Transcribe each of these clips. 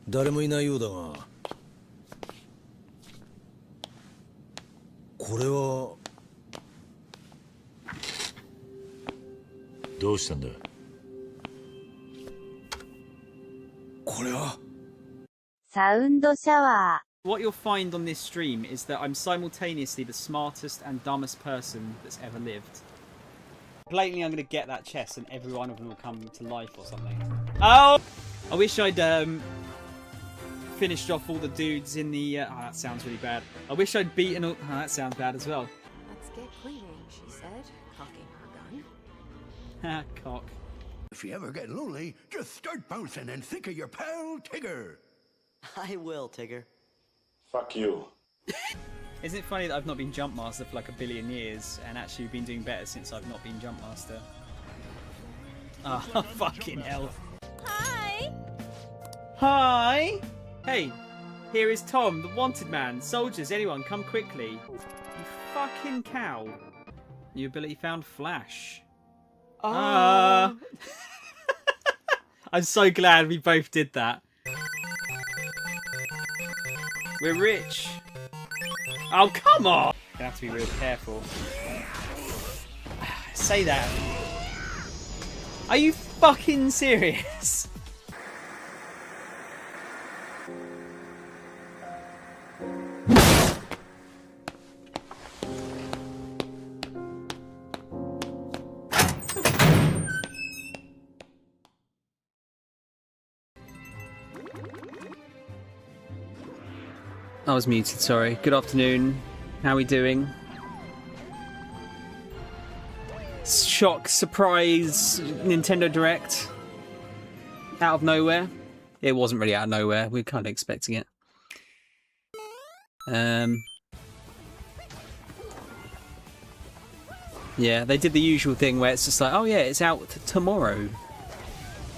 誰もいないようだが。これは。どうしたんだ。これは。サウンドシャワー。What you'll find on this stream is that I'm simultaneously the smartest and dumbest person that's ever lived. Blatantly, I'm going to get that chest and every one of them will come to life or something. Oh! I wish I'd finished off all the dudes in the... oh, that sounds really bad. I wish I'd beaten all... oh, that sounds bad as well. Let's get cleaning, she said, cocking her gun. Cock. If you ever get lonely, just start bouncing and think of your pal Tigger. I will, Tigger. Fuck you. Isn't it funny that I've not been Jump Master for like a billion years and actually been doing better since I've not been Jump Master? Oh, fucking hell. Hi! Hi! Hey, here is Tom, the wanted man. Soldiers, anyone, come quickly. You fucking cow. New ability found, Flash. I'm so glad we both did that. We're rich. Oh, come on! You have to be real careful. Say that. Are you fucking serious? I was muted, sorry. Good afternoon. How are we doing? Shock, surprise, Nintendo Direct. Out of nowhere. It wasn't really out of nowhere. We were kind of expecting it. Yeah, they did the usual thing where it's just like, oh yeah, it's out tomorrow.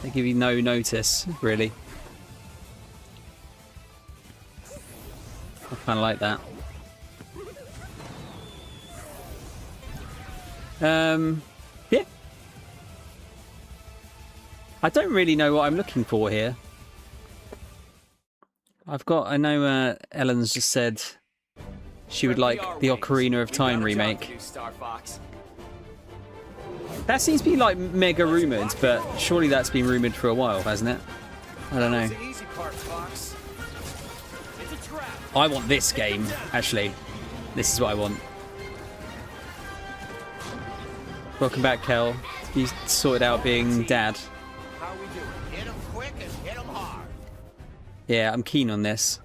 They give you no notice, really. I kind of like that. Yeah. I don't really know what I'm looking for here. I know Ellen's just said she would like the Ocarina of Time remake. That seems to be like mega rumoured, but surely that's been rumoured for a while, hasn't it? I don't know. I want this game, actually. This is what I want. Welcome back, Kel. You sorted out being dad. How we doing? Hit 'em quick and hit 'em hard. Yeah, I'm keen on this.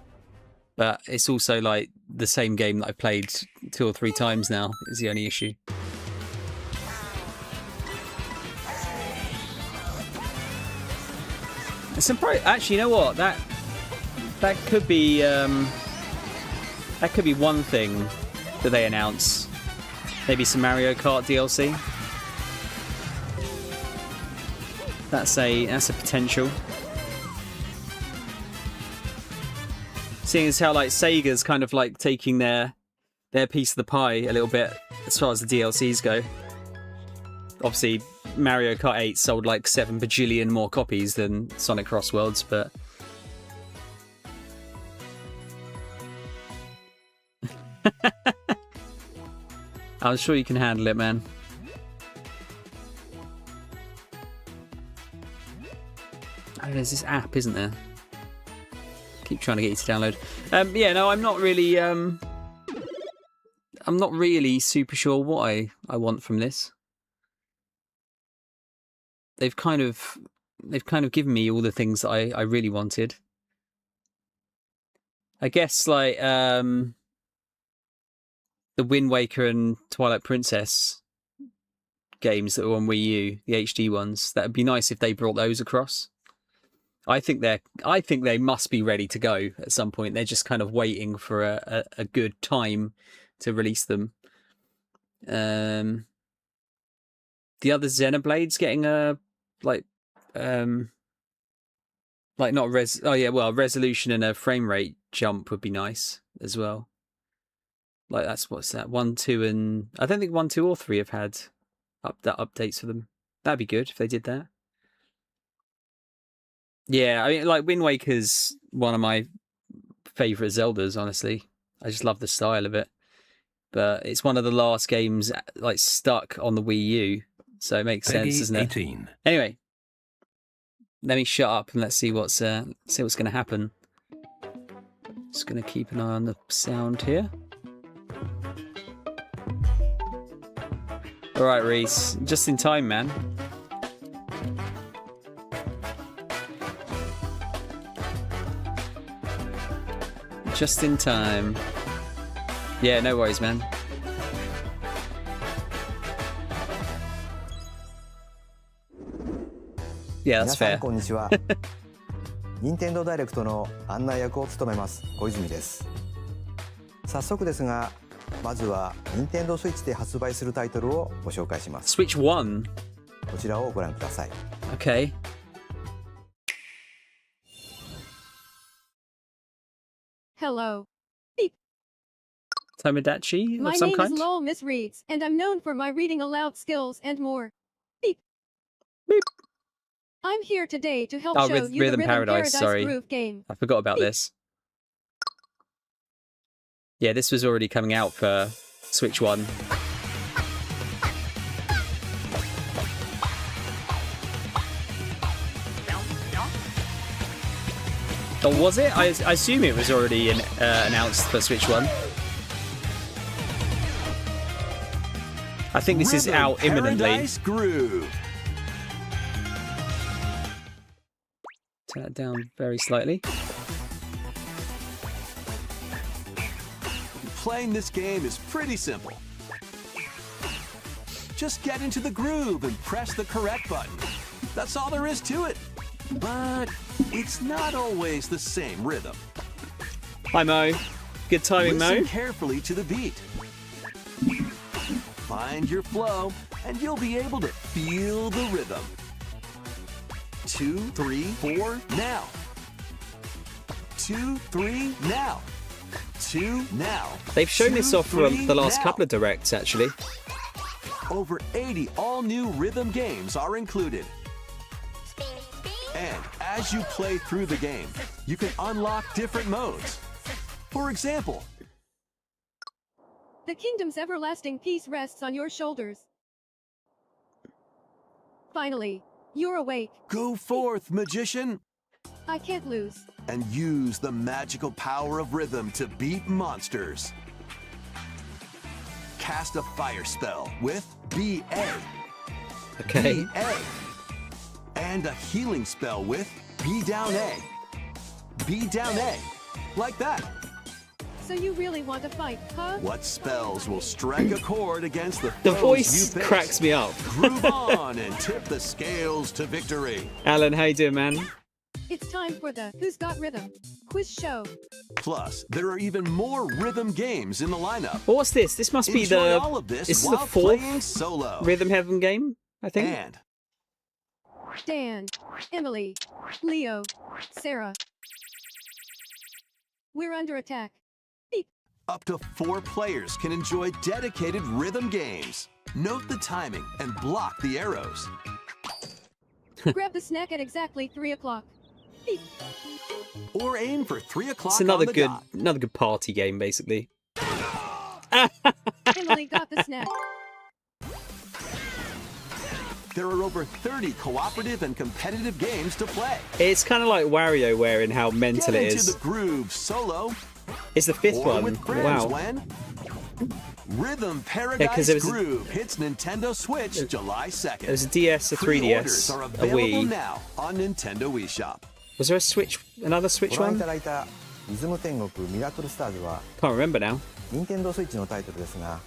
But it's also like the same game that I've played 2 or 3 times now, is the only issue. Actually, you know what? That could be one thing that they announce. Maybe some Mario Kart DLC. That's a potential. Seeing as how like Sega's kind of like taking their piece of the pie a little bit as far as the DLCs go. Obviously, Mario Kart 8 sold like 7 bajillion more copies than Sonic Cross Worlds, but I'm sure you can handle it, man. Oh, there's this app, isn't there? Keep trying to get you to download. Yeah, no, I'm not really super sure what I want from this. They've kind of given me all the things that I really wanted. I guess like the Wind Waker and Twilight Princess games that were on Wii U, the HD ones. That would be nice if they brought those across. I think they must be ready to go at some point. They're just kind of waiting for a good time to release them. The other Xenoblade's getting a resolution and a frame rate jump would be nice as well. Like what's that? 1, 2, and I don't think 1, 2, or 3 have had updates for them. That'd be good if they did that. Yeah, I mean, like Wind Waker's one of my favorite Zeldas. Honestly, I just love the style of it. But it's one of the last games like stuck on the Wii U, so it makes sense, doesn't it? 18. Anyway, let me shut up and let's see what's going to happen. Just going to keep an eye on the sound here. All right, Reese, just in time, man. Just in time. Yeah, no worries, man. Yeah, that's 皆さ fair. んこんにちは。任天堂ダイレクトの案内役を務めます小泉です。早速ですが、まずは任天堂スイッチで発売するタイトルをご紹介します。 Switch 1? こちらをご覧ください。 Okay. Hello. Tomodachi My of some name kind? is Lowell Misreads, and I'm known for my reading aloud skills and more. Beep. I'm here today to help Oh, show you Rhythm the Rhythm Paradise, sorry. Groove game. I forgot about this. Yeah, this was already coming out for Switch 1. Or was it? I assume it was already announced for Switch 1. I think this is out imminently. Groove. Turn that down very slightly. Playing this game is pretty simple. Just get into the groove and press the correct button. That's all there is to it. But it's not always the same rhythm. Hi, Mo. Good timing, Mo. Listen carefully to the beat. Find your flow, and you'll be able to feel the rhythm. 2, 3, 4, now. 2, 3, now. 2, now. They've shown 2, this off for 3, the last now. couple of directs, actually. Over 80 all-new rhythm games are included. And as you play through the game, you can unlock different modes. For example, The kingdom's everlasting peace rests on your shoulders. Finally, you're awake. go forth, magician, I can't lose. and use the magical power of rhythm to beat monsters. Cast a fire spell with BA. Okay. BA. And a healing spell with B down A. B down A. Like that. So you really want to fight, huh? What spells will strike a chord against the The foes voice you face? cracks me up. Groove on and tip the scales to victory. Alan, how you doing, man? It's time for the Who's Got Rhythm quiz show. Plus, there are even more rhythm games in the lineup. Well, what's this? This must be Enjoy the... all of this This is the while fourth playing solo. Rhythm Heaven game, I think. And Dan, Emily, Leo, Sarah. We're under attack. up to 4 players can enjoy dedicated rhythm games. Note the timing and block the arrows. Grab the snack at exactly 3 o'clock. Or aim for 3 o'clock It's another on the good dot. party game, basically. Emily got the snack. There are over 30 cooperative and competitive games to play. It's kind of like WarioWare in how mental Get it into is. the groove solo It's the fifth or one. with friends Wow. when Rhythm 'cause Paradise there was a- Groove hits Nintendo Switch July 2nd. There was a DS, a Pre-orders 3DS, are a available Wii. now on Nintendo eShop. Was there a Switch, another Switch ご覧い one? ただいたリズム天国ミラクルスターズは Can't remember now. 任天堂スイッチのタイトルですが、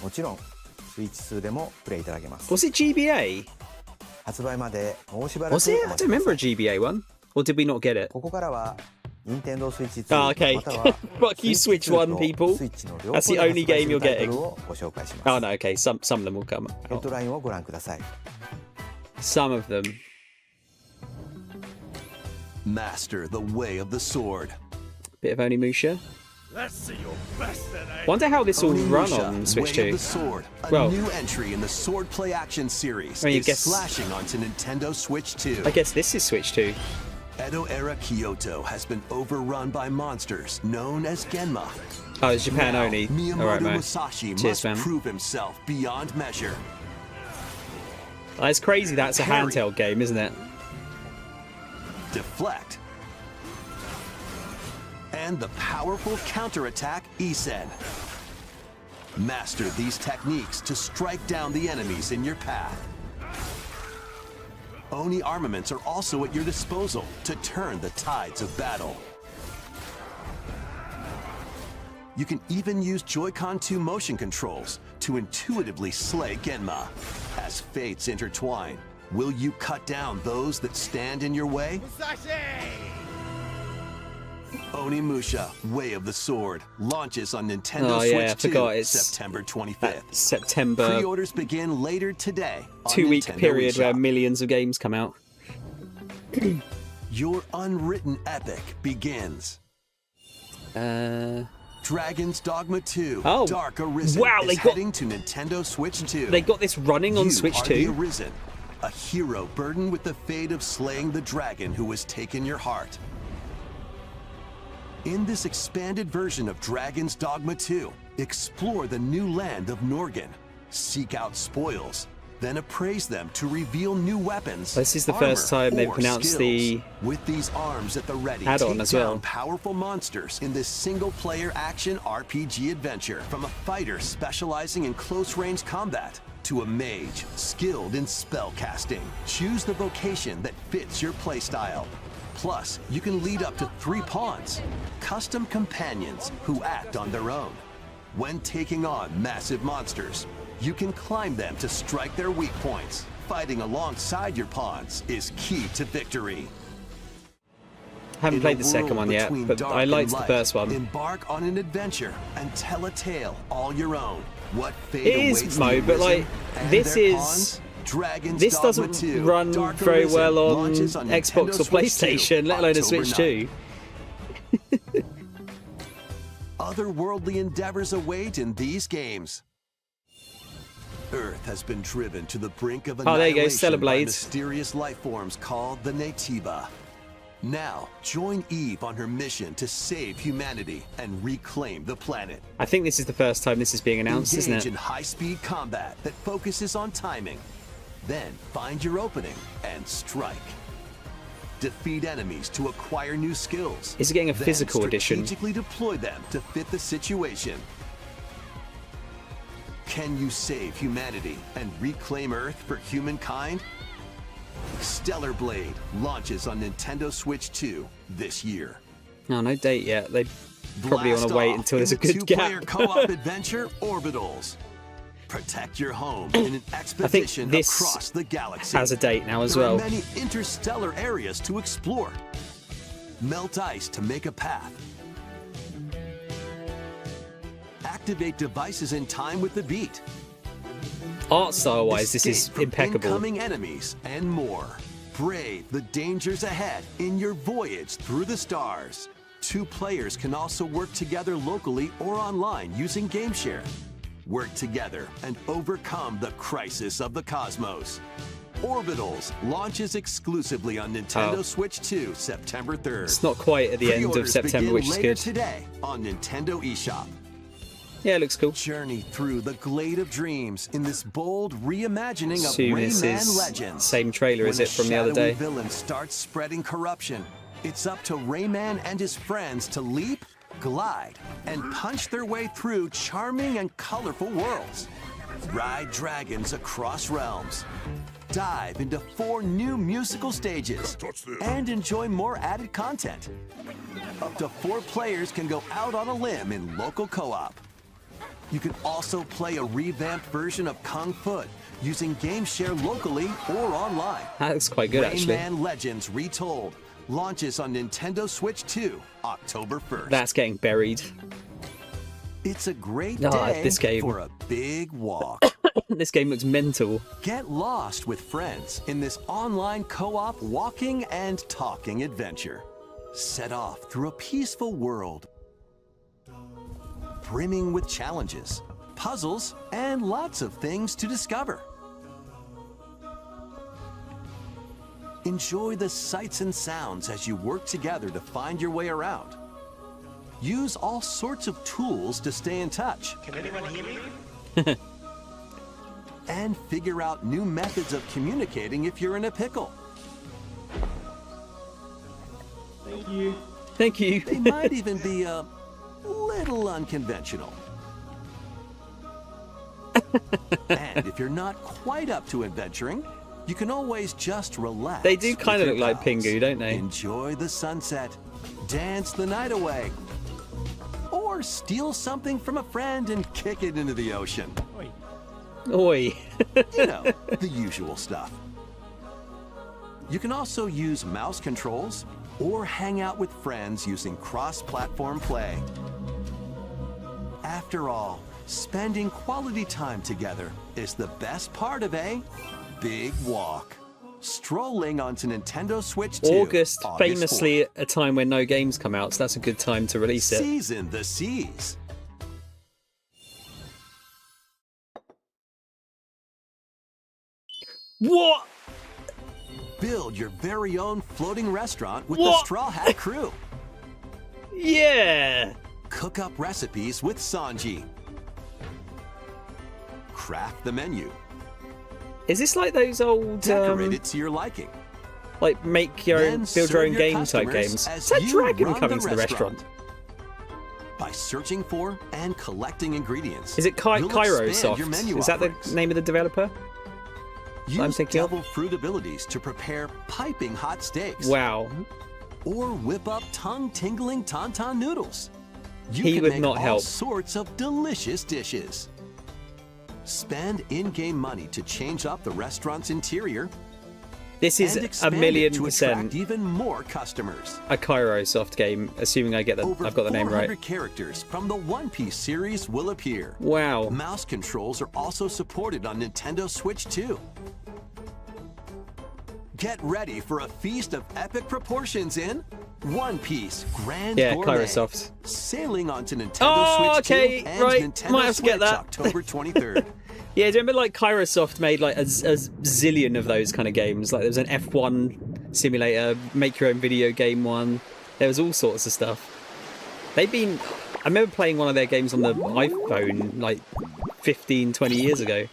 もちろんスイッチ2でもプレイいただけます。 Was it GBA? 発売までもうしばらく Was お it? I 待 don't ちくだ remember さ a い。 GBA one. Or did we not get it? ここからは任天堂スイッチ Oh, 2 okay. または Fuck you, スイッチ Switch 2 One people. スイッチの両 That's 方 the で only 発売 game する you're タイト getting. ルをご紹介します。 Oh no, okay. Some of them will come ヘッ out. ドラインをご覧ください。 Some of them. Master the way of the sword. Bit of Onimusha. Let's see your best then, eh? Wonder how this will run Onimusha, on Switch Way 2. of the Sword, a Well, new entry in the sword play action series, I mean, I is guess- slashing onto Nintendo Switch 2. I guess this is Switch 2. Edo-era Kyoto has been overrun by monsters known as Genma. Oh, it's Japan Now, only. Miyamoto Alright, man. Musashi Cheers, must man. prove himself beyond measure. It's crazy that's a Parry. handheld game, isn't it? Deflect. And the powerful counterattack Isen. Master these techniques to strike down the enemies in your path. Oni armaments are also at your disposal to turn the tides of battle. You can even use Joy-Con 2 motion controls to intuitively slay Genma. As fates intertwine, will you cut down those that stand in your way? Onimusha, Way of the Sword, launches on Nintendo Oh, yeah, I Switch 2 forgot it's September 25th. September Pre-orders begin later today on 2-week Nintendo period where eShop. millions of games come out. Your unwritten epic begins. Dragon's Dogma 2 Oh, Dark Arisen wow, is they got- heading to Nintendo Switch 2. They got this running on You Switch are the 2. Arisen, a hero burdened with the fate of slaying the dragon who has taken your heart. In this expanded version of Dragon's Dogma 2, explore the new land of Norgan, seek out spoils, then appraise them to reveal new weapons. This is the armor, first time they've or announced skills. the With these arms at the ready, add-on take as well. down powerful monsters in this single-player action RPG adventure. From a fighter specializing in close-range combat to a mage skilled in spell casting, choose the vocation that fits your playstyle. Plus, you can lead up to 3 pawns, custom companions who act on their own. When taking on massive monsters, you can climb them to strike their weak points. Fighting alongside your pawns is key to victory. Haven't In played a the second world one yet, between but dark I and liked the light, first one. Embark on an adventure and tell a tale all your own. What fate It is awaits Mo, the but, like, Arisen and this their is- pawns? Dragon's This Dogma doesn't 2, run Dark very Arisen well on launches on Xbox Nintendo or Switch 2, PlayStation, let alone a October Switch 9th. 2. Otherworldly endeavors await in these games. Earth has been driven to the brink of Oh, there you go, annihilation Stellar by Blades. mysterious life forms called the Natiba. Now, join Eve on her mission to save humanity and reclaim the planet. I think this is the first time this is being announced, Engage isn't in it? high-speed combat that focuses on timing. Then find your opening and strike. Defeat enemies to acquire new skills. Is it getting a Then physical edition? strategically deploy them to fit the situation. Can you save humanity and reclaim Earth for humankind? Stellar Blade launches on Nintendo Switch 2 this year. No, no date yet. They probably want Blast to wait off until there's in a the good two-player gap. co-op adventure Orbitals. Protect your home in an expedition this across the galaxy. has a date now as There well. are many interstellar areas to explore. Melt ice to make a path. Activate devices in time with the beat. Art style wise, this is Escape from impeccable. incoming enemies and more. Brave the dangers ahead in your voyage through the stars. 2 players can also work together locally or online using GameShare. Work together and overcome the crisis of the cosmos. Orbitals launches exclusively on Nintendo Oh. Switch 2 September 3rd. It's not quite at the end of Pre-orders September, begin which is later good. today on Nintendo eShop. Yeah, it looks cool. Journey through the glade of dreams in this bold reimagining of Assume this Rayman is Legends. same trailer, When is it, a from the other shadowy day? villain starts spreading corruption, it's up to Rayman and his friends to leap, glide, and punch their way through charming and colorful worlds. Ride dragons across realms. Dive into 4 new musical stages and enjoy more added content. Up to 4 players can go out on a limb in local co-op. You can also play a revamped version of Kung Fu using GameShare locally or online. That looks quite good, actually. Rayman Legends Retold launches on Nintendo Switch 2 October 1st. That's getting buried. It's a great Ah, day this game. for a big walk. This game looks mental. Get lost with friends in this online co-op walking and talking adventure. Set off through a peaceful world brimming with challenges, puzzles, and lots of things to discover. Enjoy the sights and sounds as you work together to find your way around. Use all sorts of tools to stay in touch. Can anyone hear me? And figure out new methods of communicating if you're in a pickle. Thank you. Thank you. They might even be a little unconventional. And if you're not quite up to adventuring, you can always just relax. They do kind of with look your like pals. Pingu, don't they? Enjoy the sunset, dance the night away, or steal something from a friend and kick it into the ocean. Oi. Oi. You know, the usual stuff. You can also use mouse controls or hang out with friends using cross-platform play. After all, spending quality time together is the best part of a big walk. Strolling onto Nintendo Switch 2. August, August famously a time when no games come out, so that's a good time to release 4th. it. Season the seas. What? Build your very own floating restaurant with What? the Straw Hat Crew. Yeah. Cook up recipes with Sanji. Craft the menu. Is this like those old, Decorate it to your liking. like make your Then own, build your serve own your game type customers games? as Is that you dragon run coming to the restaurant? By searching for and collecting ingredients. Is it you'll Cairo expand your Soft? menu Is that the offerings. name of the developer? I'm Use thinking of? devil fruit abilities to prepare piping hot steaks. Wow. Or whip up tongue-tingling tauntaun noodles. You He can would make not all help. sorts of delicious dishes. Spend in-game money to change up the restaurant's interior. This is and a expand it million to percent attract even more customers. a Cairo Soft game, assuming I've got the name 400 right. characters from the One Piece series will appear. Wow. Mouse controls are also supported on Nintendo Switch 2. Get ready for a feast of epic proportions in One Piece Grand Yeah, Gourmet. Cairo Soft. Sailing onto Nintendo Oh, Switch okay, 2 and right. Nintendo Might have to Switch get that. October 23rd. Yeah, do you remember like Cairo Soft made like a zillion of those kind of games? Like there was an F1 simulator, make your own video game one. There was all sorts of stuff. They've been... I remember playing one of their games on the iPhone like 15, 20 years ago.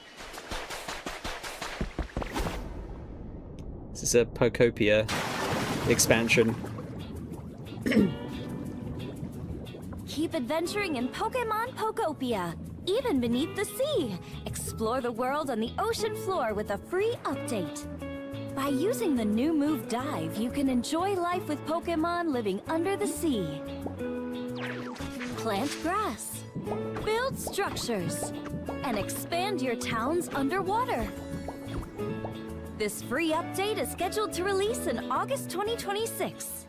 This is a Pokopia expansion. Keep adventuring in Pokemon Pokopia, even beneath the sea. Explore the world on the ocean floor with a free update. By using the new move Dive, you can enjoy life with Pokemon living under the sea. Plant grass, build structures, and expand your towns underwater. This free update is scheduled to release in August 2026.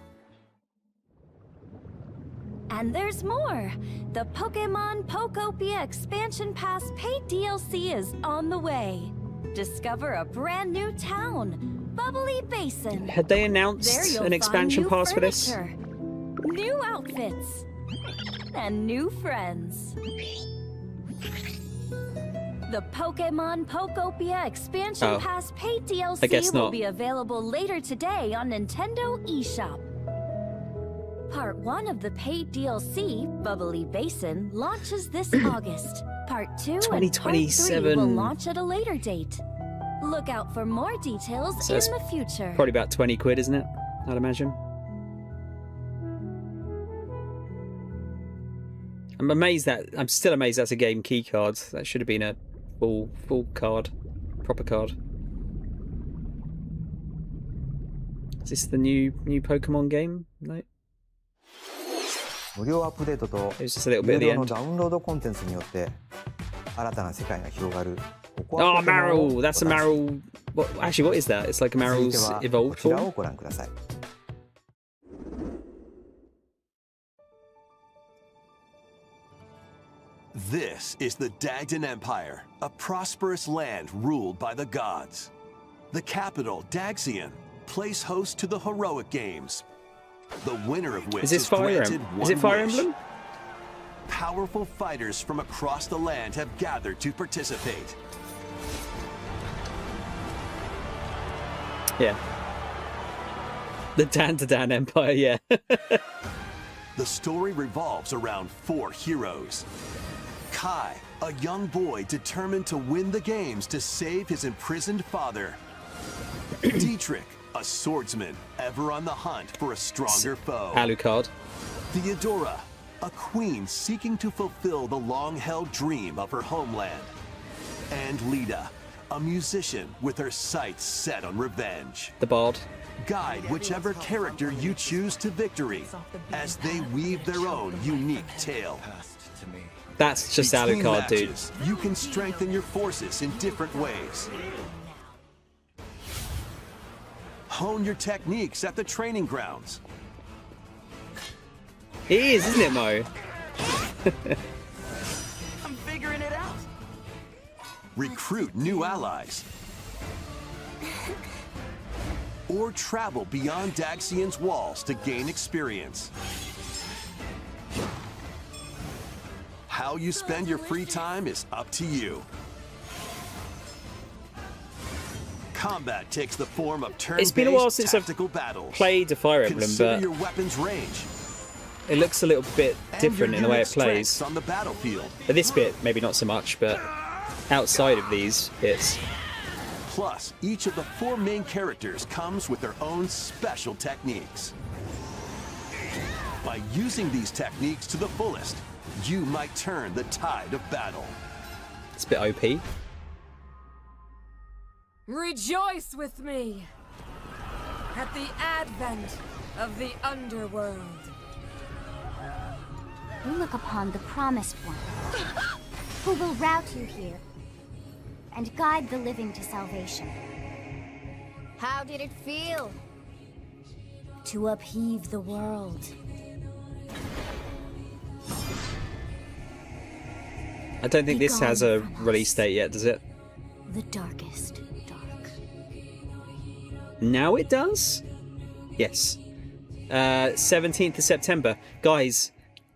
And there's more! The Pokemon Pokopia Expansion Pass paid DLC is on the way. Discover a brand new town, Bubbly Basin. Had they There announced you'll an expansion find new pass for this? furniture, new outfits, and new friends. The Pokemon Pokopia Expansion Oh. Pass paid DLC I guess will not. be available later today on Nintendo eShop. Part 1 of the paid DLC, Bubbly Basin, launches this August. Part 2 and Part 3 2027. will launch at a later date. Look out for more details So in it's the future. Probably about 20 quid, isn't it? I'd imagine. I'm still amazed that's a game key card. That should have been a full card, proper card. Is this the new Pokemon game? No. 無料アップデートと It was just a little bit 有 at the 料の end. ダウンロードコンテンツによって新たな世界が広がる。ここ Oh, はポケモンを Marill! That's a お楽しみ Marill. Actually, what is that? It's like a 続いて Marill's はこ evolved ちら form. をご覧ください。This is the Dagdan Empire, a prosperous land ruled by the gods. The capital, Daxian, plays host to the heroic games, the winner of which Is this Fire granted Emblem? one Is it Fire wish. Emblem? powerful fighters from across the land have gathered to participate. Yeah. The Dan Empire, yeah. The story revolves around 4 heroes. Kai, a young boy determined to win the games to save his imprisoned father. Dietrich, a swordsman ever on the hunt for a stronger foe. Alucard. Theodora, a queen seeking to fulfill the long-held dream of her homeland. And Lita, a musician with her sights set on revenge. The Bard. Guide whichever character you choose to victory as they weave their own unique tale. That's just Between Alucard, dude. matches, you can strengthen your forces in different ways. Hone your techniques at the training grounds. He is, isn't it, Mo? I'm figuring it out. Recruit new allies. Or travel beyond Daxian's walls to gain experience. How you spend your free time is up to you. Combat takes the form of It's been a while turn-based since I've tactical battles. played a Fire Emblem, Consider but your weapons range it looks a little bit and different your in the way it unit plays. strengths on the battlefield. But this bit, maybe not so much, but outside of these bits. Plus, each of the 4 main characters comes with their own special techniques. By using these techniques to the fullest, you might turn the tide of battle. It's a bit OP. Rejoice with me at the advent of the underworld. We look upon the Promised One, who will route you here and guide the living to salvation. How did it feel to upheave the world? I don't think Be this has a gone from release us. date yet, does it? The darkest dark. Now it does? Yes. 17th of September. Guys,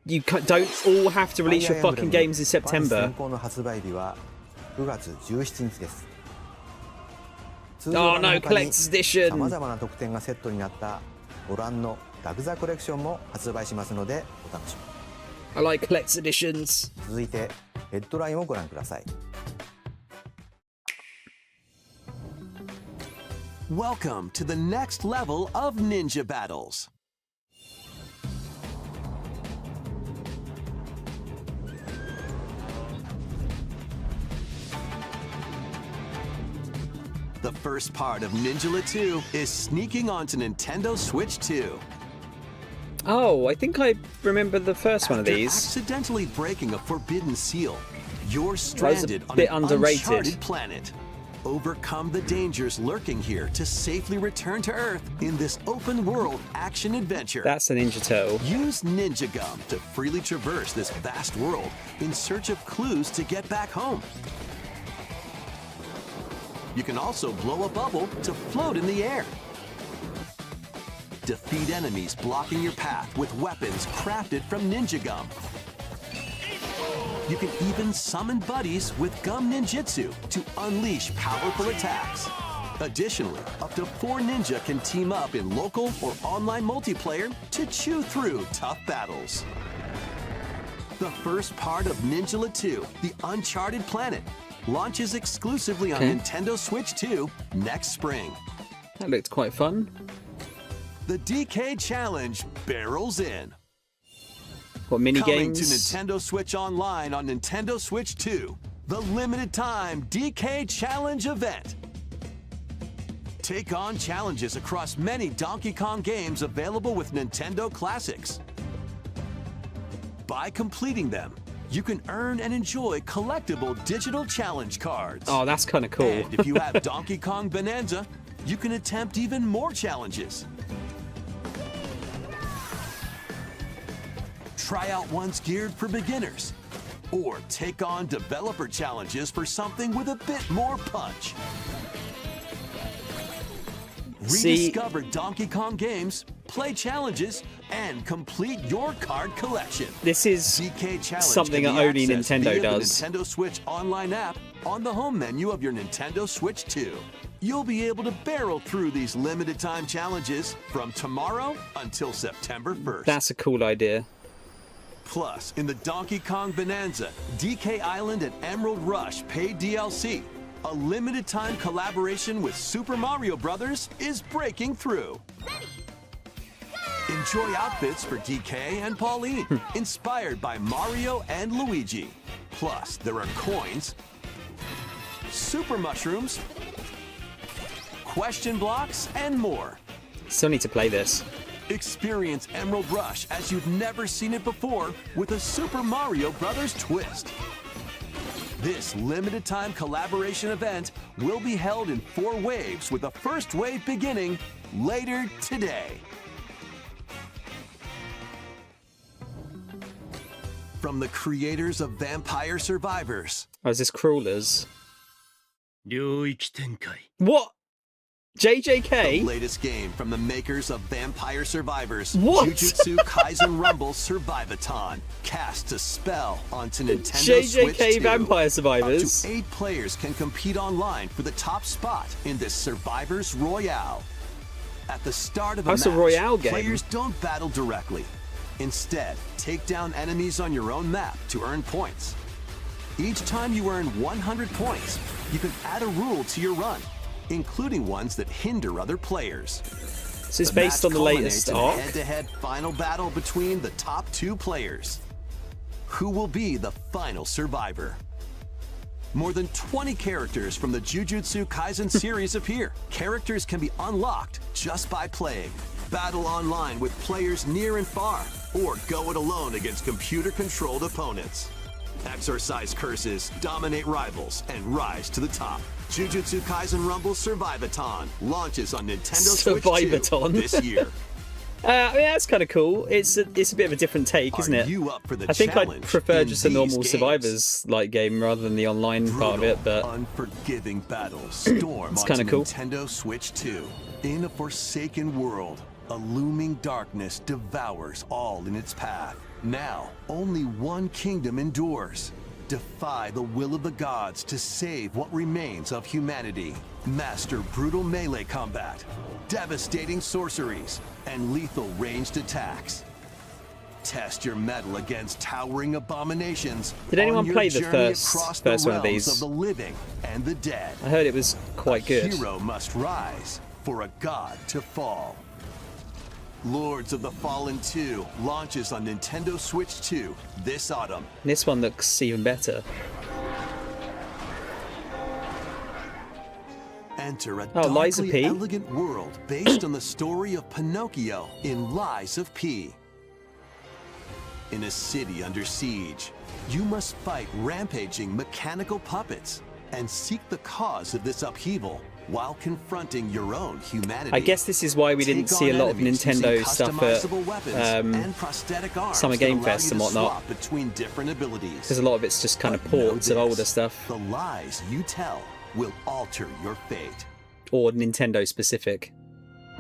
you don't all have to release your fucking games in September. 先行の発売日は9月17日です。 Oh no, collector's edition! さまざまな特典がセットになったご覧のラグザコレクションも発売しますのでお楽しみに。 I like collector's editions. 続いてヘッドラインをご覧ください。 Welcome to the next level of ninja battles. The first part of Ninja 2 is sneaking onto Nintendo Switch 2. Oh, I think I remember the first one of After these. accidentally breaking a forbidden seal, you're stranded on bit an underrated. uncharted planet. Overcome the dangers lurking here to safely return to Earth in this open-world action adventure. That's a Ninja Turtle. Use Ninja Gum to freely traverse this vast world in search of clues to get back home. You can also blow a bubble to float in the air. Defeat enemies blocking your path with weapons crafted from Ninja Gum. You can even summon buddies with Gum Ninjutsu to unleash powerful attacks. Additionally, up to 4 ninja can team up in local or online multiplayer to chew through tough battles. The first part of Ninja 2, The Uncharted Planet, launches exclusively on Okay. Nintendo Switch 2 next spring. That looked quite fun. The DK Challenge barrels in. What, mini Coming to games? Nintendo Switch Online on Nintendo Switch 2, the limited time DK Challenge event. Take on challenges across many Donkey Kong games available with Nintendo Classics. By completing them, you can earn and enjoy collectible digital challenge cards. Oh, that's kind of cool. And if you have Donkey Kong Bonanza, you can attempt even more challenges. Try out ones geared for beginners, or take on developer challenges for something with a bit more punch. Rediscover Donkey Kong games, play challenges, and complete your card collection. This is DK Challenge something can that be only accessed Nintendo via the does. Nintendo Switch online app on the home menu of your Nintendo Switch 2. You'll be able to barrel through these limited time challenges from tomorrow until September 1st. That's a cool idea. Plus, in the Donkey Kong Bonanza, DK Island and Emerald Rush paid DLC, a limited time collaboration with Super Mario Bros. Is breaking through. Enjoy outfits for DK and Pauline, inspired by Mario and Luigi. Plus, there are coins, super mushrooms, question blocks, and more. Still need to play this. Experience Emerald Rush as you've never seen it before with a Super Mario Bros. Twist. This limited time collaboration event will be held in 4 waves with the first wave beginning later today. From the creators of Vampire Survivors. Oh, is this Crawlers? What? The JJK? latest game from the makers of Vampire Survivors. What? Jujutsu Kaisen Rumble Survivathon. Cast a spell onto Nintendo Switch 2. JJK Vampire Survivors? Up to 8 players can compete online for the top spot in this Survivors Royale. At the start of a That's a match, Royale game. players don't battle directly. Instead, take down enemies on your own map to earn points. Each time you earn 100 points, you can add a rule to your run, including ones that hinder other players. This is based on the latest arc. Head-to-head final battle between the top 2 players. Who will be the final survivor? More than 20 characters from the Jujutsu Kaisen series appear. Characters can be unlocked just by playing. Battle online with players near and far, or go it alone against computer-controlled opponents. Exorcise curses, dominate rivals, and rise to the top. Jujutsu Kaisen Rumble Survivathon launches on Nintendo Switch 2 Survivathon. this year. I mean, that's kind of cool. It's a bit of a different take, isn't it? Are you up for the I think I'd challenge prefer in just a these normal games? Survivors like game rather than the online part of it, but unforgiving battles storm It's onto kinda cool. Nintendo Switch 2. In a forsaken world, a looming darkness devours all in its path. Now, only one kingdom endures. Defy the will of the gods to save what remains of humanity. Master brutal melee combat, devastating sorceries, and lethal ranged attacks. Test your mettle against towering abominations. Did anyone on your play the journey first across the one of realms these? of the living and the dead. I heard it was quite good. Hero must rise for a god to fall. Lords of the Fallen 2 launches on Nintendo Switch 2 this autumn. This one looks even better. Enter a Lies of darkly P? elegant world based on the story of Pinocchio in Lies of P. In a city under siege, you must fight rampaging mechanical puppets and seek the cause of this upheaval while confronting your own humanity. I guess this is why we didn't Take see a on lot of enemies Nintendo using stuff customizable weapons at and prosthetic arms Summer that Game allow Fest you and to whatnot. swap between different abilities. Because a lot of it's just kind of But know ports of this, older stuff, The lies you tell will alter your fate. or Nintendo specific.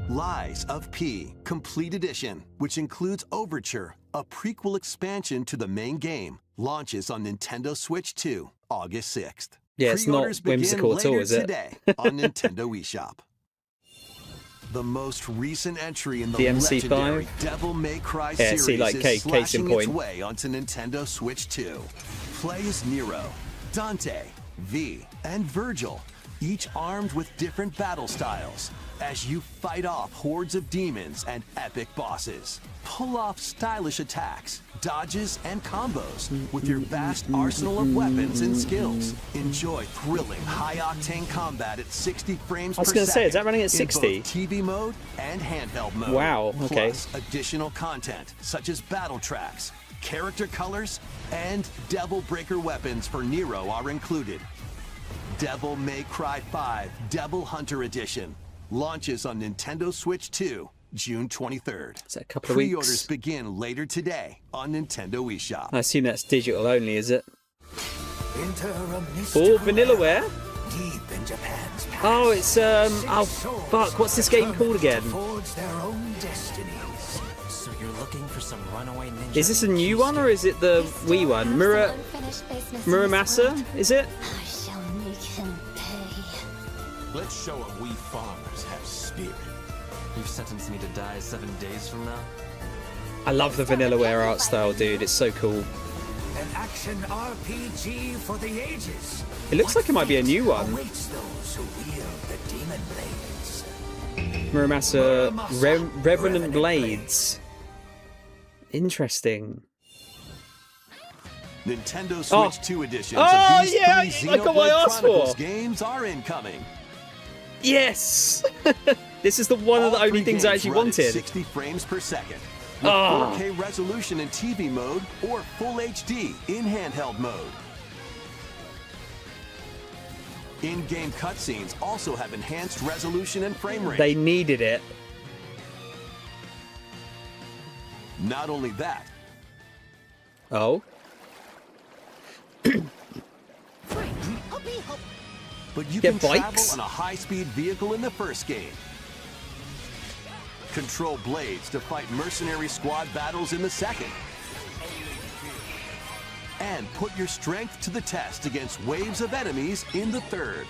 Lies of P Complete Edition, which includes Overture, a prequel expansion to the main game, launches on Nintendo Switch 2, August 6th. Yeah, it's not Pre-orders begin whimsical at all, later is it? today on Nintendo eShop. The most recent entry in the DMC5? legendary Devil May Cry Yeah, series see, like, is case in slashing its point. way onto Nintendo Switch 2. Play as Nero, Dante, V, and Virgil, each armed with different battle styles, as you fight off hordes of demons and epic bosses. Pull off stylish attacks, dodges, and combos with your vast arsenal of weapons and skills. Enjoy thrilling, high-octane combat at 60 frames per I was going to say, is that running at 60? in both TV mode and handheld mode. Wow, okay. Plus additional content such as battle tracks, character colors, and Devil Breaker weapons for Nero are included. Devil May Cry 5 Devil Hunter Edition launches on Nintendo Switch 2, June 23rd. Is that a couple of Pre-orders weeks? begin later today on Nintendo eShop. I assume that's digital only, is it? Oh, Vanillaware? deep in Japan's past. Oh, it's oh fuck, what's this game called again? Forge their own destinies. So you're looking for some runaway ninja. Is this a new one or is it the Wii one? Muramasa, is it? I shall make him pay. Let's show what we farmers have spirit. You've sentenced me to die 7 days from now? I love the Vanillaware art style, dude. It's so cool. An action RPG for the ages. It looks like it might be a new one. Awaits those who wield the demon blades. Muramasa Revenant Blades. Interesting. Nintendo Switch 2 editions Oh, of these yeah, three I got what I Xenoblade asked Chronicles for. games are incoming. Yes! This is the one of the All only three things I games actually run at wanted. 60 frames per second. With Ah. 4K resolution in TV mode or Full HD in handheld mode. In-game cutscenes also have enhanced resolution and frame rate. They needed it. Not only that, Oh. but you Get can travel bikes? on a high-speed vehicle in the first game. Control blades to fight mercenary squad battles in the second. And put your strength to the test against waves of enemies in the third.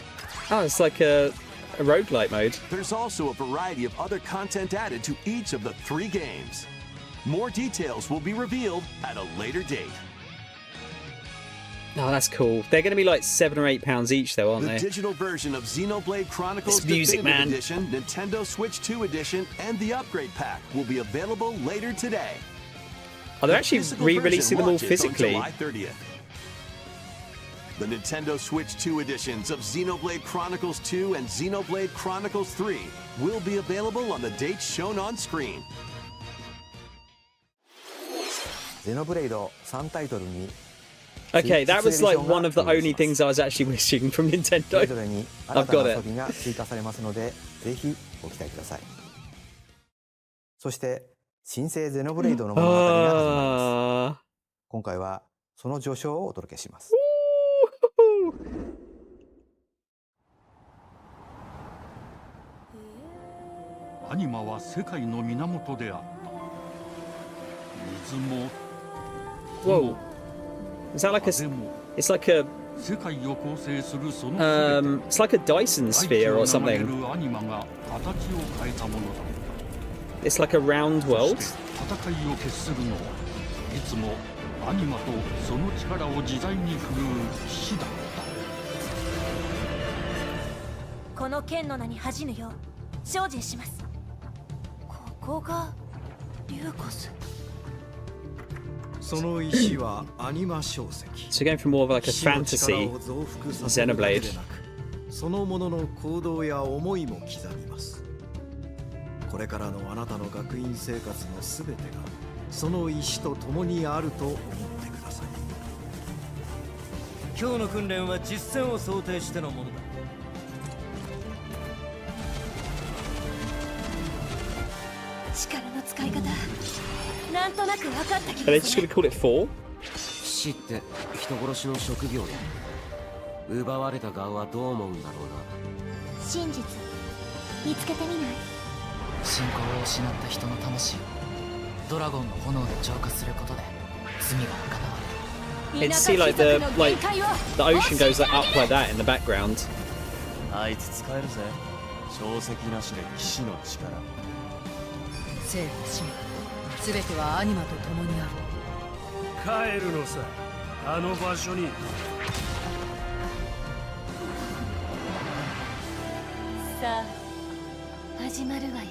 Oh, it's like a roguelike mode. There's also a variety of other content added to each of the 3 games. More details will be revealed at a later date. Oh, that's cool. They're going to be like £7 or £8 each, though, aren't The they? digital version of Xenoblade Chronicles It's music, Definitive man. Edition, Nintendo Switch 2 Edition, and the Upgrade Pack will be available later today. Oh, they're The actually physical re-releasing them version all launches on physically. July 30th. The Nintendo Switch 2 editions of Xenoblade Chronicles 2 and Xenoblade Chronicles 3 will be available on the dates shown on screen. ゼノブレイド3タイトルに Okay, that was like one of the only things I was actually wishing from それ Nintendo. ぞれに I've 新た got な it. 遊びが追加されますのでぜひご期待ください。そして新生ゼノブレイドの物語が始まります。 Ah. 今回はその序章をお届けします。アニマは世界の源であった。水も Whoa. Is that like a... 風も It's like a... 世界を構成するその It's like a Dyson 全て sphere or 大地を流れ something. るアニマが形を変えたものだ。 It's like a round そ world. して戦いを決するのはいつもアニマとその力を自在に振るう騎士だった。この剣の名に恥じぬよう精進します。ここがリューコス。その石はアニマ小石。 So going for more of like a fantasy ゼノブレイド Xenoblade. そのものの行動や思いも刻みます。これからのあなたの学院生活のすべてがその石と共にあると思ってください。今日の訓練は実践を想定してのものだ。力の使い方なんとなく分かった気 Are they が just す going る to call it 4? 騎士って人殺しの職業だ。奪われた側はどう思うんだろうな。真実見つけてみない？信仰を失った人の魂をドラゴンの炎で浄化することで罪が賄われる。 It's see like the ocean goes like up like that in the background. あいつ使えるぜ。小石なしで騎士の力。生と死すべてはアニマと共にある。帰るのさ、あの場所に。さあ始まるわよ。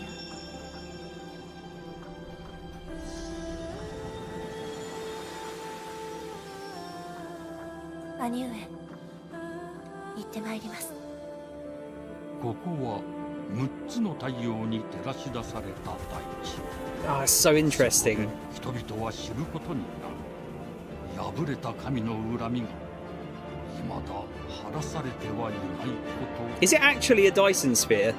兄上行ってまいります。ここは6つの太陽に照らし出された大地。 Oh, it's so interesting. 人々は知ることになる。破れた神の恨みが未だ晴らされてはいないこと。 Is it actually a Dyson sphere?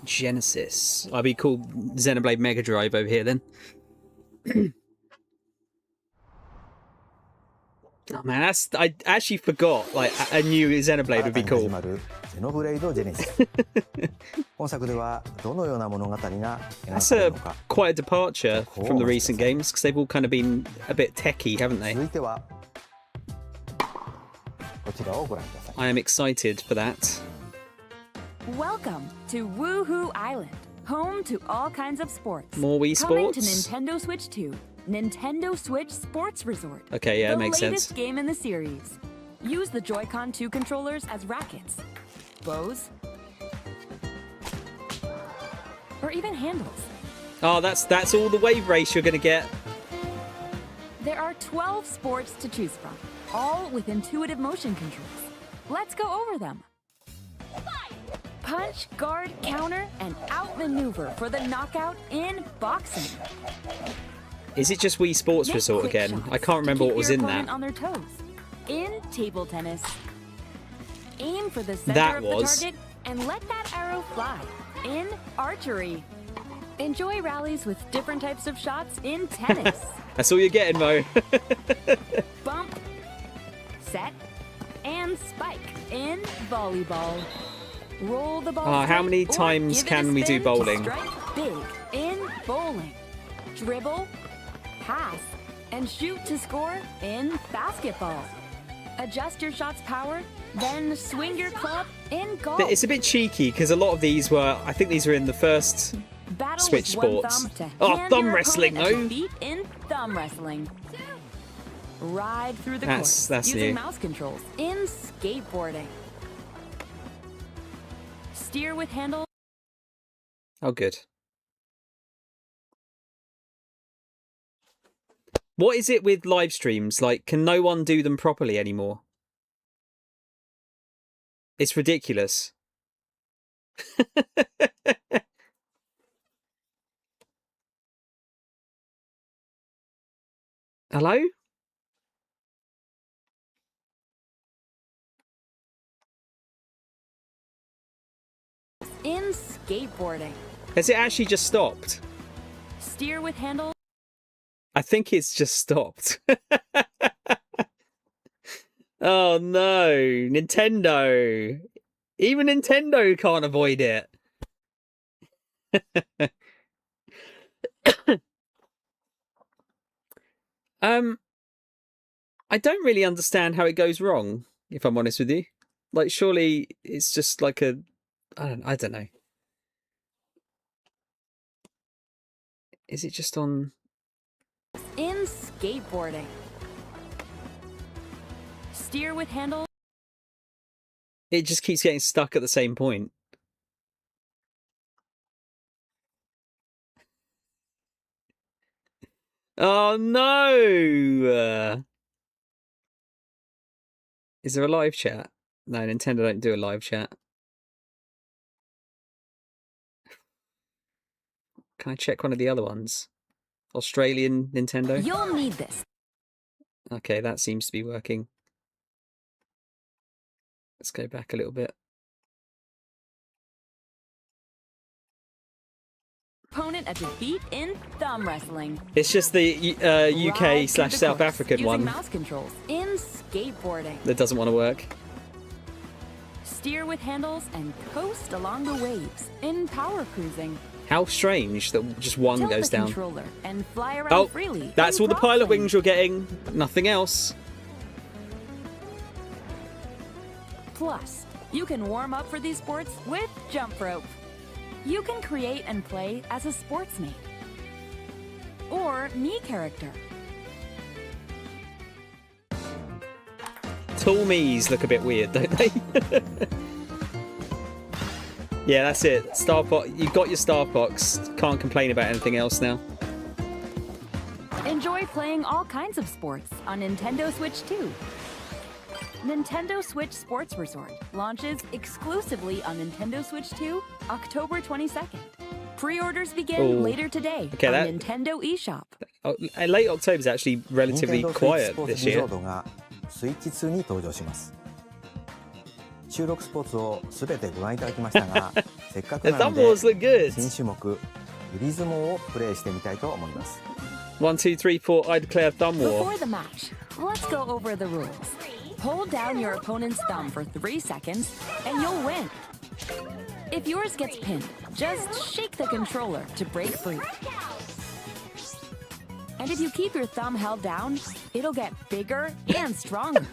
Genesis. I'll be called Xenoblade Mega Drive over here then. Oh man, I actually forgot. Like a new Xenoblade would be cool. ゼノブレイドジェネシス。本作ではどのような物語が描か That's れる a のか。 quite a departure from the recent games because they've all kind of been a bit techy, haven't they? 続いてはこちらをご覧ください。 I am excited for that. Welcome to Woohoo Island, home to all kinds of sports. More Wii Coming to Sports? Nintendo Switch 2, Nintendo Switch Sports Resort. Okay, yeah, the makes latest sense. game in the series. Use the Joy-Con 2 controllers as rackets, bows, or even handles. Oh, that's all the wave race you're gonna get. There are 12 sports to choose from, all with intuitive motion controls. Let's go over them. Punch, guard, counter, and outmaneuver for the knockout in boxing. Is it just Wii Sports Make Resort quick again? shots I can't remember to what was keep in your opponent that. on their toes. In table tennis, aim for the center That of was. the target and let that arrow fly. In archery, enjoy rallies with different types of shots in tennis. That's all you're getting, Mo. Bump, set, and spike in volleyball. Roll the ball. How straight many or times give it can a we do spin to bowling? strike big in bowling. Dribble, pass, and shoot to score in basketball. Adjust your shot's power, then swing your club in golf. It's a bit cheeky because a lot of these were, I think these were in the first Battle Switch with one Sports. thumb to Oh, hand thumb your wrestling, opponent a though. defeat in thumb wrestling. Ride through the That's course using new. mouse controls in skateboarding. Steer with handle. Oh, good. What is it with live streams? Like, can no one do them properly anymore? It's ridiculous. Hello? In skateboarding. Has it actually just stopped? Steer with handle. I think it's just stopped. Oh no, Nintendo. Even Nintendo can't avoid it. I don't really understand how it goes wrong, if I'm honest with you. Like, surely it's just like a... I don't know. Is it just on... In skateboarding. Steer with handle. It just keeps getting stuck at the same point. Oh no! Is there a live chat? No, Nintendo don't do a live chat. Can I check one of the other ones? Australian Nintendo? You'll need this. Okay, that seems to be working. Let's go back a little bit. Opponent a defeat in thumb wrestling. It's just the UK/South African using one mouse controls in skateboarding. that doesn't want to work. Steer with handles and coast along the waves in power cruising. How strange that just one Tilt goes the down. controller and fly around Oh, freely. that's in all the pilot crossing. wings you're getting. Nothing else. Plus, you can warm up for these sports with jump rope. You can create and play as a sportsmate or me character. Tall me's look a bit weird, don't they? Yeah, that's it. Star Fox. You've got your Star Fox. Can't complain about anything else now. Enjoy playing all kinds of sports on Nintendo Switch 2. Nintendo Switch Sports Resort launches exclusively on Nintendo Switch 2 October 22nd. Pre-orders begin Ooh. later today Okay, on that- Nintendo eShop. Oh, late October is actually relatively Nintendo Switch quiet Sports this year. Resort がスイッチ2に登場します。収録スポーツをすべてご覧いただきましたが、せっかく The なの thumbnails look で good. 新種目グリズモをプレイしてみたいと思います。 1, 2, 3, 4. I declare thumb war. Before the match, Let's go over the rules. Hold down your opponent's thumb for 3 seconds, and you'll win. If yours gets pinned, just shake the controller to break free. And if you keep your thumb held down, it'll get bigger and stronger.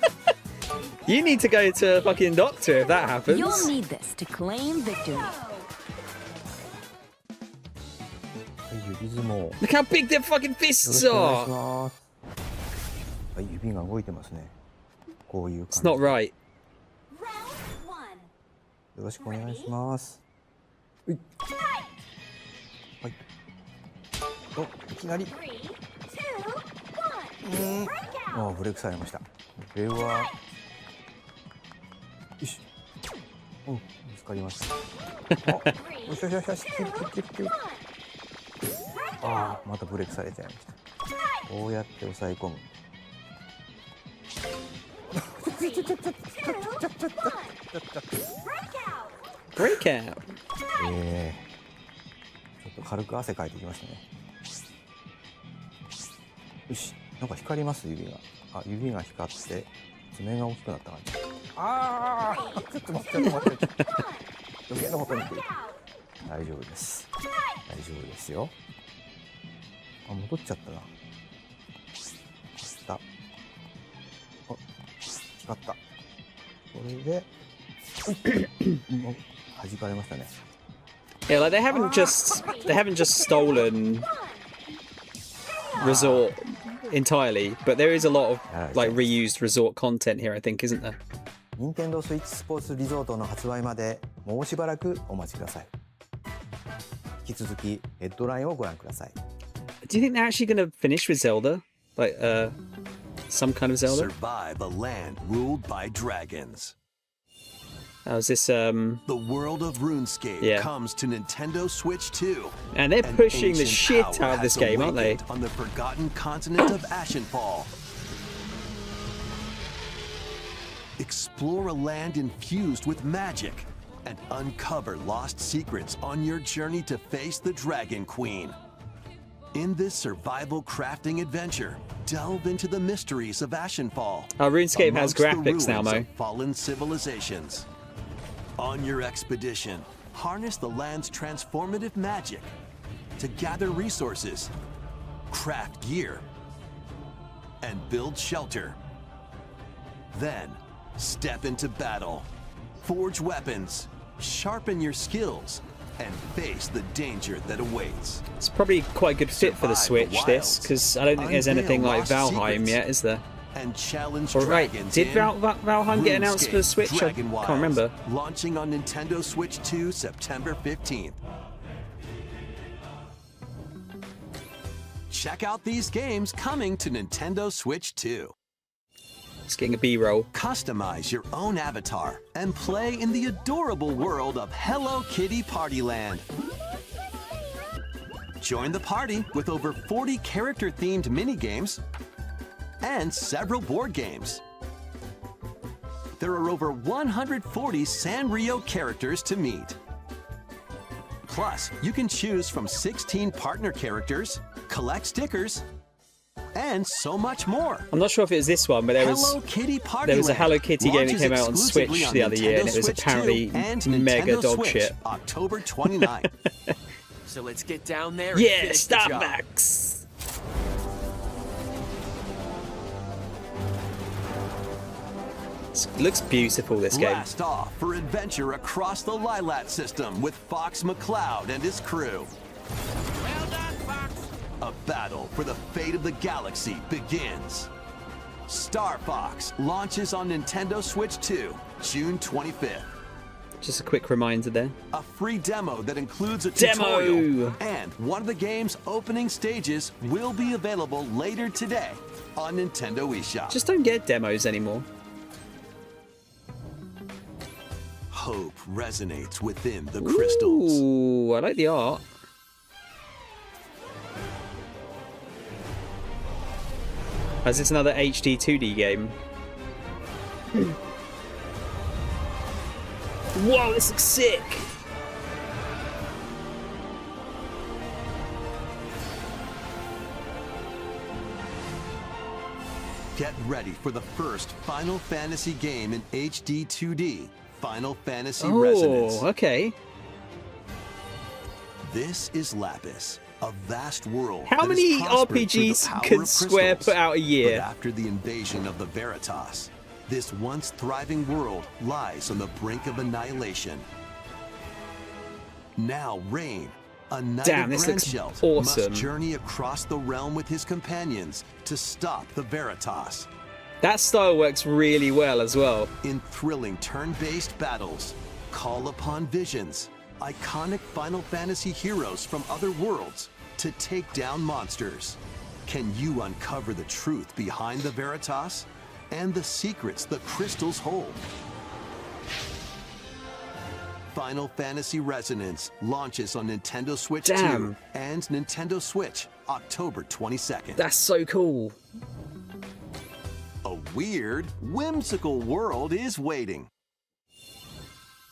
You need to go to a fucking doctor if that happens. You'll need this to claim victory. Look how big their fucking fists are. It's not right. よろしくお願いします。はい。お、いきなり。あ、ブレイクされました。これは。よし。お、見つかりました。よしよしよしよし。ああ、またブレイクされちゃいました。こうやって押さえ込む。Break out. ちょっと軽く汗かいてきましたね。よし、なんか光ります指が。あ、指が光って爪が大きくなった感じ。ああ、ちょっと待って。余計なことに来る。大丈夫です。大丈夫ですよ。あ、戻っちゃったな。あ、光った。これで。弾かれましたね。Yeah, like they haven't just stolen resort entirely, but there is a lot of like reused resort content here, I think, isn't there? 任天堂スイッチスポーツリゾートの発売までもうしばらくお待ちください。引き続きヘッドラインをご覧ください。Do you think they're actually going to finish with Zelda? Like some kind of Zelda? Survive a land ruled by dragons. How's this The world of RuneScape comes to Nintendo Switch 2. And they're pushing the shit out of this game, aren't they? On the forgotten continent of Ashenfall. Explore a land infused with magic and uncover lost secrets on your journey to face the Dragon Queen. In this survival crafting adventure, delve into the mysteries of Ashenfall. RuneScape has graphics now, Mo. Fallen civilizations. On your expedition, harness the land's transformative magic to gather resources, craft gear, and build shelter. Then, step into battle, forge weapons, sharpen your skills, and face the danger that awaits. It's probably quite a good fit for the Switch, this, because I don't think there's anything like Valheim yet, is there? And challenge right, dragons. did Valheim get announced for the Switch? I can't remember. Launching on Nintendo Switch 2 September 15th. Check out these games coming to Nintendo Switch 2. Just getting a B-roll. Customize your own avatar and play in the adorable world of Hello Kitty Partyland. Join the party with over 40 character-themed minigames and several board games. There are over 140 Sanrio characters to meet. Plus, you can choose from 16 partner characters, collect stickers, and so much more. I'm not sure if it was this one, but there was a Hello Kitty game that came out on Switch the other year, and it was apparently mega dog shit. October 29th. So let's get down there. Yeah, Starbucks. Looks beautiful, this game. Blast off for adventure across the Lilat system with Fox McCloud and his crew. Well done, Fox. A battle for the fate of the galaxy begins. Star Fox launches on Nintendo Switch 2, June 25th. Just a quick reminder there. A free demo that includes a tutorial. And one of the game's opening stages will be available later today on Nintendo eShop. Just don't get demos anymore. Hope resonates within the crystals. Ooh, I like the art. Is this another HD 2D game? Whoa, this looks sick! Get ready for the first Final Fantasy game in HD 2D, Final Fantasy Resonance. Oh, okay. This is Lapis, a vast world. How many RPGs can Square put out a year? But after the invasion of the Veritas, this once thriving world lies on the brink of annihilation. Now Rain, a knight of Grandshelt, must journey across the realm with his companions to stop the Veritas. That style works really well as well. In thrilling turn-based battles, call upon visions, iconic Final Fantasy heroes from other worlds to take down monsters. Can you uncover the truth behind the Veritas and the secrets the crystals hold? Final Fantasy Resonance launches on Nintendo Switch 2 and Nintendo Switch October 22nd. That's so cool. A weird, whimsical world is waiting.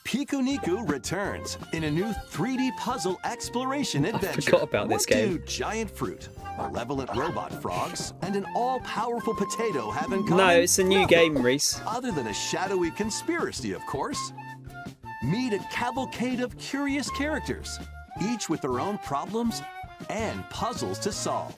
Pikuniku returns in a new 3D puzzle exploration adventure. I forgot about this game. What do giant fruit, malevolent robot frogs, and an all-powerful potato have in common? No, it's a new game, Reese. Other than a shadowy conspiracy, of course. Meet a cavalcade of curious characters, each with their own problems and puzzles to solve.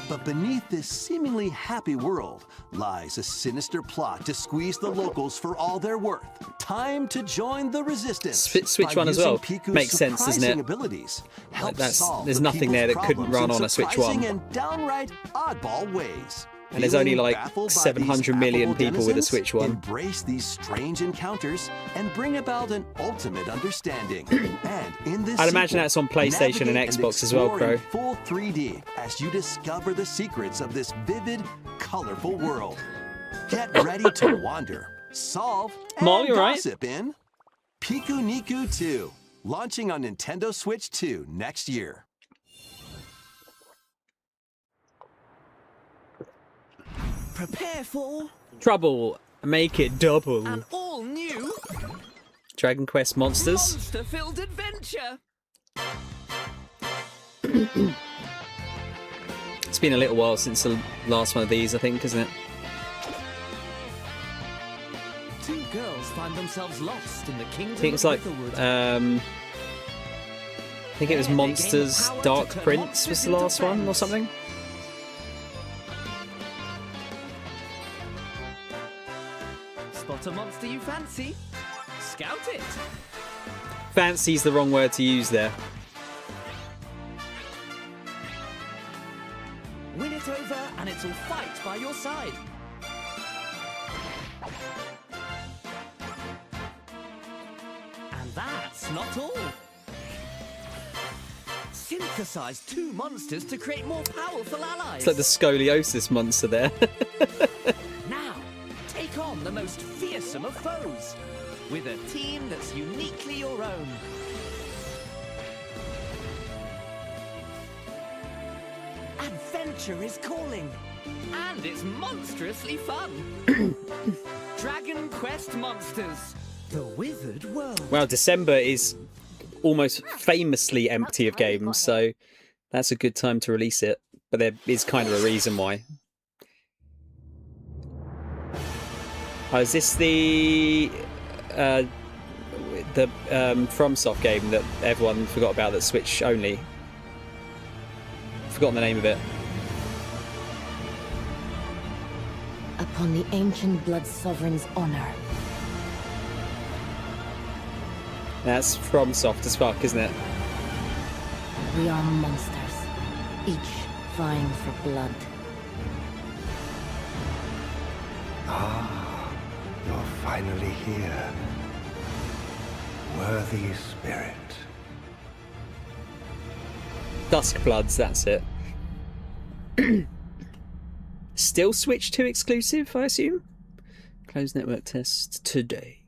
But beneath this seemingly happy world lies a sinister plot to squeeze the locals for all they're worth. Time to join the resistance. Switch one as well. Makes sense, doesn't it? Abilities, like there's nothing there that couldn't run on a Switch one. And downright oddball ways. And there's only like 700 million people with a Switch one. Embrace these strange encounters and bring about an ultimate understanding. And in this I'd imagine that's on PlayStation and Xbox as well, Pro. Full 3D as you discover the secrets of this vivid, colorful world. Get ready to wander, solve, and gossip in Pikuniku 2, launching on Nintendo Switch 2 next year. Prepare for trouble. Make it double. An all-new Dragon Quest Monsters. monster-filled adventure. It's been a little while since the last one of these, I think, isn't it? Two girls find themselves lost in the kingdom I think it's like, I think it was Monsters Dark Prince was the last one or something. Spot a monster you fancy? Scout it! Fancy's the wrong word to use there. Win it over and it'll fight by your side. And that's not all. Synthesize two monsters to create more powerful allies. It's like the scoliosis monster there. Now, take on the most fearsome of foes with a team that's uniquely your own. Adventure is calling, and it's monstrously fun. Dragon Quest Monsters, the Withered World. Well, December is almost famously empty of games, so that's a good time to release it. But there is kind of a reason why. Oh, is this the FromSoft game that everyone forgot about, that's Switch only? Forgotten the name of it. Upon the ancient blood sovereign's honor. That's FromSoft as fuck, isn't it? We are monsters, each vying for blood. Ah, you're finally here. Worthy spirit. Duskbloods, that's it. Still Switch 2 exclusive, I assume? Closed network test today.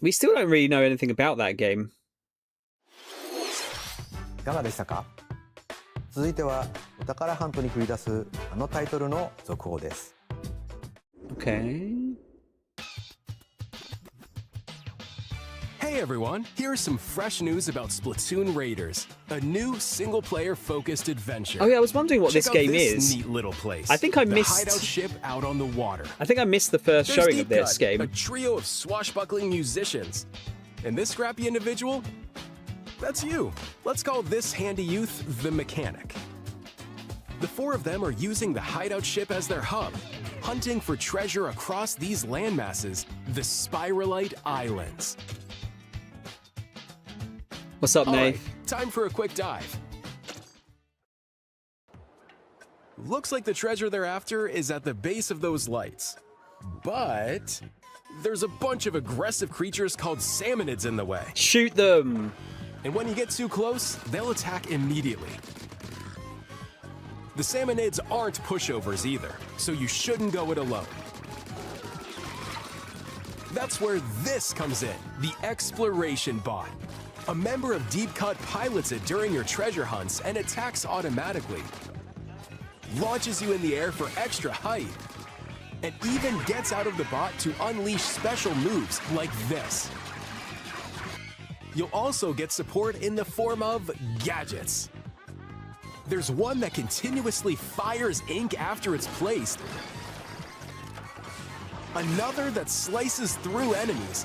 We still don't really know anything about that game. いかがでしたか？続いてはお宝ハントに繰り出すあのタイトルの続報です。Okay. Hey everyone, here's some fresh news about Splatoon Raiders, a new single-player focused adventure. Oh yeah, I was wondering what this game is. Neat little place. I think I missed the hideout ship out on the water. I think I missed the first There's showing of this Deep Cut, game. A trio of swashbuckling musicians. And this scrappy individual? That's you. Let's call this handy youth the mechanic. The four of them are using the hideout ship as their hub, hunting for treasure across these landmasses, the Spiralite Islands. What's up, Nate? Right, time for a quick dive. Looks like the treasure they're after is at the base of those lights. But there's a bunch of aggressive creatures called salmonids in the way. Shoot them! And when you get too close, they'll attack immediately. The salmonids aren't pushovers either, so you shouldn't go it alone. That's where this comes in, the exploration bot. A member of Deep Cut pilots it during your treasure hunts and attacks automatically. Launches you in the air for extra height. And even gets out of the bot to unleash special moves like this. You'll also get support in the form of gadgets. There's one that continuously fires ink after it's placed. Another that slices through enemies.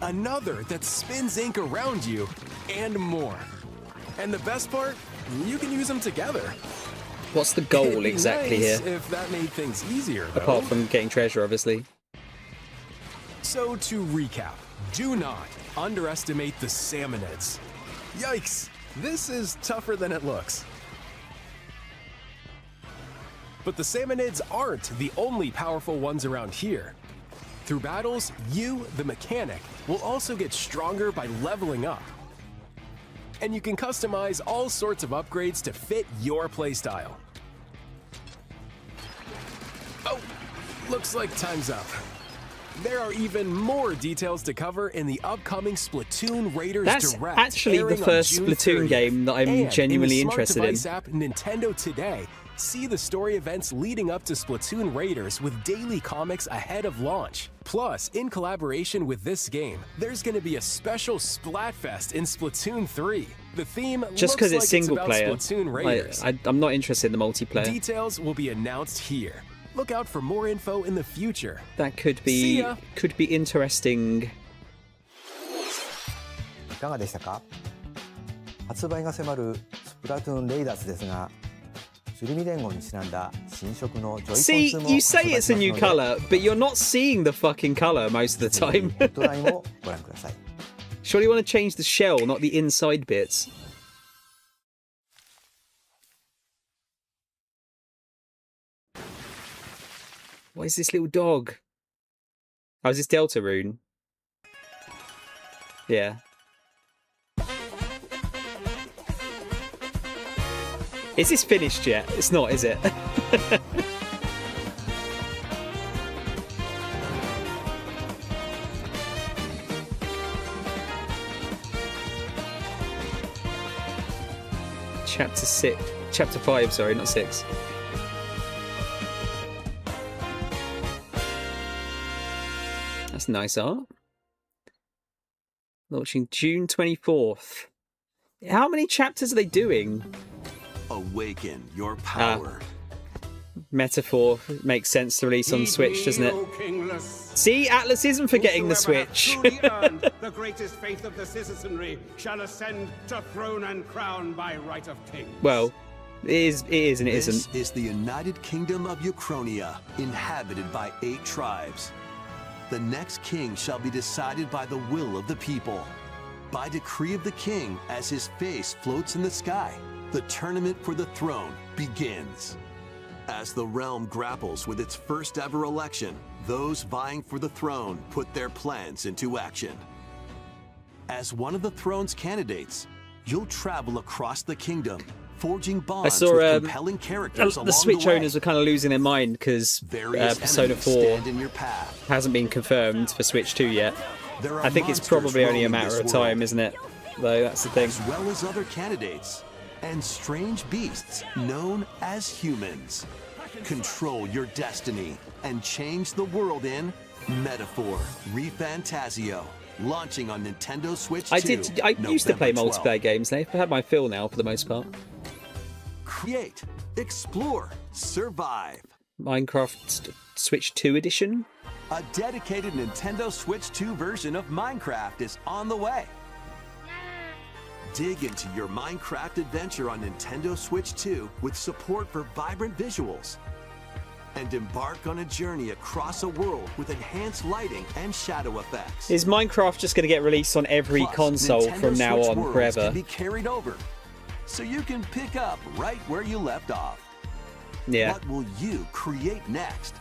Another that spins ink around you, and more. And the best part, you can use them together. What's the goal exactly nice here? If that made things easier, though. Apart from getting treasure, obviously. So to recap, do not underestimate the salmonids. Yikes, this is tougher than it looks. But the salmonids aren't the only powerful ones around here. Through battles, you, the mechanic, will also get stronger by leveling up. And you can customize all sorts of upgrades to fit your playstyle. Oh, looks like time's up. There are even more details to cover in the upcoming Splatoon Raiders That's Direct. actually the first Splatoon game that I'm genuinely interested in. And in the smart device app Nintendo Today, see the story events leading up to Splatoon Raiders with daily comics ahead of launch. Plus, in collaboration with this game, there's going to be a special Splatfest in Splatoon 3. The theme Just because looks it's like single about player, Splatoon Raiders. I'm not interested in the multiplayer. Details will be announced here. Look out for more info in the future. That could See be ya. interesting. いかがでしたか？発売が迫るスプラトゥーンレイダーズですが、シュルミ連合にちなんだ新色のジョイコン See, 2も you 発 say 売 it's し a ます new ので、 color, but you're not seeing the fucking color most of the ぜひ time. トライもご覧ください。 Surely you want to change the shell, not the inside bits. What is this little dog? Oh, is this Deltarune? Yeah. Is this finished yet? It's not, is it? Chapter 5, sorry, not 6. That's nice art. Launching June 24th. How many chapters are they doing? Awaken your power. Metaphor makes sense to release on Switch, doesn't it? See, Atlas isn't forgetting the Switch. The greatest faith of the citizenry shall ascend to throne and crown by right of king. Well, it is and it isn't. This is the United Kingdom of Uchronia, inhabited by 8 tribes. The next king shall be decided by the will of the people. By decree of the king, as his face floats in the sky, the tournament for the throne begins. As the realm grapples with its first ever election, those vying for the throne put their plans into action. As one of the throne's candidates, you'll travel across the kingdom, forging I bonds saw with compelling characters the along Switch the way. owners were kind of losing their mind because Persona 4 hasn't been confirmed for Switch 2 yet. There are I think it's monsters probably only a roaming matter this of time, world. isn't it? Though that's the thing. As well as other candidates and strange beasts known as humans. Control your destiny and change the world in Metaphor ReFantasio. launching on Nintendo Switch 2. I used to play November multiplayer 12th. games. They've had my fill now for the most part. Create, explore, survive. Minecraft Switch 2 edition. A dedicated Nintendo Switch 2 version of Minecraft is on the way. Dig into your Minecraft adventure on Nintendo Switch 2 with support for vibrant visuals. And embark on a journey across a world with enhanced lighting and shadow effects. Is Minecraft just going to get released on every Plus, console Nintendo from now Switch on worlds forever? Can be carried over, so you can pick up right where you left off. Yeah. What will you create next?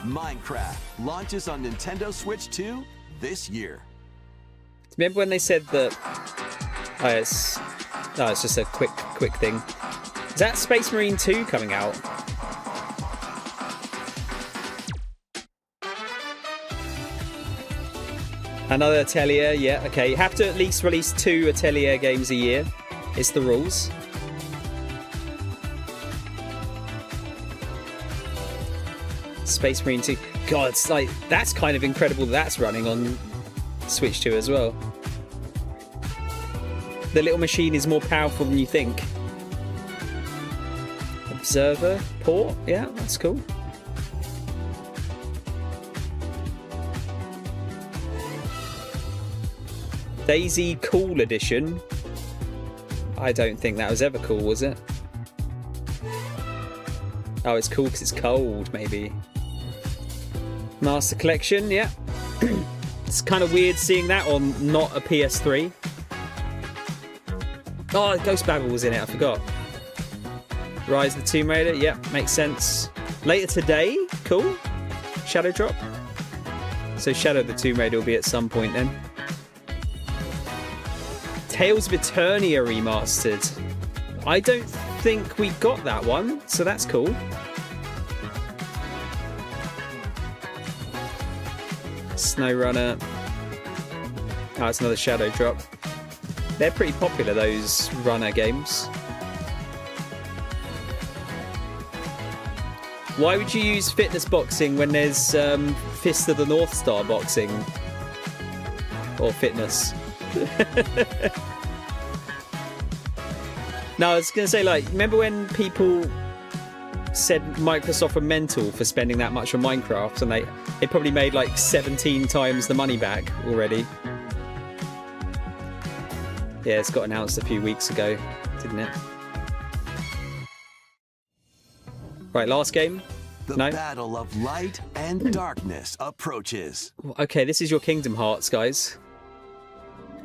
Minecraft launches on Nintendo Switch 2 this year. Remember when they said that? Oh, it's just a quick thing. Is that Space Marine 2 coming out? Another Atelier, yeah, okay. You have to at least release 2 Atelier games a year. It's the rules. Space Marine 2. God, it's like, that's kind of incredible that's running on Switch 2 as well. The little machine is more powerful than you think. Observer port, yeah, that's cool. Daisy Cool Edition. I don't think that was ever cool, was it? Oh, it's cool because it's cold, maybe. Master Collection, yeah. It's kind of weird seeing that on not a PS3. Oh, Ghost Babel was in it, I forgot. Rise of the Tomb Raider, yeah, makes sense. Later today, cool. Shadow Drop. So Shadow of the Tomb Raider will be at some point then. Tales of Eternia remastered. I don't think we got that one, so that's cool. SnowRunner. Oh, it's another Shadow Drop. They're pretty popular, those runner games. Why would you use fitness boxing when there's Fist of the North Star boxing? Or fitness? No, I was going to say, like, remember when people said Microsoft were mental for spending that much on Minecraft, and they probably made like 17 times the money back already? Yeah, it's got announced a few weeks ago, didn't it? Right, last game? The No? battle of light and darkness approaches. Okay, this is your Kingdom Hearts, guys.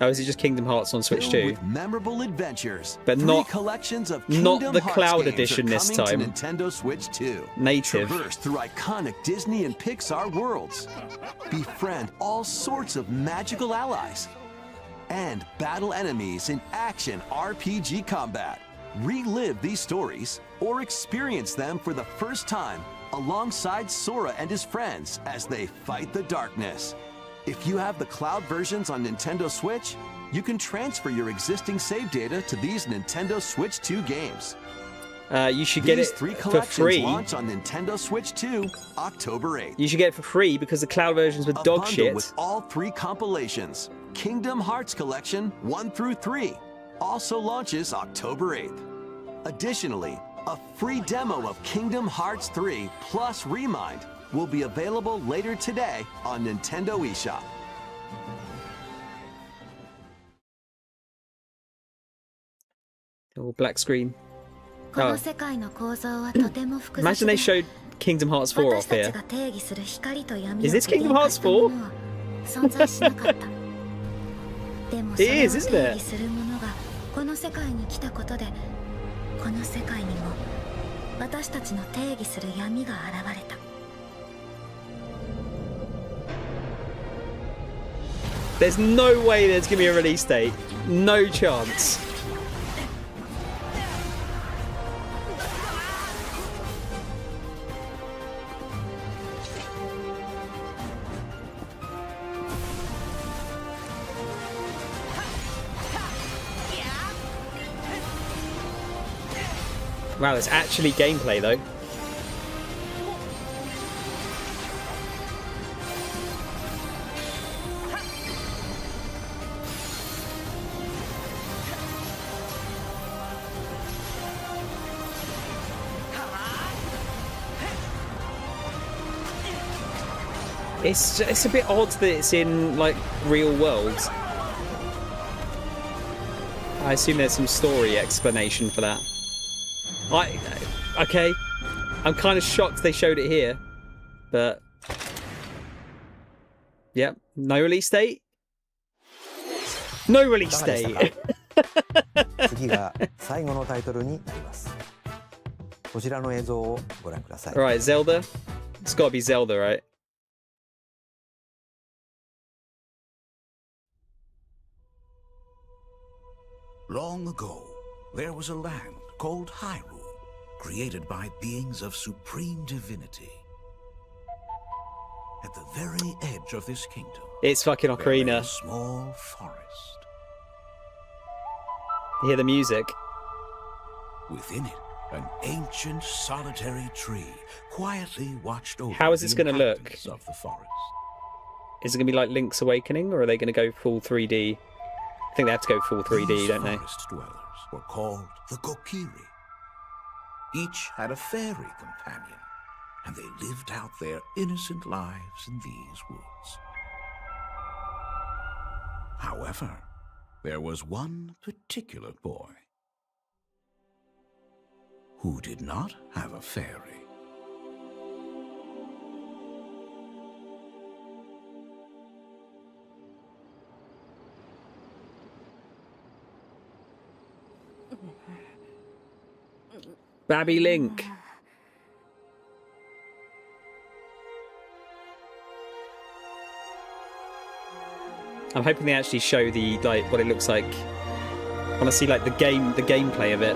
Oh, is it just Kingdom Hearts on Switch 2? With memorable adventures, But 3 not- collections of not Kingdom the Hearts Cloud games Edition are this coming time. to Nintendo Switch 2. Native. Traverse through iconic Disney and Pixar worlds. Befriend all sorts of magical allies. And battle enemies in action RPG combat. Relive these stories or experience them for the first time alongside Sora and his friends as they fight the darkness. If you have the cloud versions on Nintendo Switch, you can transfer your existing save data to these Nintendo Switch 2 games. You should get These it 3 for collections free. launch on Nintendo Switch 2 October 8th. You should get it for free because the cloud versions were A dog bundle shit. with all 3 compilations. Kingdom Hearts Collection 1 through 3 also launches October 8th. Additionally, a free demo of Kingdom Hearts 3 plus Remind will be available later today on Nintendo eShop. Oh, black screen. Oh. Imagine they showed Kingdom Hearts 4 off here. Is this Kingdom Hearts 4? It is, isn't it? There's no way there's gonna be a release date. No chance. Wow, it's actually gameplay though. It's a bit odd that it's in like real world. I assume there's some story explanation for that. Okay, I'm kind of shocked they showed it here, but yep, no release date. No release date. 次が最後のタイトルになります。こちらの映像をご覧ください。All right, Zelda. It's got to be Zelda, right? Long ago, there was a land called Hyrule, created by beings of supreme divinity. At the very edge of this kingdom, it's fucking Ocarina. A small forest. You hear the music? Within it, an ancient solitary tree quietly watched over. How is this going to look? Of the forest. Is it going to be like Link's Awakening, or are they going to go full 3D? I think they have to go full 3D, don't they? Forest dwellers were called the Kokiri. Each had a fairy companion, and they lived out their innocent lives in these woods. However, there was one particular boy who did not have a fairy. Babby Link. I'm hoping they actually show the what it looks like. I want to see like the gameplay of it.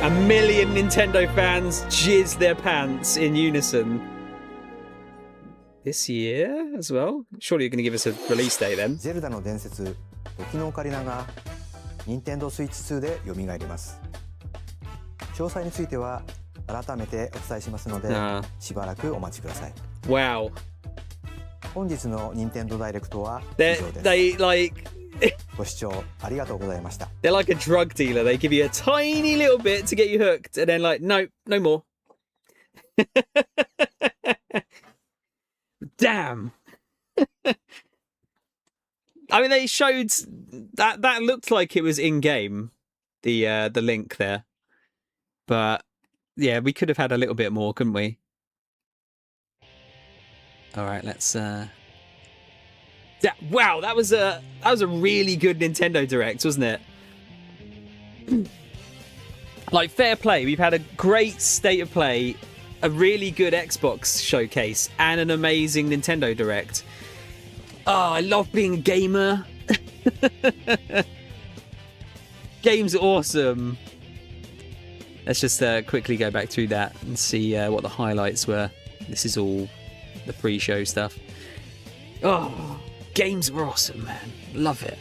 A million Nintendo fans jizz their pants in unison. This year as well? Surely you're going to give us a release date then. ゼルダの伝説、時のオカリナが Nintendo Switch 2で蘇ります。詳細については改めてお伝えしますので、しばらくお待ちください。Wow. 本日の Nintendo Direct は以上です。ご視聴ありがとうございました。They're like a drug dealer. They give you a tiny little bit to get you hooked, and then like, no, no more. Damn. I mean, they showed that looked like it was in game, the link there, but yeah, we could have had a little bit more, couldn't we? All right, let's. Wow, that was a really good Nintendo Direct, wasn't it? Like, fair play. We've had a great state of play, a really good Xbox showcase, and an amazing Nintendo Direct. Oh, I love being a gamer. Games are awesome. Let's just quickly go back through that and see what the highlights were. This is all the pre-show stuff. Oh, games were awesome, man. Love it.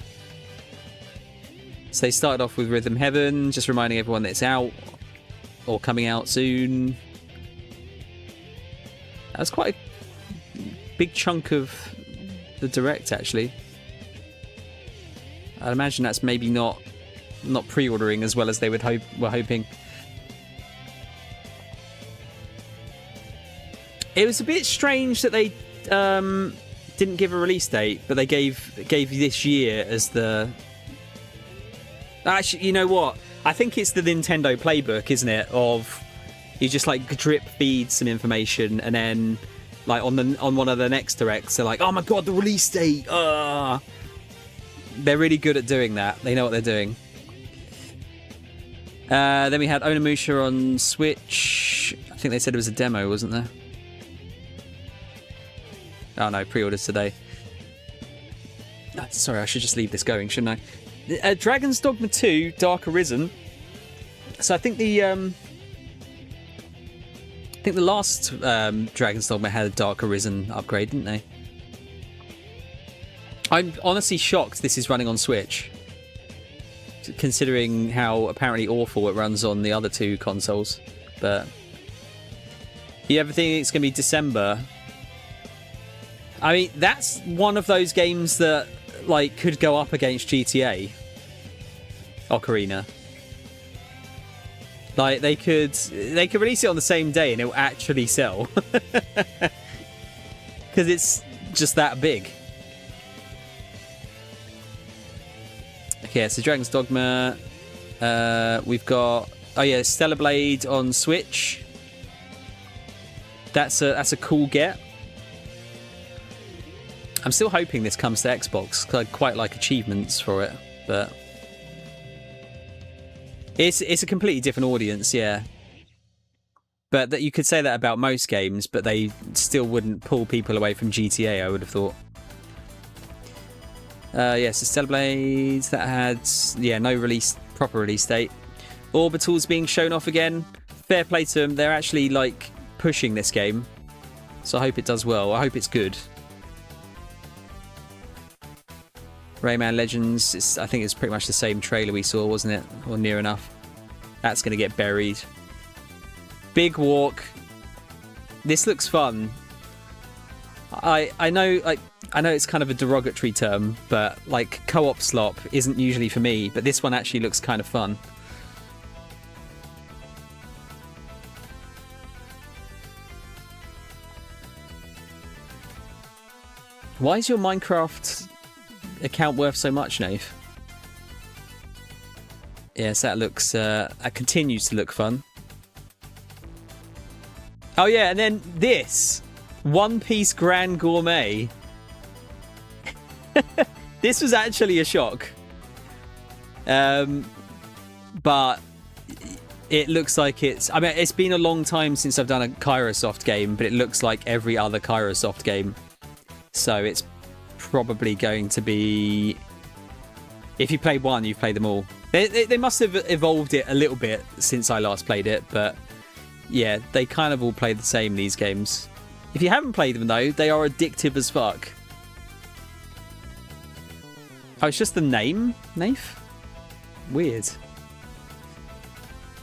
So they started off with Rhythm Heaven, just reminding everyone that it's out or coming out soon. That was quite a big chunk of the Direct, actually. I'd imagine that's maybe not pre-ordering as well as they were hoping. It was a bit strange that they didn't give a release date, but they gave this year as the... Actually, you know what? I think it's the Nintendo playbook, isn't it? Of you just like drip feed some information, and then like on one of the next directs, they're like, "Oh my god, the release date!" They're really good at doing that. They know what they're doing. Then we had Onimusha on Switch. I think they said it was a demo, wasn't there? Oh no, pre-orders today. Oh, sorry, I should just leave this going, shouldn't I? Dragon's Dogma 2 Dark Arisen. So I think the last Dragon's Dogma had a Dark Arisen upgrade, didn't they? I'm honestly shocked this is running on Switch, considering how apparently awful it runs on the other two consoles. But you ever think it's going to be December? I mean, that's one of those games that like could go up against GTA. Ocarina. Like they could release it on the same day and it will actually sell. Because it's just that big. Okay, so Dragon's Dogma. We've got Stellar Blade on Switch. That's a cool get. I'm still hoping this comes to Xbox because I'd quite like achievements for it, but it's a completely different audience, yeah. But that you could say that about most games, but they still wouldn't pull people away from GTA, I would have thought. So Stellar Blades, that had no proper release date. Orbital's being shown off again. Fair play to them. They're actually like pushing this game, so I hope it does well. I hope it's good. Rayman Legends, I think it's pretty much the same trailer we saw, wasn't it? Or near enough. That's going to get buried. Big Walk. This looks fun. I know it's kind of a derogatory term, but like co-op slop isn't usually for me, but this one actually looks kind of fun. Why is your Minecraft account worth so much, Nath? Yes, that looks that continues to look fun. Oh yeah, and then this One Piece Grand Gourmet. This was actually a shock. But it looks like it's been a long time since I've done a Kairosoft game, but it looks like every other Kairosoft game. So it's probably going to be, if you play one, you've played them all. They must have evolved it a little bit since I last played it, but yeah, they kind of all play the same, these games. If you haven't played them though, they are addictive as fuck. Oh, it's just the name, Nath? Weird.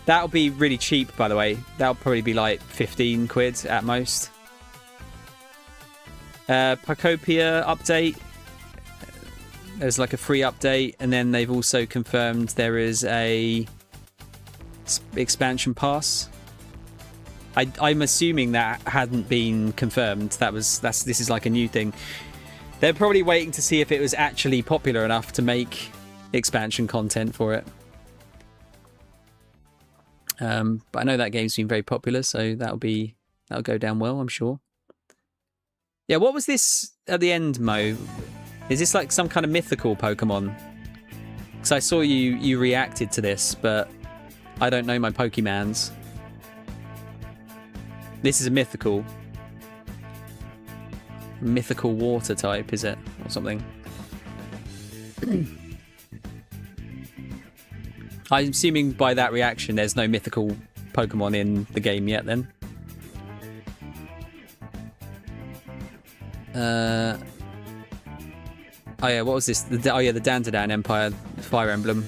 That'll be really cheap, by the way. That'll probably be like 15 quid at most. Pacopia update. There's like a free update, and then they've also confirmed there is a expansion pass. I'm assuming that hadn't been confirmed. This is like a new thing. They're probably waiting to see if it was actually popular enough to make expansion content for it. But I know that game's been very popular, so that'll go down well, I'm sure. Yeah, what was this at the end, Mo? Is this like some kind of mythical Pokemon? Because I saw you reacted to this, but I don't know my Pokemans. This is a mythical water type, is it? Or something? I'm assuming by that reaction there's no mythical Pokemon in the game yet then. Oh yeah, what was this? The Dandadan Empire Fire Emblem.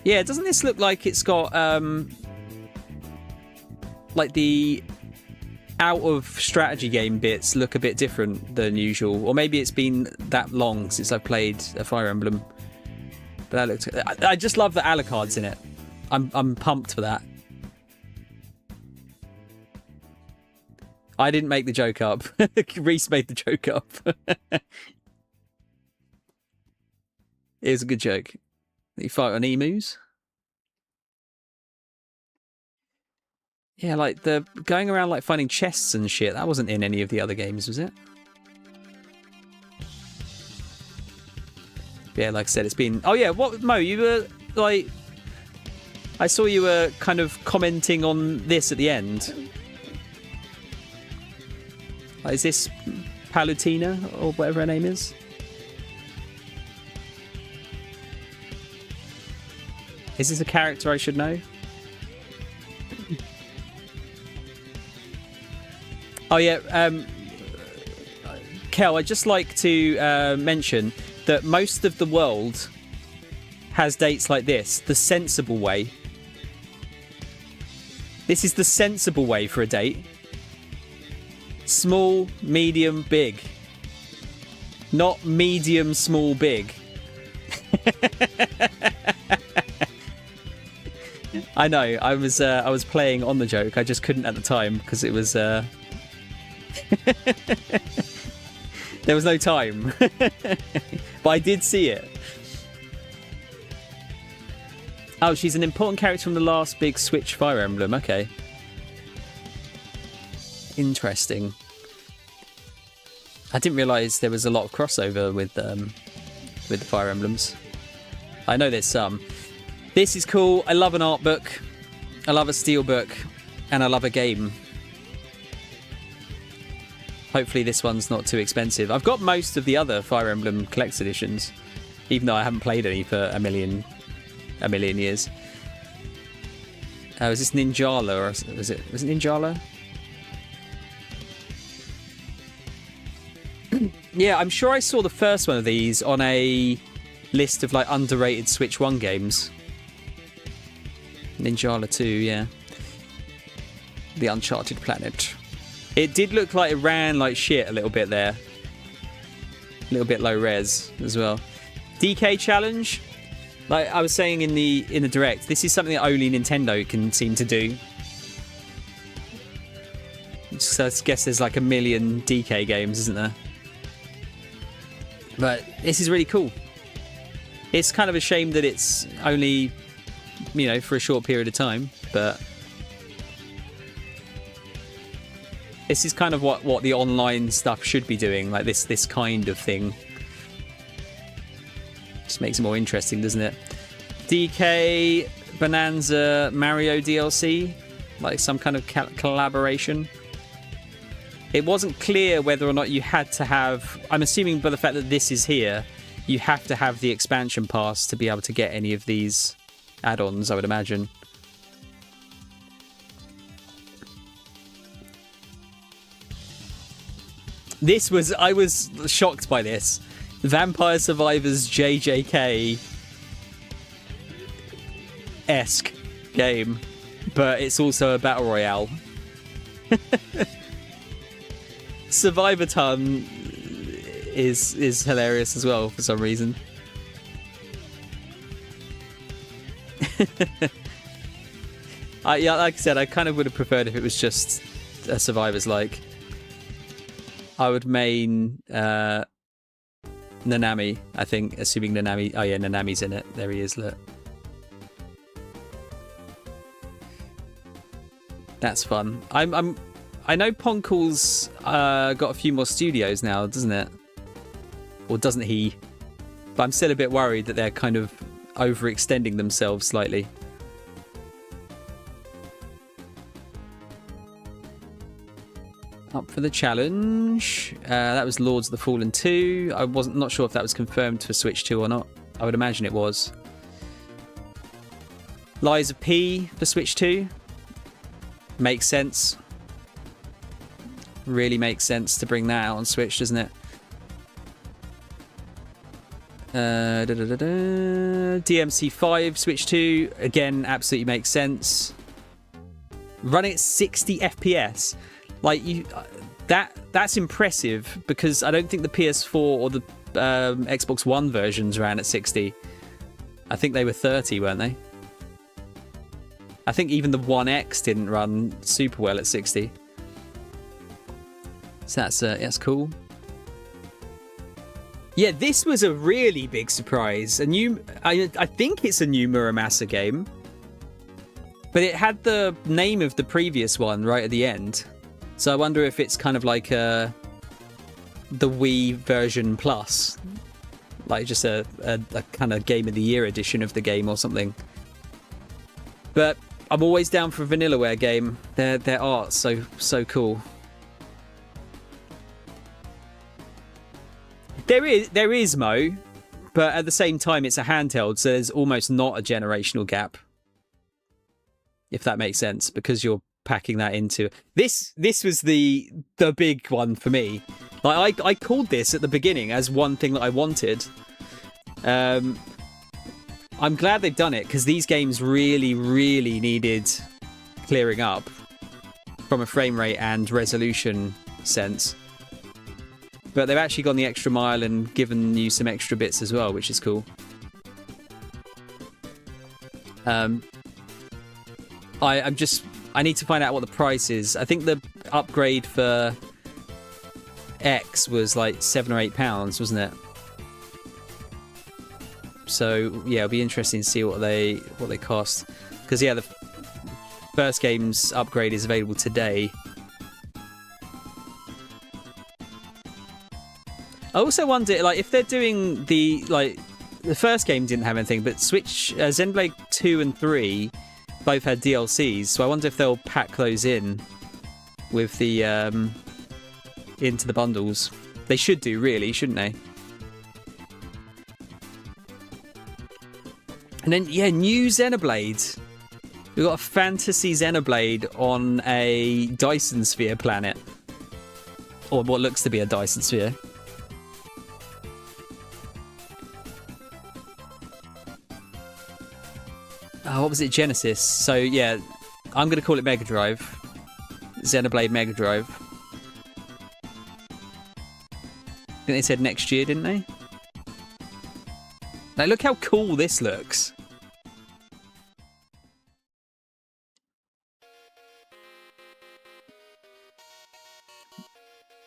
Yeah, doesn't this look like it's got like the out of strategy game bits look a bit different than usual, or maybe it's been that long since I've played a Fire Emblem. But that looks. I just love the Alucards in it. I'm pumped for that. I didn't make the joke up. Reese made the joke up. It was a good joke. You fight on emus. Yeah, like the going around like finding chests and shit. That wasn't in any of the other games, was it? Yeah, like I said, it's been. Oh yeah, what Mo? You were like, I saw you were kind of commenting on this at the end. Like, is this Palutena or whatever her name is? Is this a character I should know? Oh yeah, Kel, I'd just like to mention that most of the world has dates like this, the sensible way. This is the sensible way for a date. Small, medium, big. Not medium, small, big. I know. I was playing on the joke. I just couldn't at the time because it was there was no time. But I did see it. Oh, she's an important character from the last big Switch Fire Emblem. Okay. Interesting. I didn't realise there was a lot of crossover with the Fire Emblems. I know there's some. This is cool. I love an art book. I love a steel book. And I love a game. Hopefully this one's not too expensive. I've got most of the other Fire Emblem Collector's Editions, even though I haven't played any for a million years. Was this Ninjala or was it Ninjala? Yeah, I'm sure I saw the first one of these on a list of like underrated Switch 1 games. Ninjala 2, yeah. The Uncharted Planet. It did look like it ran like shit a little bit there. A little bit low res as well. DK challenge. Like I was saying in the direct, this is something that only Nintendo can seem to do. So I guess there's like a million DK games, isn't there? But this is really cool. It's kind of a shame that it's only, you know, for a short period of time, but this is kind of what the online stuff should be doing, like this kind of thing. Just makes it more interesting, doesn't it? DK Bonanza Mario DLC, like some kind of collaboration. It wasn't clear whether or not you had to have... I'm assuming by the fact that this is here, you have to have the expansion pass to be able to get any of these add-ons, I would imagine. I was shocked by this. Vampire Survivors JJK-esque game, but it's also a battle royale. Survivor-ton is hilarious as well for some reason. Yeah, like I said, I kind of would have preferred if it was just a Survivors like. I would main Nanami, I think, assuming Nanami... Oh yeah, Nanami's in it. There he is, look. That's fun. I know Ponkel's got a few more studios now, doesn't it? Or doesn't he? But I'm still a bit worried that they're kind of overextending themselves slightly. Up for the challenge. That was Lords of the Fallen 2. I wasn't not sure if that was confirmed for Switch 2 or not. I would imagine it was. Lies of P for Switch 2. Makes sense. Really makes sense to bring that out on Switch, doesn't it? DMC5 Switch 2. Again, absolutely makes sense. Running at 60 FPS. Like that's impressive because I don't think the PS4 or the Xbox One versions ran at 60. I think they were 30, weren't they? I think even the One X didn't run super well at 60. So that's cool. Yeah, this was a really big surprise. I think it's a new Muramasa game, but it had the name of the previous one right at the end. So I wonder if it's kind of like the Wii version plus, like just a kind of Game of the Year edition of the game or something. But I'm always down for a Vanillaware game. Their art's so cool. There is Mo, but at the same time it's a handheld, so there's almost not a generational gap. If that makes sense, because you're packing that into this was the big one for me. Like I called this at the beginning as one thing that I wanted. I'm glad they've done it because these games really needed clearing up from a frame rate and resolution sense, but they've actually gone the extra mile and given you some extra bits as well, which is cool. I need to find out what the price is. I think the upgrade for X was like £7 or £8, wasn't it? So yeah, it'll be interesting to see what they cost. Because yeah, the first game's upgrade is available today. I also wonder, like, if they're doing the first game didn't have anything, but Switch Xenoblade 2 and 3 both had DLCs, so I wonder if they'll pack those in with the into the bundles. They should do, really, shouldn't they? And then yeah, new Xenoblade. We've got a fantasy Xenoblade on a Dyson Sphere planet, or what looks to be a Dyson Sphere. What was it? Genesis. So yeah, I'm going to call it Mega Drive. Xenoblade Mega Drive. I think they said next year, didn't they? Like, look how cool this looks.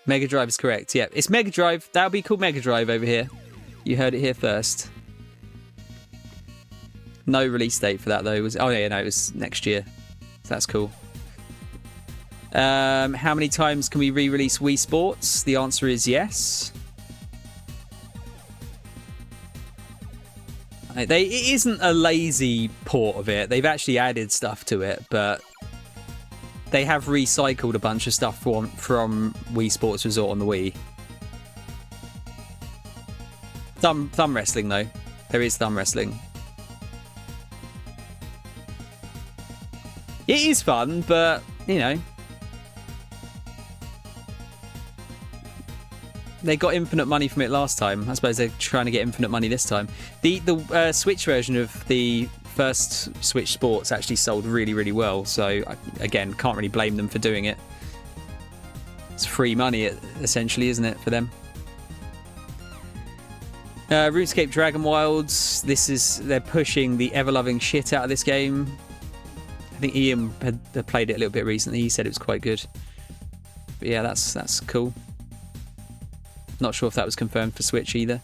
Mega Drive is correct. Yeah, it's Mega Drive. That'll be called Mega Drive over here. You heard it here first. No release date for that though. Oh yeah, no, it was next year. So that's cool. How many times can we re-release Wii Sports? The answer is yes. It isn't a lazy port of it. They've actually added stuff to it, but they have recycled a bunch of stuff from Wii Sports Resort on the Wii. Thumb wrestling though. There is thumb wrestling. It is fun, but, you know, they got infinite money from it last time. I suppose they're trying to get infinite money this time. The Switch version of the first Switch Sports actually sold really, really well. So, again, can't really blame them for doing it. It's free money, essentially, isn't it, for them? RuneScape Dragon Wilds. They're pushing the ever-loving shit out of this game. I think Ian had played it a little bit recently. He said it was quite good. But yeah, that's cool. Not sure if that was confirmed for Switch either.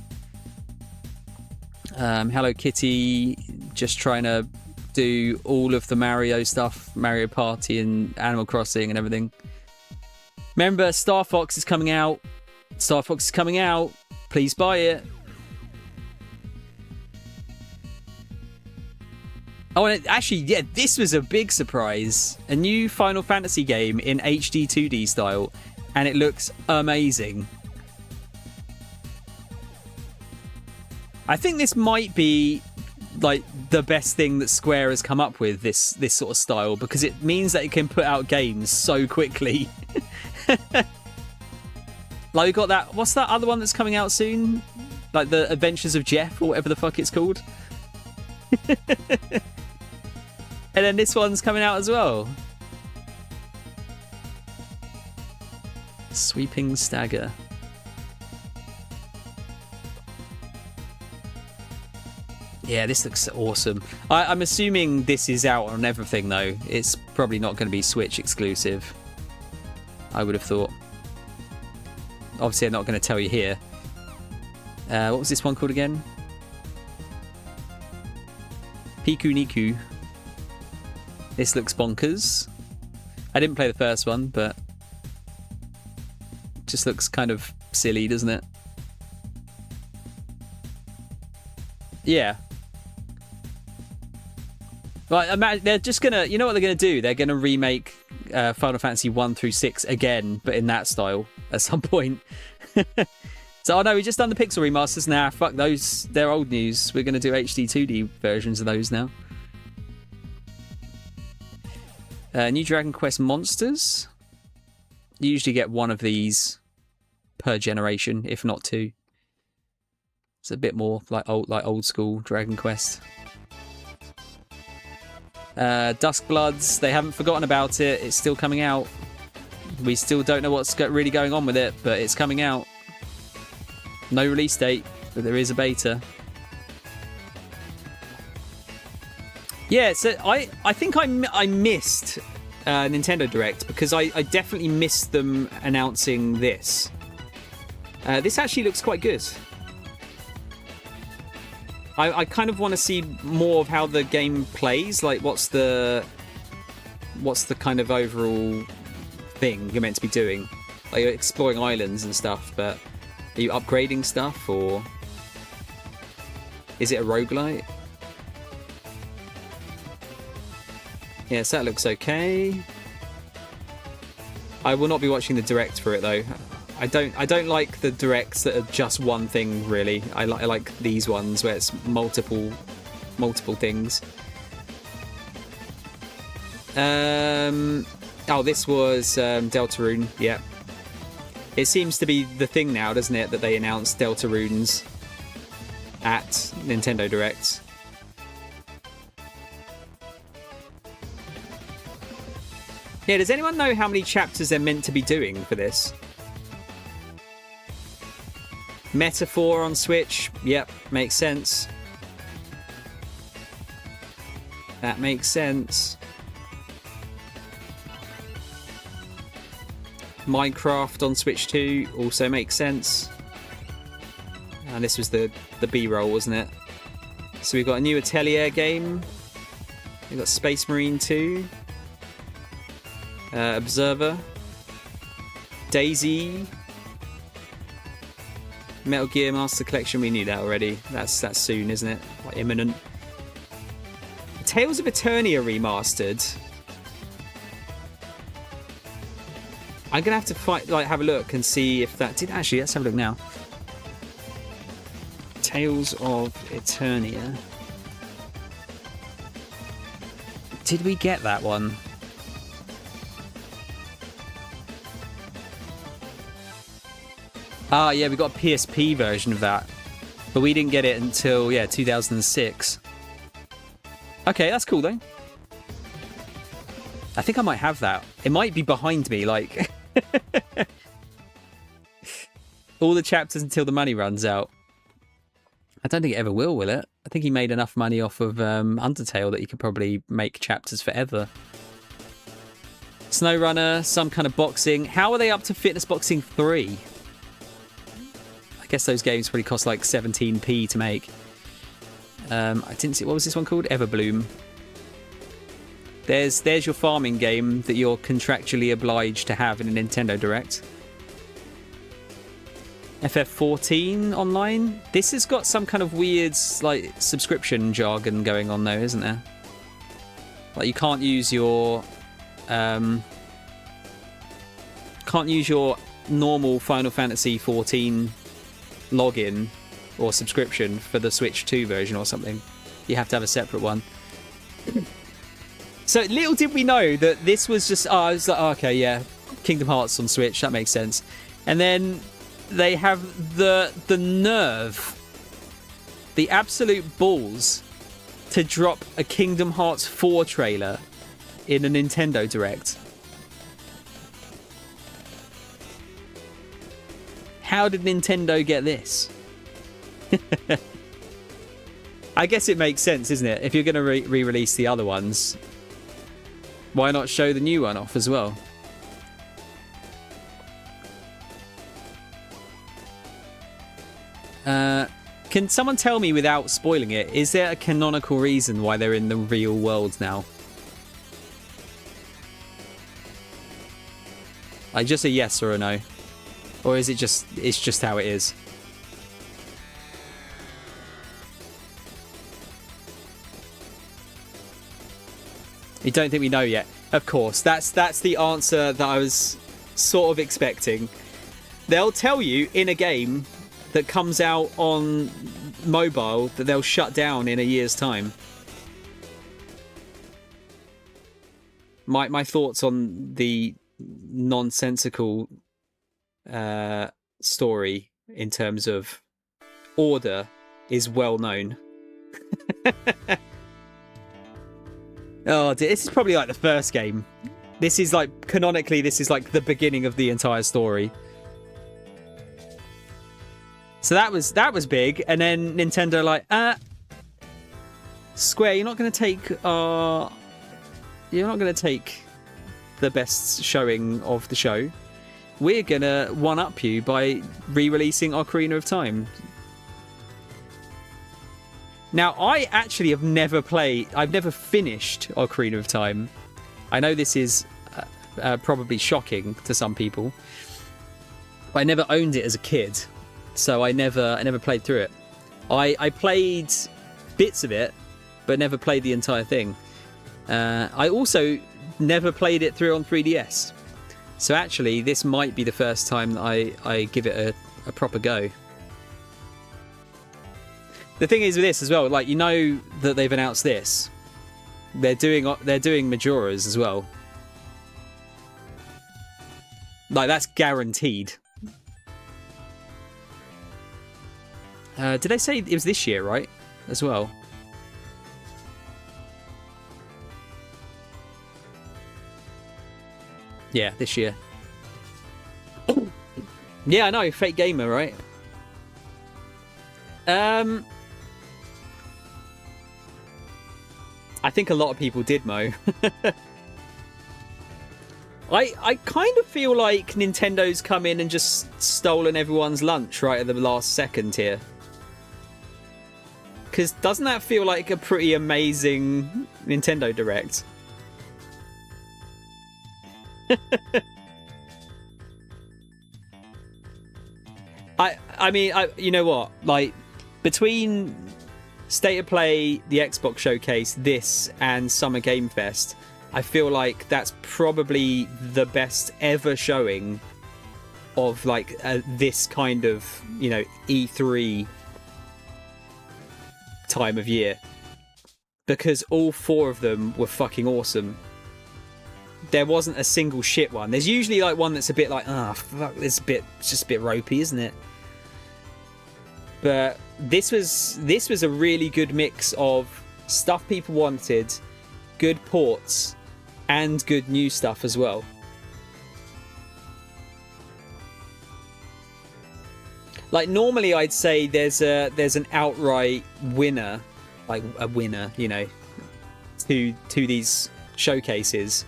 Hello Kitty, just trying to do all of the Mario stuff, Mario Party and Animal Crossing and everything. Remember, Star Fox is coming out. Star Fox is coming out. Please buy it. Oh, and actually, yeah, this was a big surprise. A new Final Fantasy game in HD 2D style, and it looks amazing. I think this might be like the best thing that Square has come up with, this sort of style, because it means that it can put out games so quickly. Like, we got that, what's that other one that's coming out soon? Like the Adventures of Jeff, or whatever the fuck it's called. And then this one's coming out as well. Sweeping Stagger. Yeah, this looks awesome. I'm assuming this is out on everything, though. It's probably not going to be Switch exclusive, I would have thought. Obviously, I'm not going to tell you here. What was this one called again? Piku Niku. This looks bonkers. I didn't play the first one, but it just looks kind of silly, doesn't it? Yeah. Well, they're just gonna, you know what they're gonna do? They're gonna remake Final Fantasy 1 through 6 again, but in that style at some point. So, oh no, we just done the Pixel remasters. Nah, fuck those. They're old news. We're gonna do HD 2D versions of those now. New Dragon Quest monsters. You usually get one of these per generation, if not two. It's a bit more like old school Dragon Quest. Duskbloods, they haven't forgotten about it. It's still coming out. We still don't know what's really going on with it, but it's coming out. No release date, but there is a beta. Yeah, so I think I missed Nintendo Direct because I definitely missed them announcing this. This actually looks quite good. I kind of want to see more of how the game plays. Like, what's the kind of overall thing you're meant to be doing? Like, you're exploring islands and stuff, but are you upgrading stuff, or is it a roguelite? Yes, that looks okay. I will not be watching the direct for it though. I don't like the directs that are just one thing really. I like these ones where it's multiple things. Oh, this was Deltarune. Yeah. It seems to be the thing now, doesn't it, that they announced Deltarunes at Nintendo Directs. Yeah, does anyone know how many chapters they're meant to be doing for this? Metaphor on Switch. Yep, makes sense. That makes sense. Minecraft on Switch 2 also makes sense. And this was the B-roll, wasn't it? So we've got a new Atelier game. We've got Space Marine 2. Observer. Daisy. Metal Gear Master Collection, we knew that already. That's soon, isn't it? Like imminent. Tales of Eternia remastered. I'm gonna have to have a look and see if that did. Actually, let's have a look now. Tales of Eternia. Did we get that one? Ah, yeah, we got a PSP version of that, but we didn't get it until 2006. Okay, that's cool though. I think I might have that. It might be behind me, like all the chapters until the money runs out. I don't think it ever will it? I think he made enough money off of Undertale that he could probably make chapters forever. SnowRunner, some kind of boxing. How are they up to Fitness Boxing 3? I guess those games probably cost like 17p to make. I didn't see, what was this one called? Everbloom. There's your farming game that you're contractually obliged to have in a Nintendo Direct. FF14 online. This has got some kind of weird like subscription jargon going on though, isn't there? Like you can't use your normal Final Fantasy 14 login or subscription for the Switch 2 version or something. You have to have a separate one. So little did we know that this was just, I was like, oh, okay, yeah, Kingdom Hearts on Switch, that makes sense. And then they have the nerve, the absolute balls to drop a Kingdom Hearts 4 trailer in a Nintendo Direct. How did Nintendo get this? I guess it makes sense, isn't it? If you're going to re-release the other ones, why not show the new one off as well? Can someone tell me without spoiling it, is there a canonical reason why they're in the real world now? Like just a yes or a no? Or is it just, it's just how it is? You don't think we know yet? Of course, that's the answer that I was sort of expecting. They'll tell you in a game that comes out on mobile that they'll shut down in a year's time. My thoughts on the nonsensical story in terms of order is well known. Oh, this is probably like the first game. This is like, canonically, this is like the beginning of the entire story. So that was big, and then Nintendo like, Square, you're not going to take You're not going to take the best showing of the show. We're going to one-up you by re-releasing Ocarina of Time. Now, I actually have never I've never finished Ocarina of Time. I know this is probably shocking to some people. But I never owned it as a kid. So I never played through it. I played bits of it, but never played the entire thing. I also never played it through on 3DS. So actually, this might be the first time that I give it a proper go. The thing is with this as well, like, you know that they've announced this. They're doing Majora's as well. Like, that's guaranteed. Did they say it was this year, right? As well. Yeah, this year. Yeah, I know, fake gamer, right? I think a lot of people did, Mo. I kind of feel like Nintendo's come in and just stolen everyone's lunch right at the last second here. Because doesn't that feel like a pretty amazing Nintendo Direct? I mean, you know what? Like, between State of Play, the Xbox Showcase, this, and Summer Game Fest, I feel like that's probably the best ever showing of, like, this kind of, you know, E3 time of year. Because all four of them were fucking awesome. There wasn't a single shit one. There's usually, like, one that's a bit like, fuck, it's just a bit ropey, isn't it? But this was a really good mix of stuff people wanted, good ports, and good new stuff as well. Like, normally I'd say there's an outright winner, like a winner, you know, to these showcases.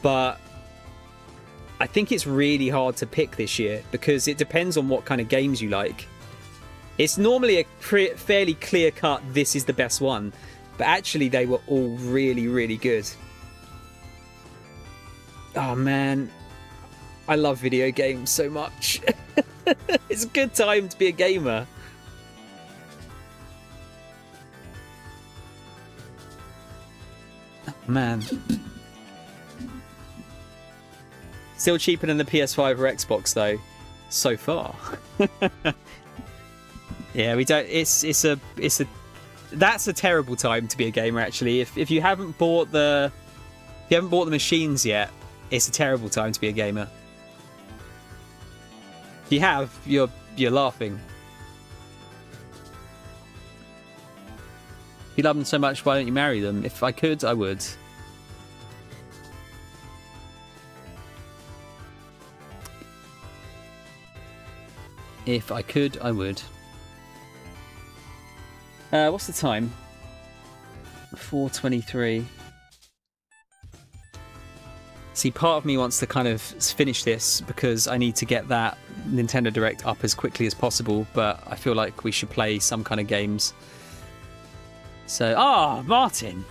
But I think it's really hard to pick this year because it depends on what kind of games you like. It's normally a fairly clear-cut, this is the best one. But actually, they were all really, really good. Oh, man. I love video games so much. It's a good time to be a gamer. Oh, man. Still cheaper than the PS5 or Xbox, though. So far. Yeah, we don't. It's a. That's a terrible time to be a gamer. Actually, if you haven't bought the machines yet, it's a terrible time to be a gamer. If you have, you're laughing. If you love them so much, why don't you marry them? If I could, I would. If I could, I would. What's the time? 4:23. See, part of me wants to kind of finish this because I need to get that Nintendo Direct up as quickly as possible, but I feel like we should play some kind of games. So, Martin!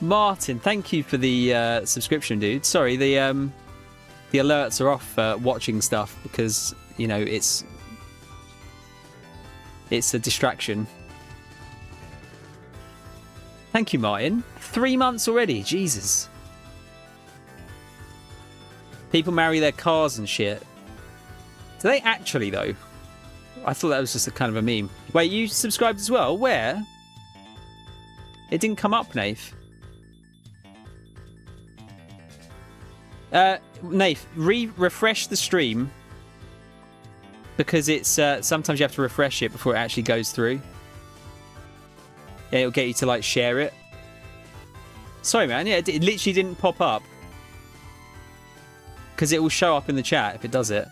Martin, thank you for the subscription, dude. Sorry, the alerts are off watching stuff because, you know, it's a distraction. Thank you, Martin. 3 months already. Jesus. People marry their cars and shit. Do they actually, though? I thought that was just a kind of a meme. Wait, you subscribed as well? Where? It didn't come up, Nath. Nath, refresh the stream. Because it's sometimes you have to refresh it before it actually goes through. Yeah, it'll get you to, like, share it. Sorry, man. Yeah, it literally didn't pop up. Because it will show up in the chat if it does it.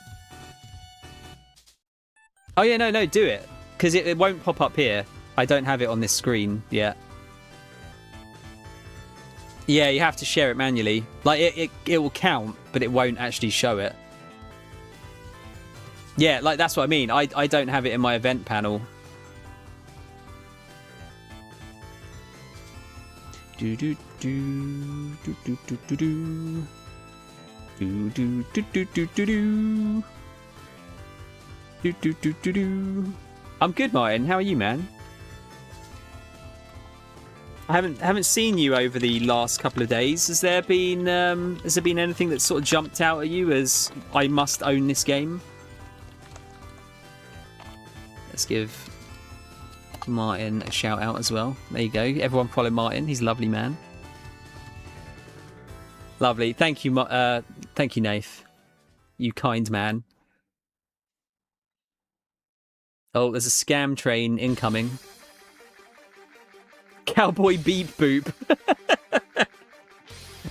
Oh, yeah, no, do it. Because it won't pop up here. I don't have it on this screen yet. Yeah, you have to share it manually. Like, it will count, but it won't actually show it. Yeah, like, that's what I mean. I don't have it in my event panel. Do do do do do do do do do do do do do do do do do do do. I'm good, Martin. How are you, man? I haven't seen you over the last couple of days. Has there been anything that sort of jumped out at you as I must own this game? Let's give Martin a shout out as well. There you go. Everyone follow Martin. He's a lovely man. Lovely. Thank you, Nath. You kind man. Oh, there's a scam train incoming. Cowboy beep boop.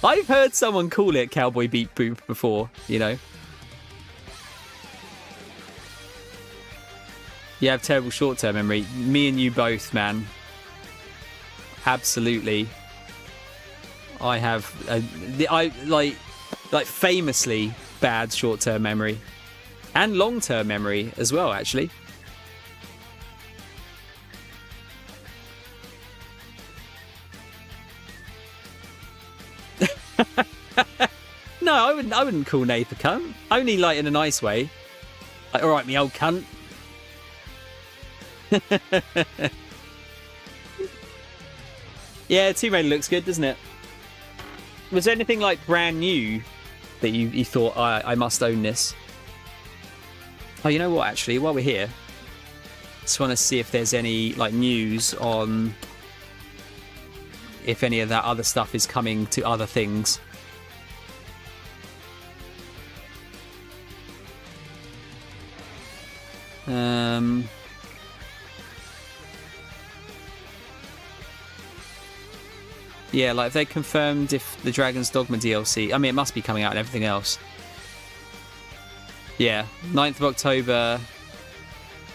I've heard someone call it cowboy beep boop before, you know. You have terrible short-term memory. Me and you both, man. Absolutely. I have like famously bad short-term memory and long-term memory as well, actually. No, I wouldn't call Nath a cunt. Only like in a nice way. Like, all right, me old cunt. Yeah, Tomb Raider looks good, doesn't it? Was there anything like brand new that you thought, I must own this? Oh, you know what, actually, while we're here, just want to see if there's any like news on if any of that other stuff is coming to other things. Yeah, like if they confirmed if the Dragon's Dogma DLC... I mean, it must be coming out and everything else. Yeah, 9th of October,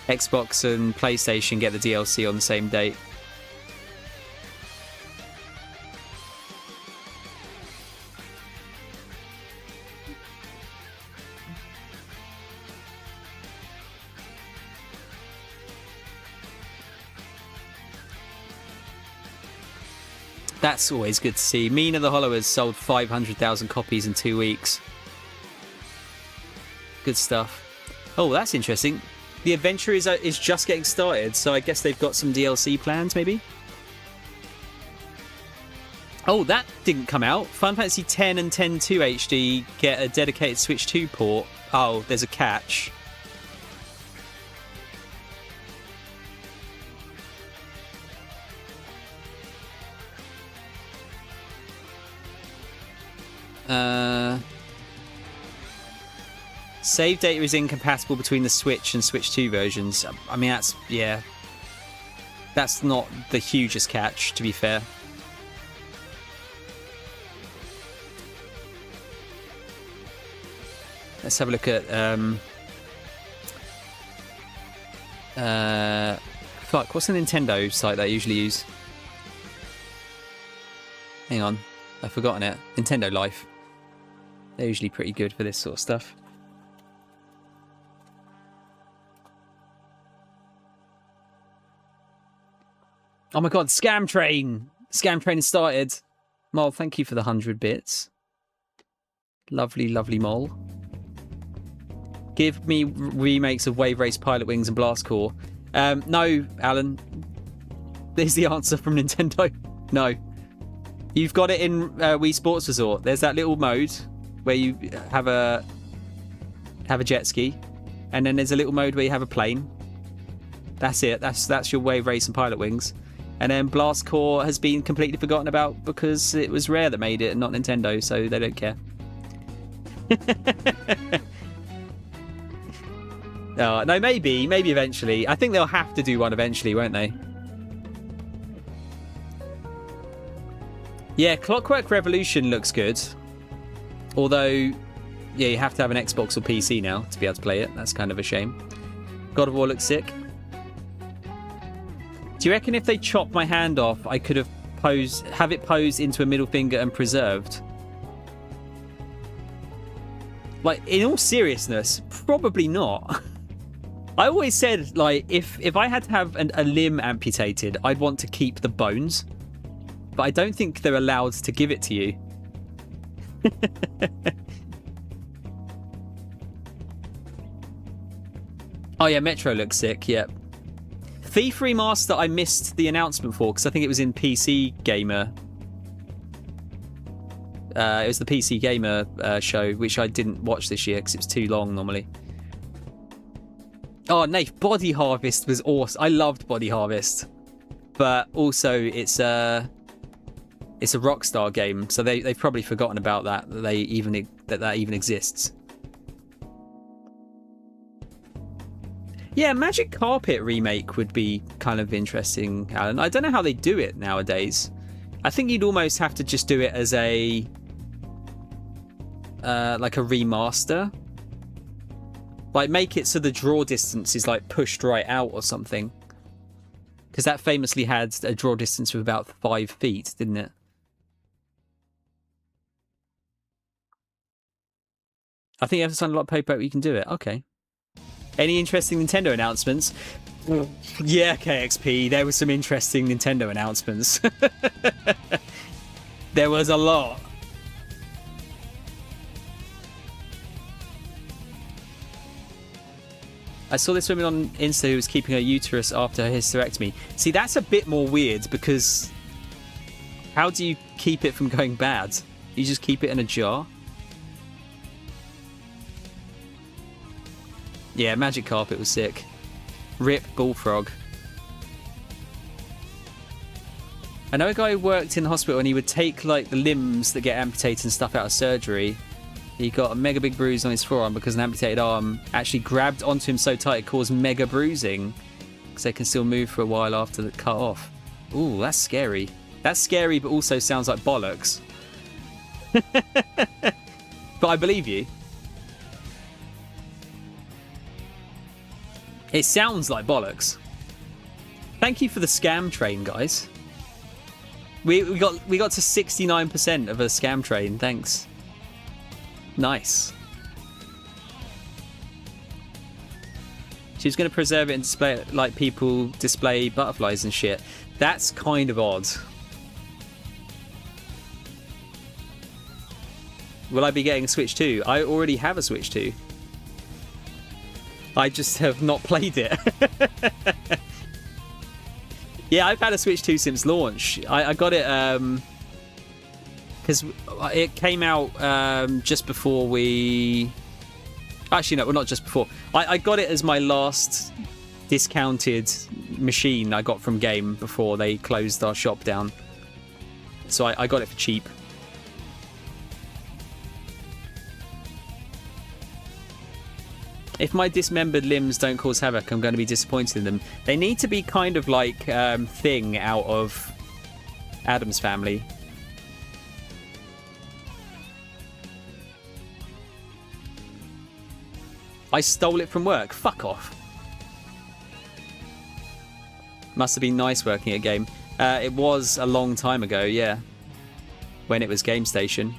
Xbox and PlayStation get the DLC on the same date. That's always good to see. Mina the Hollow has sold 500,000 copies in 2 weeks. Good stuff. Oh, that's interesting. The adventure is just getting started, so I guess they've got some DLC plans, maybe? Oh, that didn't come out. Final Fantasy X and X-2 HD get a dedicated Switch 2 port. Oh, there's a catch. Save data is incompatible between the Switch and Switch 2 versions. I mean, that's not the hugest catch, to be fair. Let's have a look at fuck, what's the Nintendo site that I usually use? Hang on, I've forgotten it. Nintendo Life. They're usually pretty good for this sort of stuff. Oh my god, Scam Train! Scam Train has started. Mole, thank you for the 100 bits. Lovely, lovely Mole. Give me remakes of Wave Race, Pilot Wings and Blast Core. No, Alan. There's the answer from Nintendo. No. You've got it in Wii Sports Resort. There's that little mode where you have a jet ski. And then there's a little mode where you have a plane. That's it. That's your Wave Race and Pilot Wings. And then Blast Core has been completely forgotten about because it was Rare that made it and not Nintendo, so they don't care. No, maybe eventually. I think they'll have to do one eventually, won't they? Yeah, Clockwork Revolution looks good. Although, yeah, you have to have an Xbox or PC now to be able to play it. That's kind of a shame. God of War looks sick. Do you reckon if they chopped my hand off, I could have have it posed into a middle finger and preserved. Like, in all seriousness, probably not. I always said, like, if I had to have a limb amputated, I'd want to keep the bones. But I don't think they're allowed to give it to you. Oh yeah, Metro looks sick, yep. Thief Remaster I missed the announcement for, because I think it was in PC Gamer. It was the PC Gamer show, which I didn't watch this year because it was too long normally. Oh, Nath, Body Harvest was awesome. I loved Body Harvest. But also, it's a Rockstar game, so they've probably forgotten about that that even exists. Yeah, Magic Carpet remake would be kind of interesting, Alan. I don't know how they do it nowadays. I think you'd almost have to just do it as a like a remaster. Like make it so the draw distance is like pushed right out or something. Because that famously had a draw distance of about 5 feet, didn't it? I think you have to sign a lot of paper, you can do it. Okay. Any interesting Nintendo announcements? Yeah, KXP, there were some interesting Nintendo announcements. There was a lot. I saw this woman on Insta who was keeping her uterus after her hysterectomy. See, that's a bit more weird because how do you keep it from going bad? You just keep it in a jar? Yeah, Magic Carpet was sick. Rip Bullfrog. I know a guy who worked in the hospital and he would take like the limbs that get amputated and stuff out of surgery. He got a mega big bruise on his forearm because an amputated arm actually grabbed onto him so tight it caused mega bruising. Because they can still move for a while after the cut off. Ooh, that's scary. That's scary but also sounds like bollocks. But I believe you. It sounds like bollocks. Thank you for the scam train, guys. We got to 69% of a scam train. Thanks. Nice. She was going to preserve it and display it like people display butterflies and shit. That's kind of odd. Will I be getting a Switch 2? I already have a Switch 2. I just have not played it. Yeah, I've had a Switch 2 since launch. I got it because it came out just before we... Actually, no, well, not just before. I got it as my last discounted machine I got from Game before they closed our shop down. So I got it for cheap. If my dismembered limbs don't cause havoc, I'm going to be disappointed in them. They need to be kind of like Thing out of Addams Family. I stole it from work. Fuck off. Must have been nice working at Game. It was a long time ago, yeah. When it was Game Station.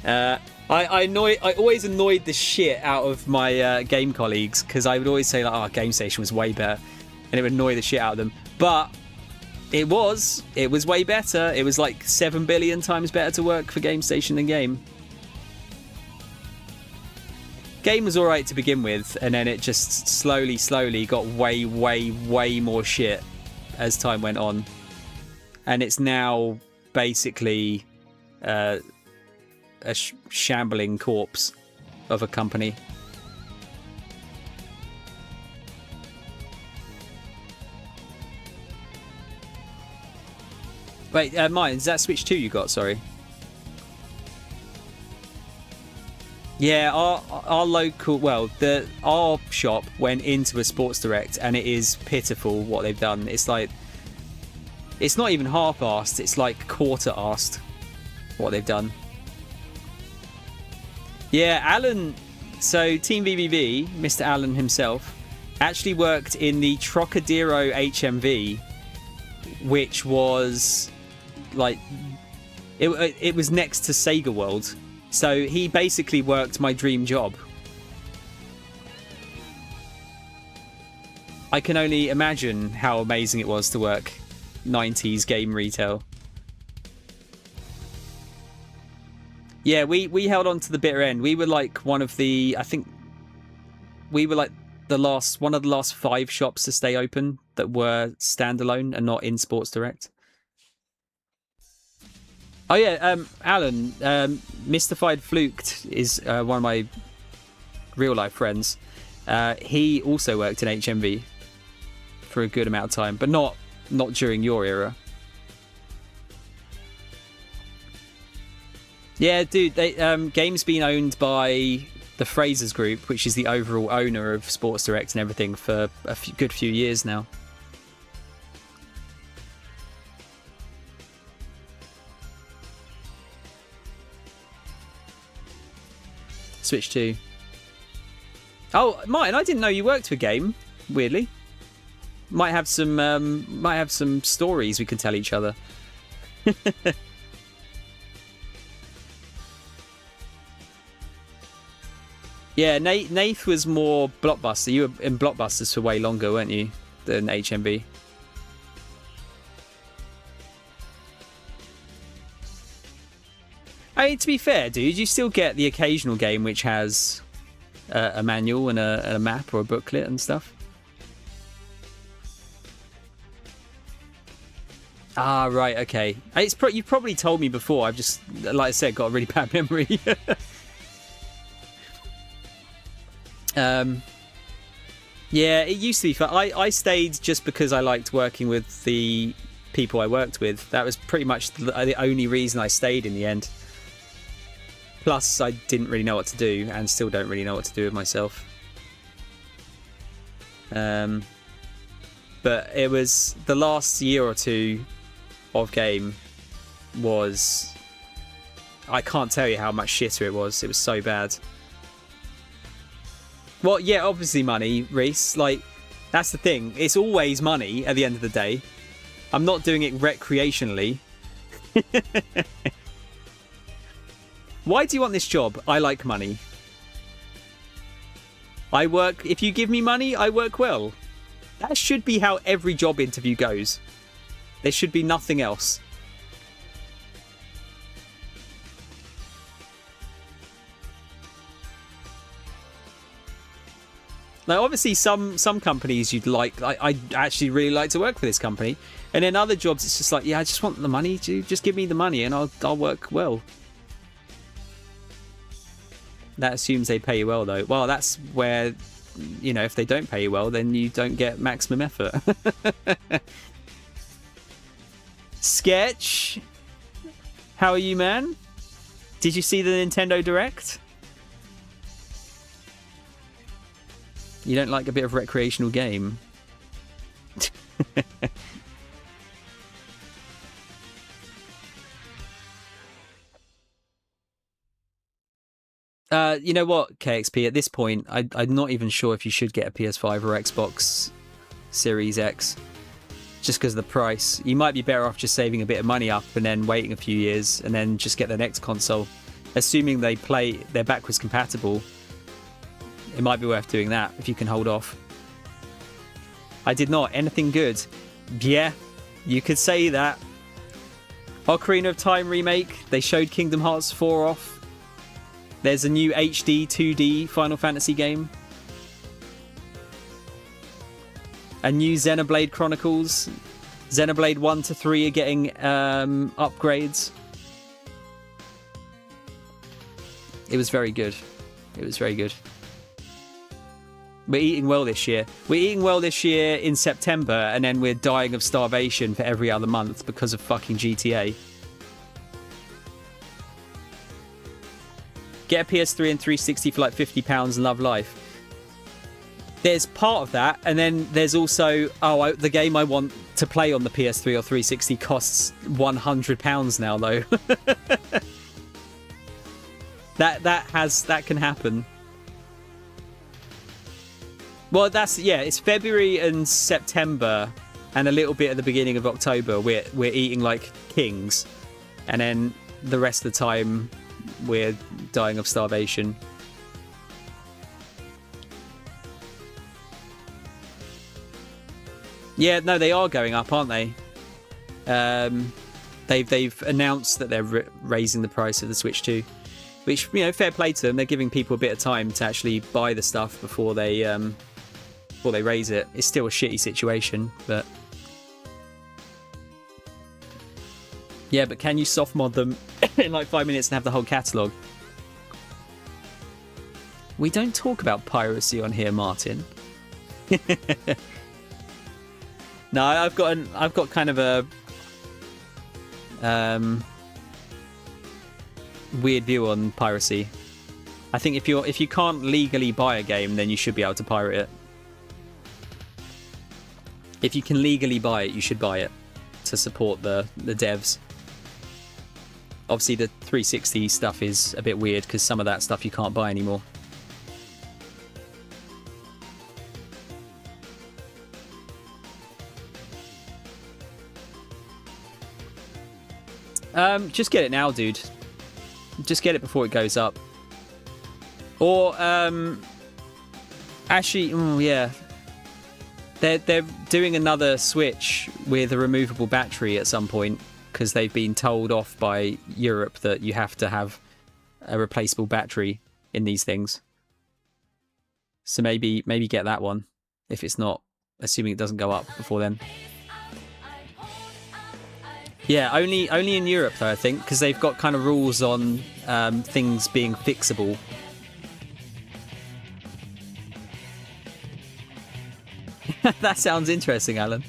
I always annoyed the shit out of my game colleagues because I would always say like, "Oh, Game Station was way better," and it would annoy the shit out of them. But it was way better. It was like 7 billion times better to work for Game Station than Game. Game was alright to begin with, and then it just slowly got way more shit as time went on, and it's now basically a shambling corpse of a company. Wait, mine, is that Switch 2 you got? Sorry. Yeah, our local, well, our shop went into a Sports Direct, and it is pitiful what they've done. It's like, it's not even half-arsed, it's like quarter-arsed what they've done. Yeah, Alan, so Team VVV, Mr. Alan himself, Actually worked in the Trocadero HMV, which was like it was next to Sega World. So he basically worked my dream job. I can only imagine how amazing it was to work 90s game retail. Yeah, we held on to the bitter end. We were like one of the, I think we were like one of the last 5 shops to stay open that were standalone and not in Sports Direct. Oh yeah, Alan, Mystified Fluked is one of my real life friends. He also worked in HMV for a good amount of time, but not during your era. Yeah, dude, game's been owned by the Frasers Group, which is the overall owner of Sports Direct and everything, for a good few years now. Switch 2. Oh, Martin, I didn't know you worked for Game. Weirdly, might have some stories we can tell each other. Yeah, Nath was more Blockbuster. You were in Blockbusters for way longer, weren't you, than HMV? I mean, to be fair, dude, you still get the occasional game which has a manual and a map or a booklet and stuff. Ah, right, okay. You've probably told me before. I've just, like I said, got a really bad memory. Yeah, it used to be fun. I stayed just because I liked working with the people I worked with. That was pretty much the only reason I stayed in the end. Plus, I didn't really know what to do, and still don't really know what to do with myself. But it was the last year or two of Game was... I can't tell you how much shitter it was. It was so bad. Well, yeah, obviously money, Reese. Like, that's the thing. It's always money at the end of the day. I'm not doing it recreationally. Why do you want this job? I like money. I work... If you give me money, I work well. That should be how every job interview goes. There should be nothing else. Now, obviously, some companies you'd like... I actually really like to work for this company. And then other jobs, it's just like, yeah, I just want the money. Just give me the money and I'll work well. That assumes they pay you well, though. Well, that's where, you know, if they don't pay you well, then you don't get maximum effort. Sketch, how are you, man? Did you see the Nintendo Direct? You don't like a bit of recreational game? You know what, KXP, at this point, I'm not even sure if you should get a PS5 or Xbox Series X. Just because of the price. You might be better off just saving a bit of money up and then waiting a few years and then just get the next console. Assuming they're backwards compatible, it might be worth doing that if you can hold off. I did not. Anything good? Yeah, you could say that. Ocarina of Time remake. They showed Kingdom Hearts 4 off. There's a new HD 2D Final Fantasy game. A new Xenoblade Chronicles. Xenoblade 1 to 3 are getting upgrades. It was very good. It was very good. We're eating well this year. We're eating well this year in September, and then we're dying of starvation for every other month because of fucking GTA. Get a PS3 and 360 for like £50 and love life. There's part of that, and then there's also, the game I want to play on the PS3 or 360 costs £100 now, though. that can happen. Well, it's February and September and a little bit at the beginning of October. We're eating like kings, and then the rest of the time we're dying of starvation. Yeah, no, they are going up, aren't they? They've announced that they're raising the price of the Switch 2, which, you know, fair play to them. They're giving people a bit of time to actually buy the stuff before they raise it. It's still a shitty situation, but yeah. But can you soft mod them in like 5 minutes and have the whole catalogue? We don't talk about piracy on here, Martin. No, I've got kind of a weird view on piracy. I think if you can't legally buy a game, then you should be able to pirate it. If you can legally buy it, you should buy it to support the devs. Obviously, the 360 stuff is a bit weird because some of that stuff you can't buy anymore. Just get it now, dude. Just get it before it goes up. Or, actually, yeah. They're doing another Switch with a removable battery at some point because they've been told off by Europe that you have to have a replaceable battery in these things. So maybe get that one if it's not, assuming it doesn't go up before then. Yeah, only in Europe though, I think, because they've got kind of rules on things being fixable. That sounds interesting, Alan.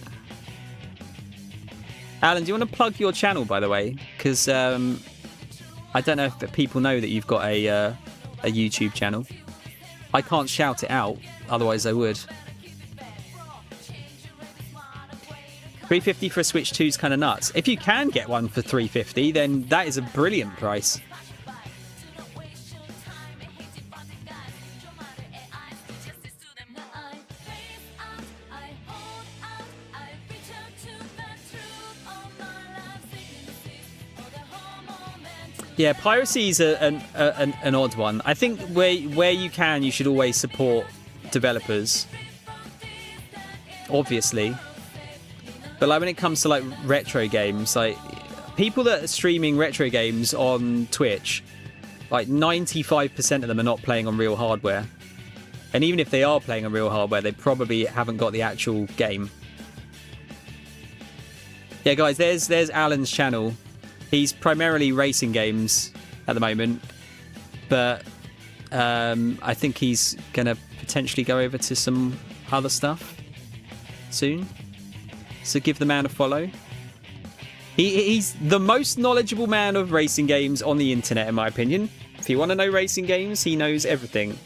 Alan, do you want to plug your channel, by the way? Because I don't know if people know that you've got a YouTube channel. I can't shout it out, otherwise I would. $350 for a Switch 2 is kind of nuts. If you can get one for $350, then that is a brilliant price. Yeah, piracy is an odd one. I think where you can, you should always support developers, obviously. But like when it comes to like retro games, like people that are streaming retro games on Twitch, like 95% of them are not playing on real hardware. And even if they are playing on real hardware, they probably haven't got the actual game. Yeah, guys, there's Alan's channel. He's primarily racing games at the moment, but I think he's going to potentially go over to some other stuff soon. So give the man a follow. He's the most knowledgeable man of racing games on the internet, in my opinion. If you want to know racing games, he knows everything.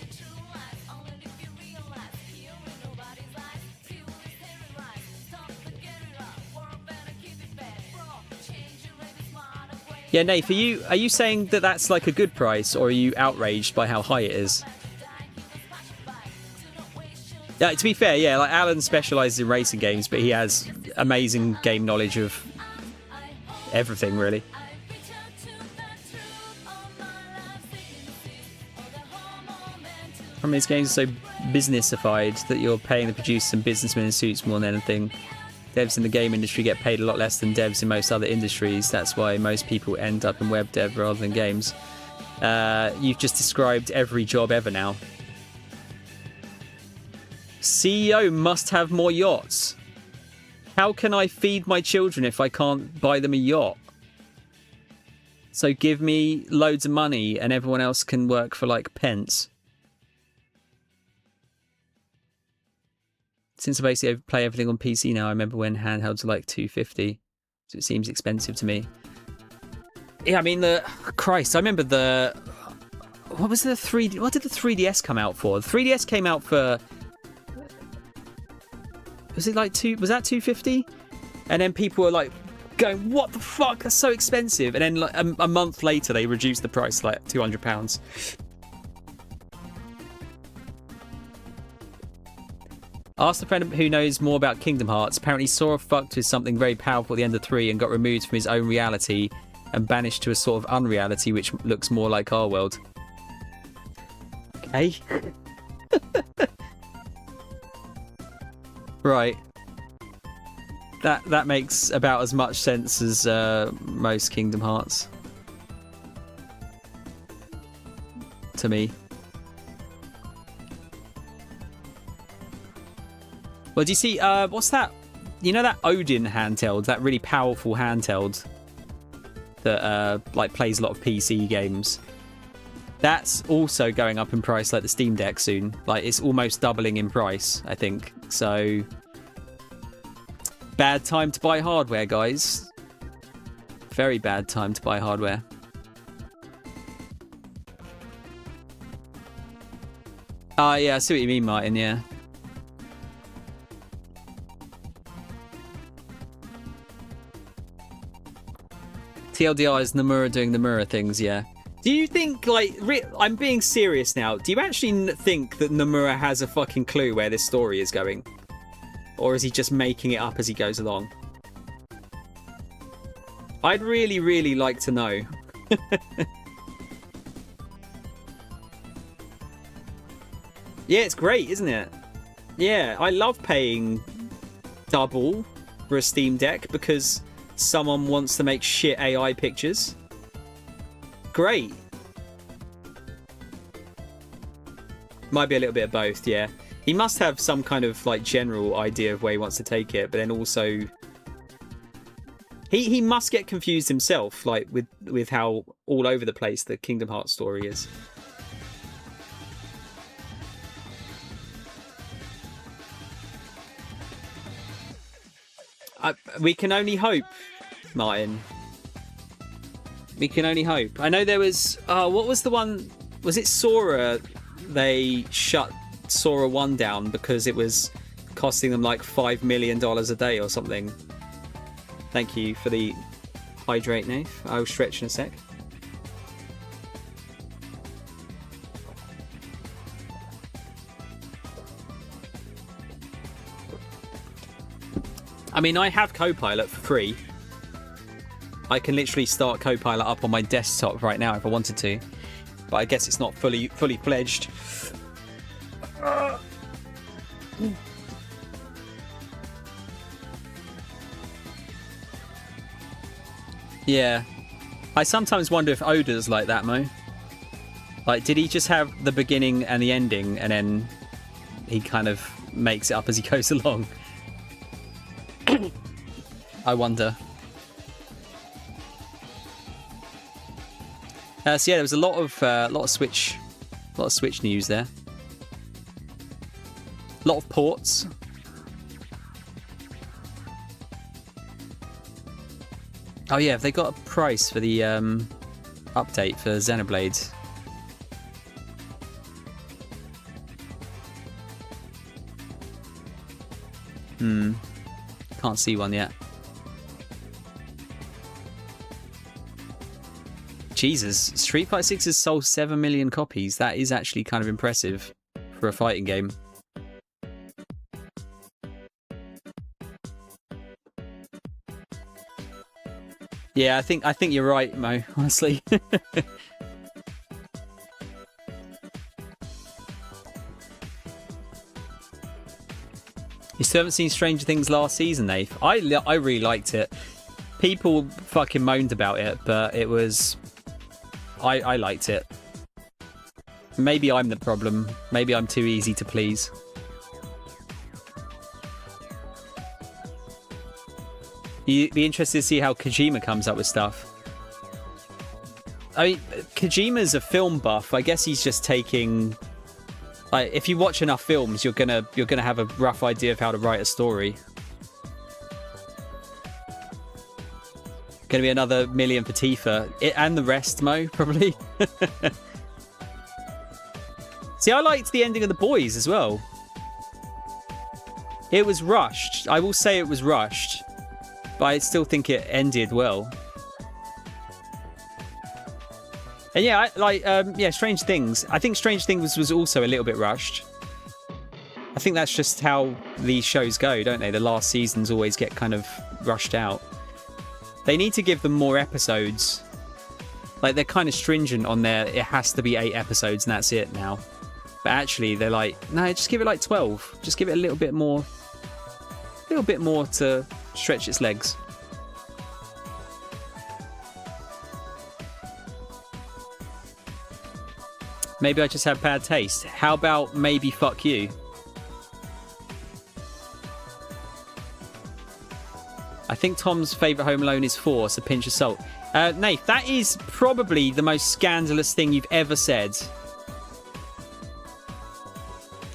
Yeah, Nath, are you saying that that's like a good price, or are you outraged by how high it is? Yeah, to be fair, yeah, like Alan specialises in racing games, but he has amazing game knowledge of everything, really. I mean, these games are so businessified that you're paying the producers and businessmen in suits more than anything. Devs in the game industry get paid a lot less than devs in most other industries. That's why most people end up in web dev rather than games. You've just described every job ever now. CEO must have more yachts. How can I feed my children if I can't buy them a yacht? So give me loads of money and everyone else can work for like pence. Since I basically play everything on PC now, I remember when handhelds were like $250. So it seems expensive to me. Yeah, I mean, Christ, I remember what did the 3DS come out for? The 3DS came out for, was that $250? And then people were like going, what the fuck, that's so expensive. And then like a month later, they reduced the price to like £200. Asked a friend who knows more about Kingdom Hearts. Apparently Sora fucked with something very powerful at the end of 3 and got removed from his own reality and banished to a sort of unreality which looks more like our world. Okay. Right. That makes about as much sense as most Kingdom Hearts. To me. Well, do you see, what's that? You know that Odin handheld, that really powerful handheld that like plays a lot of PC games? That's also going up in price like the Steam Deck soon. Like, it's almost doubling in price, I think. So, bad time to buy hardware, guys. Very bad time to buy hardware. Yeah, I see what you mean, Martin, yeah. TLDR is Nomura doing Nomura things, yeah. Do you think, like, I'm being serious now, do you actually think that Nomura has a fucking clue where this story is going? Or is he just making it up as he goes along? I'd really, really like to know. Yeah, it's great, isn't it? Yeah, I love paying double for a Steam Deck because someone wants to make shit AI pictures. Great. Might be a little bit of both, yeah. He must have some kind of like general idea of where he wants to take it, but then also he must get confused himself, like with how all over the place the Kingdom Hearts story is. We can only hope, Martin. We can only hope. I know there was... what was the one... Was it Sora? They shut Sora 1 down because it was costing them like $5 million a day or something. Thank you for the hydrate, Nath. I'll stretch in a sec. I mean, I have Copilot for free. I can literally start Copilot up on my desktop right now if I wanted to. But I guess it's not fully fledged. Yeah. I sometimes wonder if Oda's like that, Mo. Like, did he just have the beginning and the ending and then he kind of makes it up as he goes along? I wonder. So yeah, there was a lot of Switch news there. A lot of ports. Oh yeah, have they got a price for the update for Xenoblade? Can't see one yet. Jesus, Street Fighter 6 has sold 7 million copies. That is actually kind of impressive for a fighting game. Yeah, I think you're right, Mo, honestly. You still haven't seen Stranger Things last season, Nath? I really liked it. People fucking moaned about it, but it was... I liked it. Maybe I'm the problem. Maybe I'm too easy to please. You'd be interested to see how Kojima comes up with stuff. I mean, Kojima's a film buff. I guess he's just taking... Like, if you watch enough films, you're gonna have a rough idea of how to write a story. Gonna be another million for Tifa. And the rest, Mo, probably. See, I liked the ending of The Boys as well. It was rushed. I will say it was rushed. But I still think it ended well. And yeah, Strange Things. I think Strange Things was also a little bit rushed. I think that's just how these shows go, don't they? The last seasons always get kind of rushed out. They need to give them more episodes. Like, they're kind of stringent on their, it has to be 8 episodes and that's it now. But actually, they're like, no, just give it like 12. Just give it a little bit more to stretch its legs. Maybe I just have bad taste. How about maybe fuck you? I think Tom's favourite Home Alone is 4, so pinch of salt. Nath, that is probably the most scandalous thing you've ever said.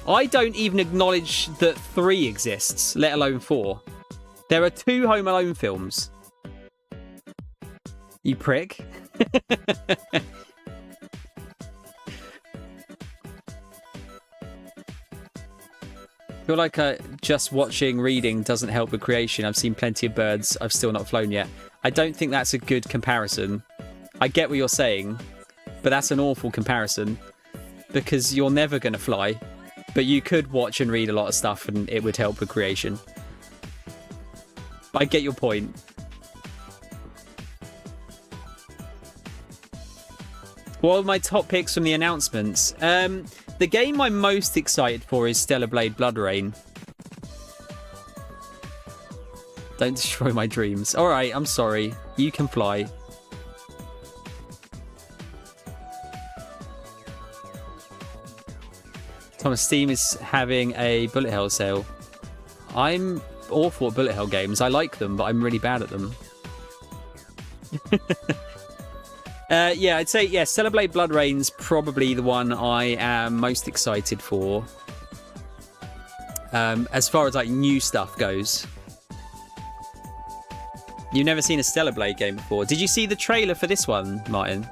I don't even acknowledge that 3 exists, let alone 4. There are 2 Home Alone films. You prick. I feel like just watching reading doesn't help with creation. I've seen plenty of birds. I've still not flown yet. I don't think that's a good comparison. I get what you're saying, but that's an awful comparison because you're never going to fly, but you could watch and read a lot of stuff and it would help with creation. But I get your point. What are my top picks from the announcements? The game I'm most excited for is Stellar Blade Blood Rain. Don't destroy my dreams. Alright, I'm sorry. You can fly. Thomas, Steam is having a bullet hell sale. I'm awful at bullet hell games. I like them, but I'm really bad at them. Yeah, I'd say, yeah, Stellar Blade Blood Rain's probably the one I am most excited for. As far as, like, new stuff goes. You've never seen a Stellar Blade game before. Did you see the trailer for this one, Martin?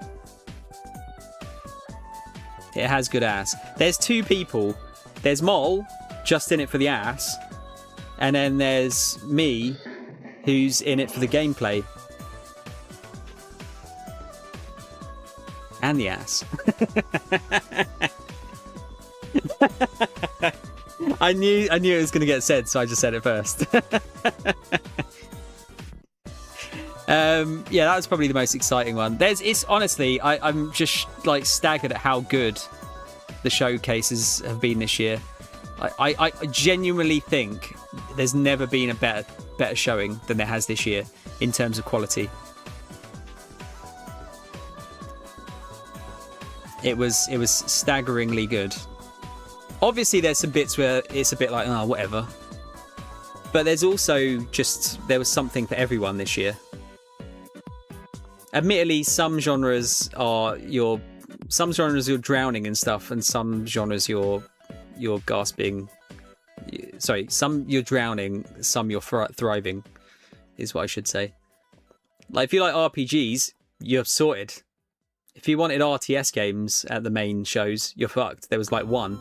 It has good ass. There's 2 people. There's Mol, just in it for the ass. And then there's me, who's in it for the gameplay. And the ass. I knew it was going to get said, so I just said it first. Yeah, that was probably the most exciting one. It's honestly, I'm just like staggered at how good the showcases have been this year. I genuinely think there's never been a better showing than there has this year in terms of quality. It was staggeringly good. Obviously, there's some bits where it's a bit like, oh, whatever. But there's also there was something for everyone this year. Admittedly, some genres you're drowning and stuff, and some genres you're gasping. Sorry, some you're drowning, some you're thriving, is what I should say. Like, if you like RPGs, you're sorted. If you wanted RTS games at the main shows, you're fucked. There was like 1.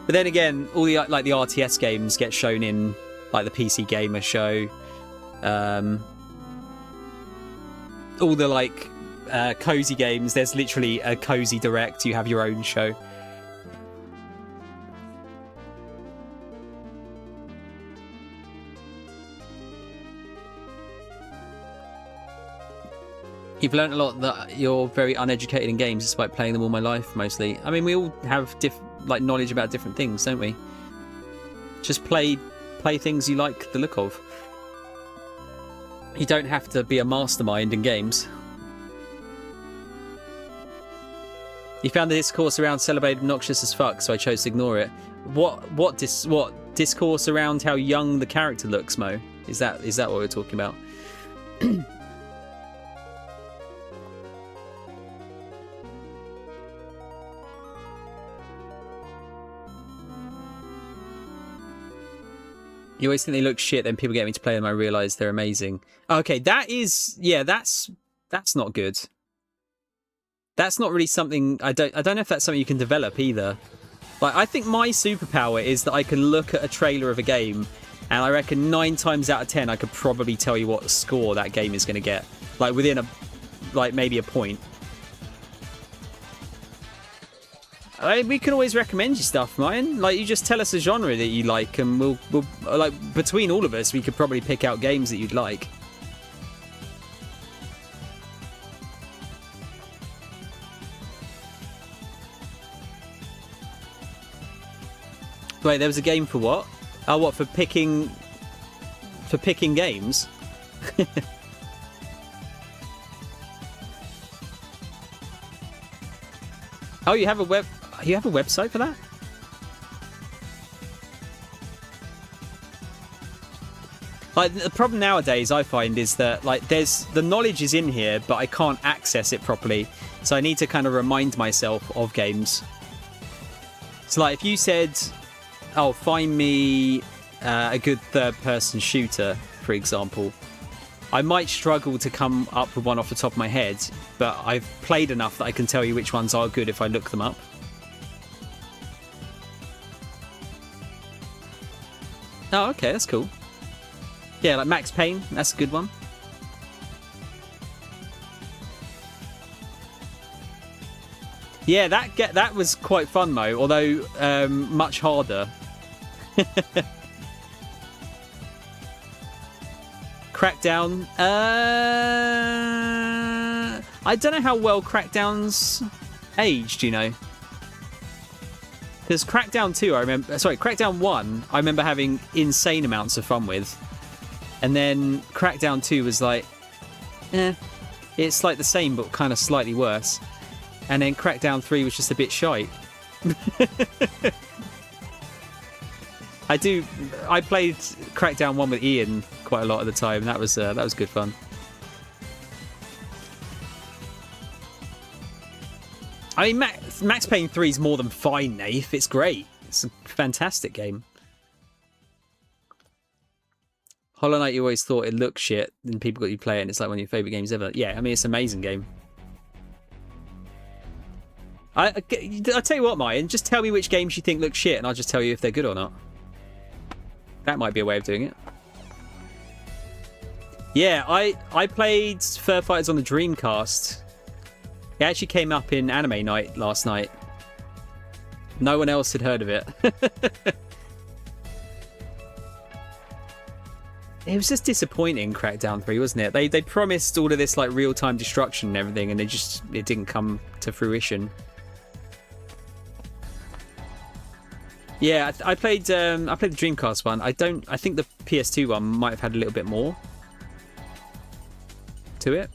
But then again, all the the RTS games get shown in like the PC Gamer show. All the cozy games, there's literally a cozy direct. You have your own show. You've learned a lot that you're very uneducated in games despite playing them all my life, mostly. I mean, we all have knowledge about different things, don't we? Just play things you like the look of. You don't have to be a mastermind in games. You found the discourse around Celebrate obnoxious as fuck, so I chose to ignore it. What discourse around how young the character looks, Mo? Is that what we're talking about? You always think they look shit, then people get me to play them, I realise they're amazing. Okay, that's not good. That's not really something, I don't know if that's something you can develop either. Like, I think my superpower is that I can look at a trailer of a game, and I reckon 9 times out of 10 I could probably tell you what score that game is going to get. Like, within maybe a point. We can always recommend you stuff, Ryan. Like, you just tell us a genre that you like, and we'll like, between all of us, we could probably pick out games that you'd like. Wait, there was a game for what? Oh, what, for picking games? Oh, you have a website for that? Like, the problem nowadays I find is that, like, the knowledge is in here, but I can't access it properly. So I need to kind of remind myself of games. So, like, if you said, oh, find me a good third-person shooter, for example, I might struggle to come up with one off the top of my head, but I've played enough that I can tell you which ones are good if I look them up. Oh, okay, that's cool. Yeah, like Max Payne, that's a good one. Yeah, that was quite fun, Mo, although much harder. Crackdown. I don't know how well Crackdown's aged, you know. Because Crackdown 2, Crackdown 1, I remember having insane amounts of fun with. And then Crackdown 2 was like, it's like the same, but kind of slightly worse. And then Crackdown 3 was just a bit shite. I played Crackdown 1 with Ian quite a lot of the time. That was good fun. I mean, Max Payne 3 is more than fine, Nath. It's great. It's a fantastic game. Hollow Knight, you always thought it looked shit, and people got you play it, and it's like one of your favourite games ever. Yeah, I mean, it's an amazing game. I'll tell you what, Mayan, just tell me which games you think look shit, and I'll just tell you if they're good or not. That might be a way of doing it. Yeah, I played Fur Fighters on the Dreamcast. It actually came up in Anime Night last night. No one else had heard of it. It was just disappointing, Crackdown 3, wasn't it? They promised all of this like real-time destruction and everything, and it didn't come to fruition. Yeah, I played the Dreamcast one. I think the PS2 one might have had a little bit more to it.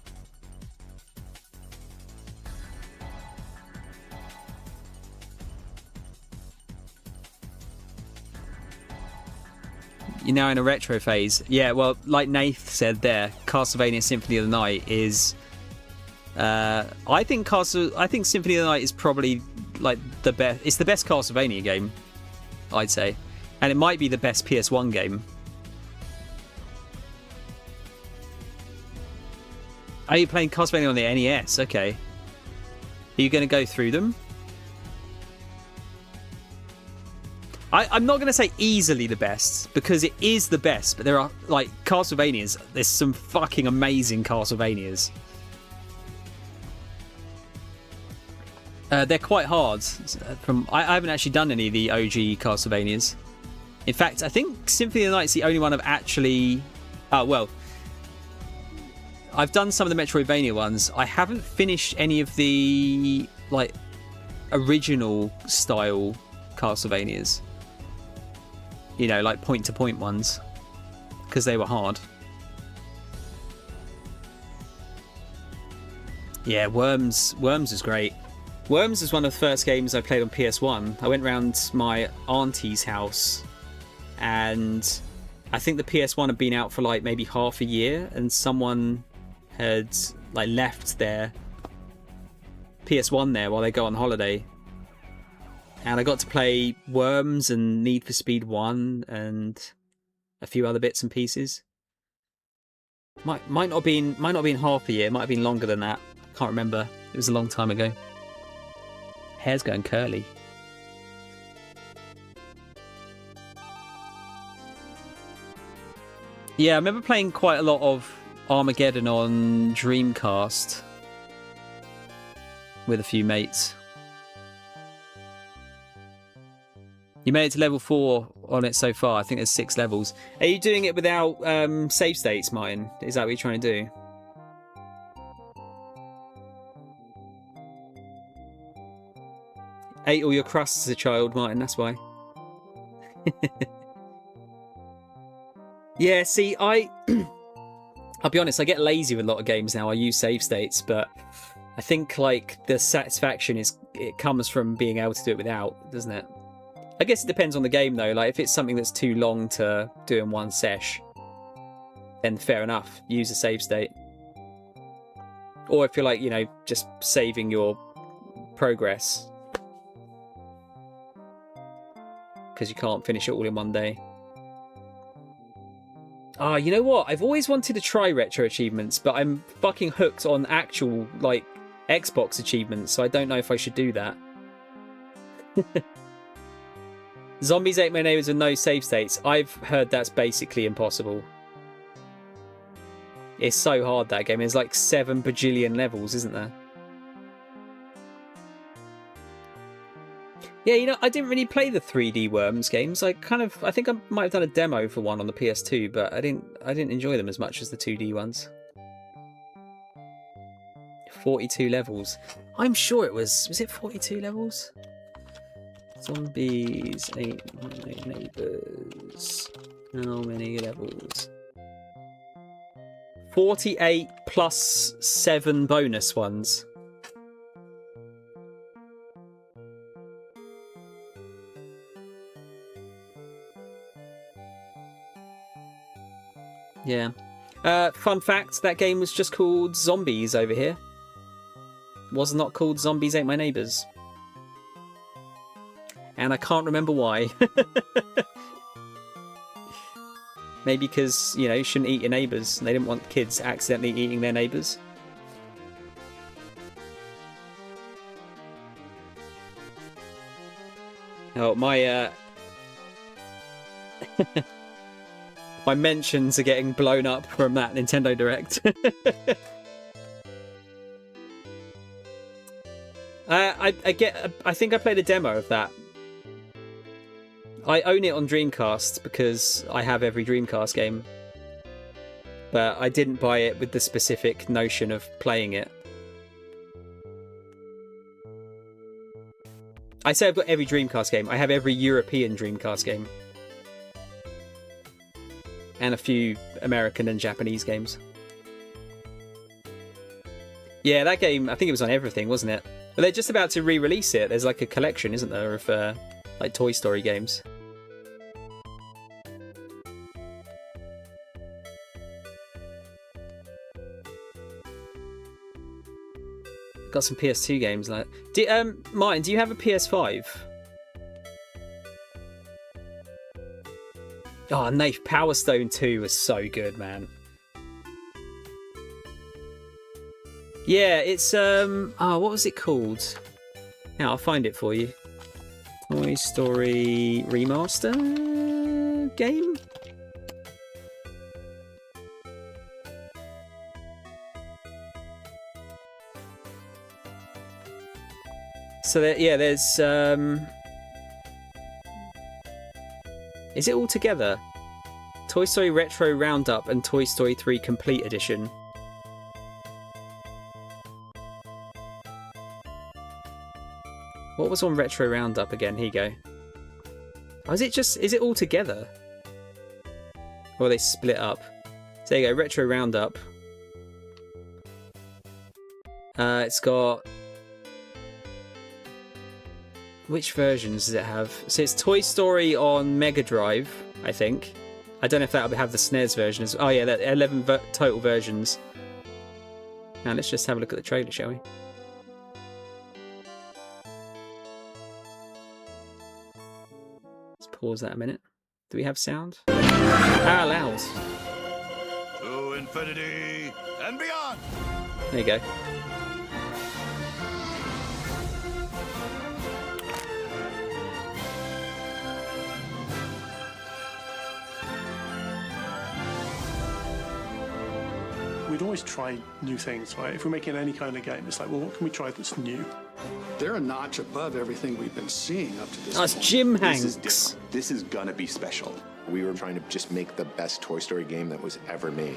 You're now in a retro phase. Yeah, well, like Nath said there, Castlevania Symphony of the Night is... I think Symphony of the Night is probably like the best. It's the best Castlevania game, I'd say. And it might be the best PS1 game. Are you playing Castlevania on the NES? Okay. Are you going to go through them? I'm not going to say easily the best, because it is the best, but there are, like, Castlevanias. There's some fucking amazing Castlevanias. They're quite hard. I haven't actually done any of the OG Castlevanias. In fact, I think Symphony of the Night's the only one I've actually... Oh, well. I've done some of the Metroidvania ones. I haven't finished any of the, like, original style Castlevanias. You know, like point-to-point ones. Because they were hard. Yeah, Worms is great. Worms is one of the first games I played on PS1. I went round my auntie's house, and I think the PS1 had been out for like maybe half a year, and someone had like left their PS1 there while they go on holiday. And I got to play Worms and Need for Speed 1 and a few other bits and pieces. Might not have been half a year. It might have been longer than that. Can't remember. It was a long time ago. Hair's going curly. Yeah, I remember playing quite a lot of Armageddon on Dreamcast with a few mates. You made it to level 4 on it so far. I think there's 6 levels. Are you doing it without save states, Martin? Is that what you're trying to do? Ate all your crusts as a child, Martin, that's why. Yeah, see, I'll be honest, I get lazy with a lot of games now. I use save states, but I think like the satisfaction it comes from being able to do it without, doesn't it? I guess it depends on the game though. Like if it's something that's too long to do in one sesh, then fair enough, use a save state. Or if you're like, you know, just saving your progress because you can't finish it all in one day. Ah, you know what? I've always wanted to try retro achievements, but I'm fucking hooked on actual, like, Xbox achievements, so I don't know if I should do that. Zombies Ate My Neighbors with no save states. I've heard that's basically impossible. It's so hard, that game. There's like 7 bajillion levels, isn't there? Yeah, you know, I didn't really play the 3D Worms games. I think I might have done a demo for one on the PS2, but I didn't enjoy them as much as the 2D ones. 42 levels. I'm sure it was it 42 levels? Zombies Ate My Neighbors. How many levels? 48 plus 7 bonus ones. Yeah. Fun fact, that game was just called Zombies over here. Was not called Zombies Ate My Neighbors. And I can't remember why. Maybe because, you know, you shouldn't eat your neighbours. They didn't want kids accidentally eating their neighbours. Oh, my my mentions are getting blown up from that Nintendo Direct. I think I played a demo of that. I own it on Dreamcast because I have every Dreamcast game. But I didn't buy it with the specific notion of playing it. I say I've got every Dreamcast game. I have every European Dreamcast game. And a few American and Japanese games. Yeah, that game, I think it was on everything, wasn't it? But they're just about to re-release it. There's like a collection, isn't there, of like Toy Story games. Got some PS2 games like. Martin, do you have a PS5? Oh, Nath, Power Stone 2 was so good, man. Yeah, it's what was it called? Yeah, I'll find it for you. Toy Story Remaster game? So yeah, there's is it all together? Toy Story Retro Roundup and Toy Story 3 Complete Edition. What was on Retro Roundup again? Here you go. Oh, is it all together? Or are they split up? So there you go, Retro Roundup. It's got... Which versions does it have? So it's Toy Story on Mega Drive, I think. I don't know if that'll have the SNES version as well. Oh yeah, that 11 total versions. Now let's just have a look at the trailer, shall we? Let's pause that a minute. Do we have sound? Ah, loud. To infinity and beyond. There you go. We'd always try new things, right? If we're making any kind of game, it's like, well, what can we try that's new? They're a notch above everything we've been seeing up to this That's point. Jim This is Hanks. different. This is gonna be special. We were trying to just make the best Toy Story game that was ever made.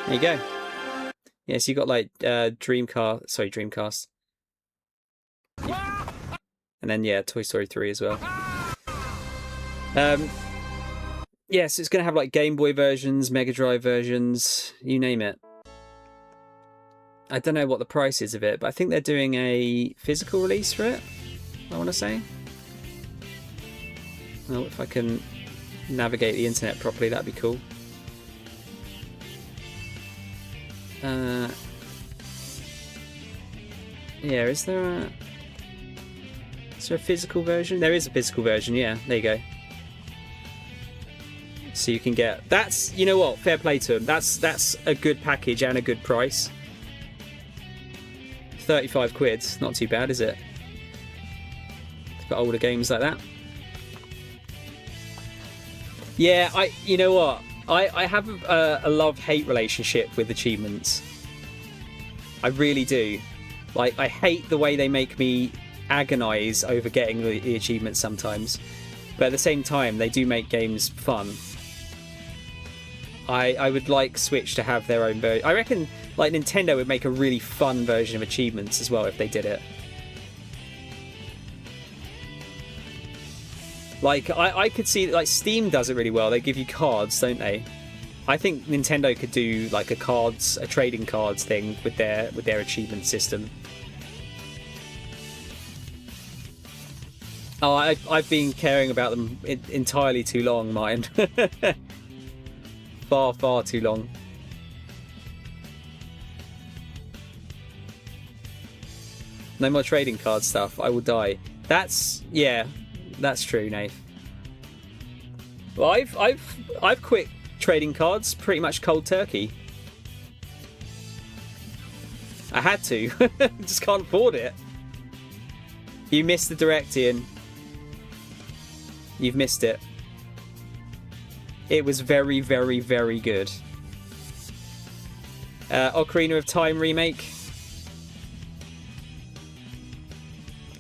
There you go. Yeah, so you got like Dreamcast. And then yeah, Toy Story 3 as well. Yeah, so it's gonna have like Game Boy versions, Mega Drive versions, you name it. I don't know what the price is of it, but I think they're doing a physical release for it, I want to say. Well, if I can navigate the internet properly, that'd be cool. Yeah, is there a physical version? There is a physical version, yeah. There you go. So you can get... That's... You know what? Fair play to them. That's a good package and a good price. 35 quid. Not too bad, is it? For older games like that. Yeah, you know what? I have a love-hate relationship with achievements. I really do. Like, I hate the way they make me agonize over getting the achievements sometimes. But at the same time, they do make games fun. I would like Switch to have their own version. I reckon, like, Nintendo would make a really fun version of achievements as well if they did it. Like, I could see, like, Steam does it really well. They give you cards, don't they? I think Nintendo could do, like, a trading cards thing with their achievement system. Oh, I've been caring about them entirely too long, Martin. Far too long. No more trading card stuff. I will die. That's true, Nate. Well, I've quit trading cards pretty much cold turkey. I had to. Just can't afford it. You missed the direct, Ian. You've missed it. It was very, very, very good. Ocarina of Time remake.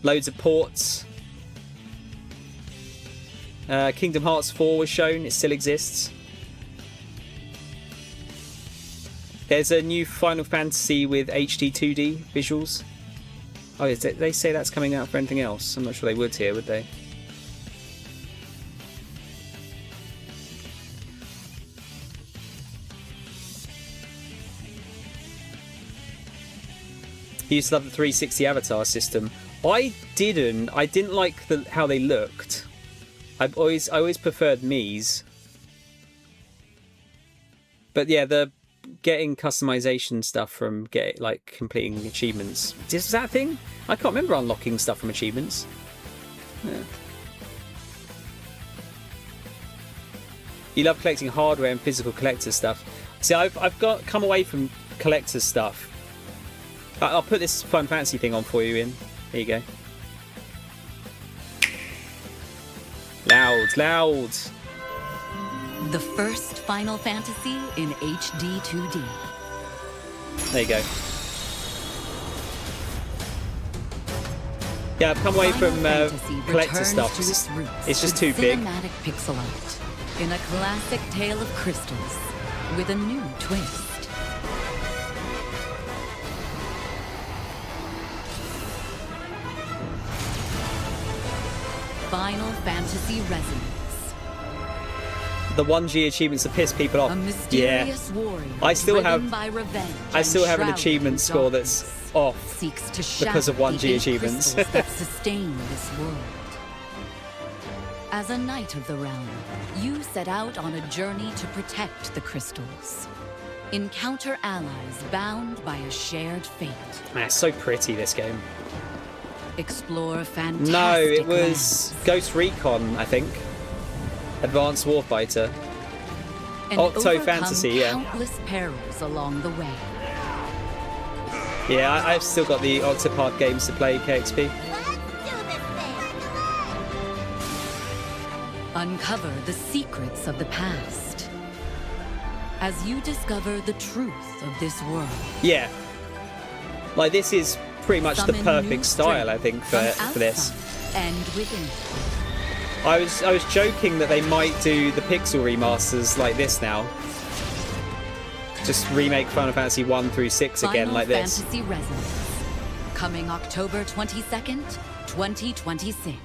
Loads of ports. Kingdom Hearts 4 was shown. It still exists. There's a new Final Fantasy with HD 2D visuals. Oh, they say that's coming out for anything else? I'm not sure they would here, would they? He used to love the 360 avatar system. I didn't like how they looked. I always preferred Mii's. But yeah, the getting customization stuff from completing achievements. Is that a thing? I can't remember unlocking stuff from achievements. Yeah. You love collecting hardware and physical collector stuff. See, I've come away from collector stuff. I'll put this Fun Fantasy thing on for you, Ian. There you go. Loud. The first Final Fantasy in HD 2D. There you go. Yeah, I've come away from collector stuff. It's just too big. Cinematic pixel art in a classic tale of crystals with a new twist. Final Fantasy Resonance. The 1G achievements have pissed people off. A mysterious warrior I still have an and achievement score that's off seeks to because of 1G achievements. that sustain this world. As a knight of the realm, you set out on a journey to protect the crystals. Encounter allies bound by a shared fate. Man, it's so pretty, this game. Explore fantastic No, it was lands. Ghost Recon, I think. Advanced Warfighter. And Octo overcome Fantasy, yeah. countless perils along the way. Yeah, I've still got the Octopath games to play, KXP. Uncover the secrets of the past as you discover the truth of this world. Yeah. Like, this is pretty much the perfect style, I think, for this. And within. I was joking that they might do the pixel remasters like this now. Just remake Final Fantasy 1 through 6 again like this. Final Fantasy Resonance. Coming October 22nd, 2026.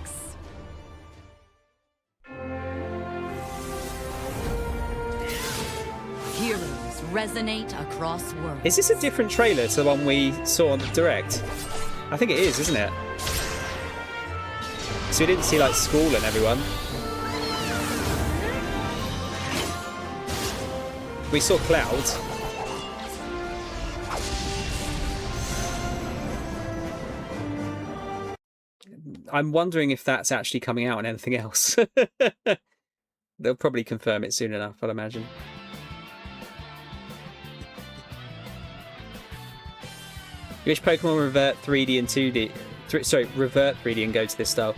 Heroes resonate across worlds. Is this a different trailer to the one we saw on the Direct? I think it is, isn't it? So we didn't see, like, Skull and everyone. We saw Cloud. I'm wondering if that's actually coming out on anything else. They'll probably confirm it soon enough, I'd imagine. You wish Pokemon revert 3D and 2D... revert 3D and go to this style.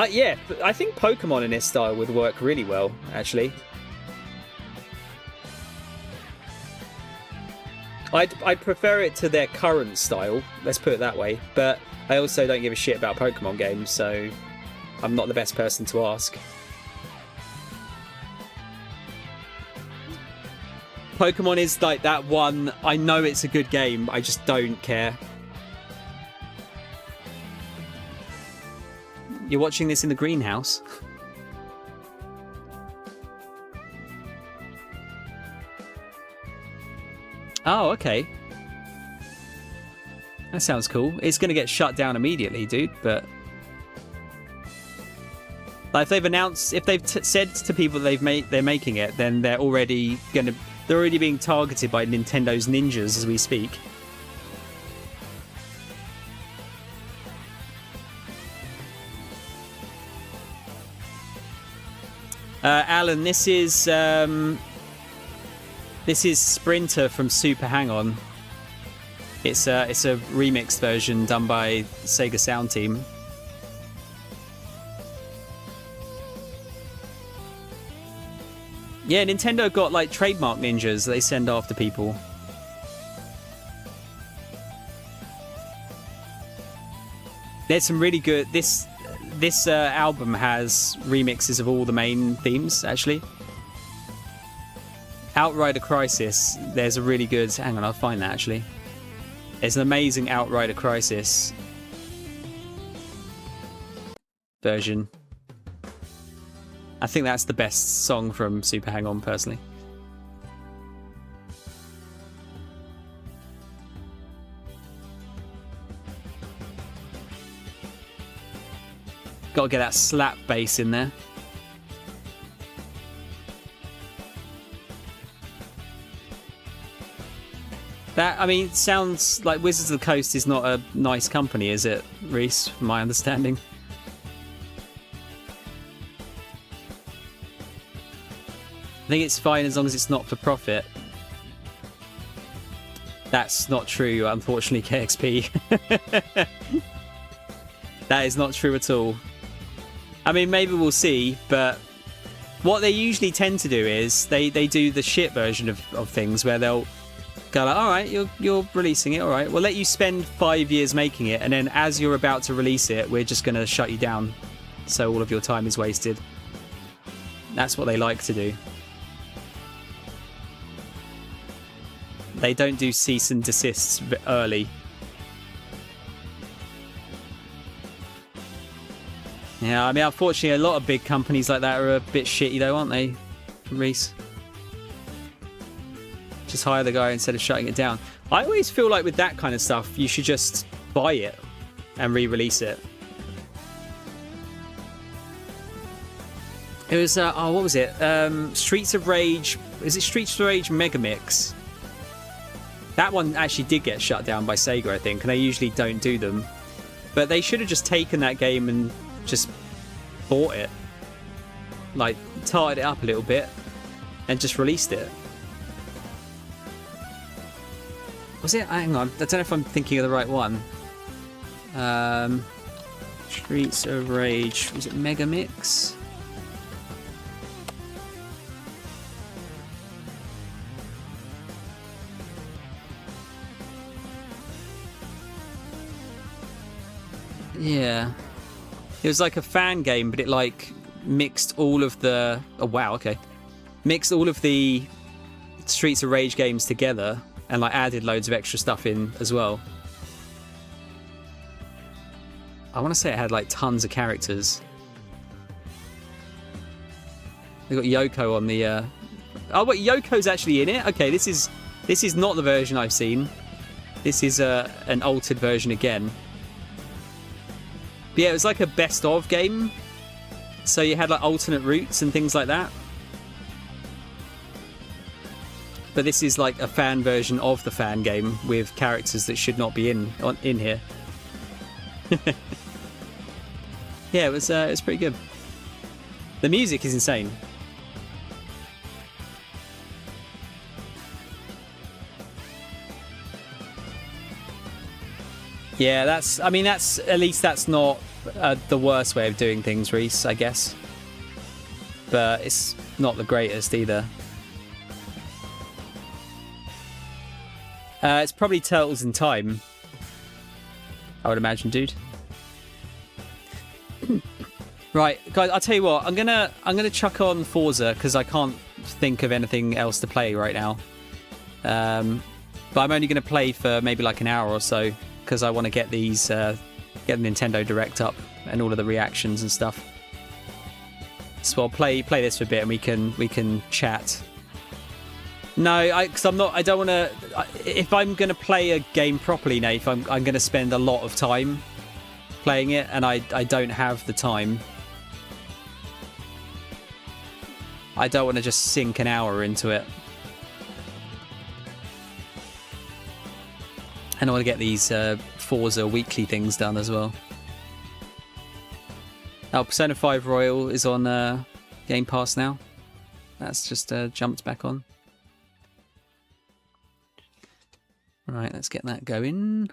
Yeah, I think Pokemon in this style would work really well, actually. I'd prefer it to their current style, let's put it that way, but I also don't give a shit about Pokemon games, so I'm not the best person to ask. Pokemon is like that one, I know it's a good game, I just don't care. You're watching this in the greenhouse? Oh, okay. That sounds cool. It's going to get shut down immediately, dude, but... Like, if they've announced... If they've said to people they're making it, then they're already going to... They're already being targeted by Nintendo's ninjas as we speak. Alan, this is Sprinter from Super Hang-On. It's a remixed version done by Sega Sound Team. Yeah, Nintendo got like trademark ninjas they send after people. There's some really good... This album has remixes of all the main themes, actually. Outrider Crisis, there's a really good... Hang on, I'll find that, actually. There's an amazing Outrider Crisis version. I think that's the best song from Super Hang-On, personally. Gotta get that slap bass in there. That, I mean, sounds like Wizards of the Coast is not a nice company, is it, Reese, from my understanding? I think it's fine as long as it's not for profit. That's not true, unfortunately, KXP. That is not true at all. I mean, maybe we'll see, but what they usually tend to do is they do the shit version of things where they'll go like, all right, you're releasing it, all right, we'll let you spend 5 years making it, and then as you're about to release it, we're just going to shut you down so all of your time is wasted. That's what they like to do. They don't do cease and desists early. Yeah, I mean, unfortunately, a lot of big companies like that are a bit shitty, though, aren't they, Reese? Just hire the guy instead of shutting it down. I always feel like with that kind of stuff, you should just buy it and re-release it. It was, oh, what was it? Streets of Rage. Is it Streets of Rage Megamix? That one actually did get shut down by Sega, I think, and they usually don't do them. But they should have just taken that game and just bought it. Like, tarted it up a little bit and just released it. Was it? Hang on. I don't know if I'm thinking of the right one. Streets of Rage. Was it Megamix? Yeah. It was like a fan game, but it like mixed all of the... Oh, wow, okay. Mixed all of the Streets of Rage games together and like added loads of extra stuff in as well. I want to say it had like tons of characters. They got Yoko on the... Oh, wait, Yoko's actually in it? Okay, this is not the version I've seen. This is an altered version again. But yeah, it was like a best of game. So you had like alternate routes and things like that. But this is like a fan version of the fan game with characters that should not be in here. Yeah, it was pretty good. The music is insane. Yeah, at least that's not the worst way of doing things, Reese, I guess. But it's not the greatest either. It's probably Turtles in Time, I would imagine, dude. Right, guys, I'll tell you what. I'm gonna chuck on Forza because I can't think of anything else to play right now. But I'm only gonna play for maybe like an hour or so because I want to get these get the Nintendo Direct up and all of the reactions and stuff. So I'll play this for a bit and we can chat. No, because I don't want to. If I'm going to play a game properly, Nath, I'm going to spend a lot of time playing it, and I don't have the time. I don't want to just sink an hour into it. And I want to get these Forza weekly things done as well. Oh, Persona 5 Royal is on Game Pass now. That's just jumped back on. Right, let's get that going.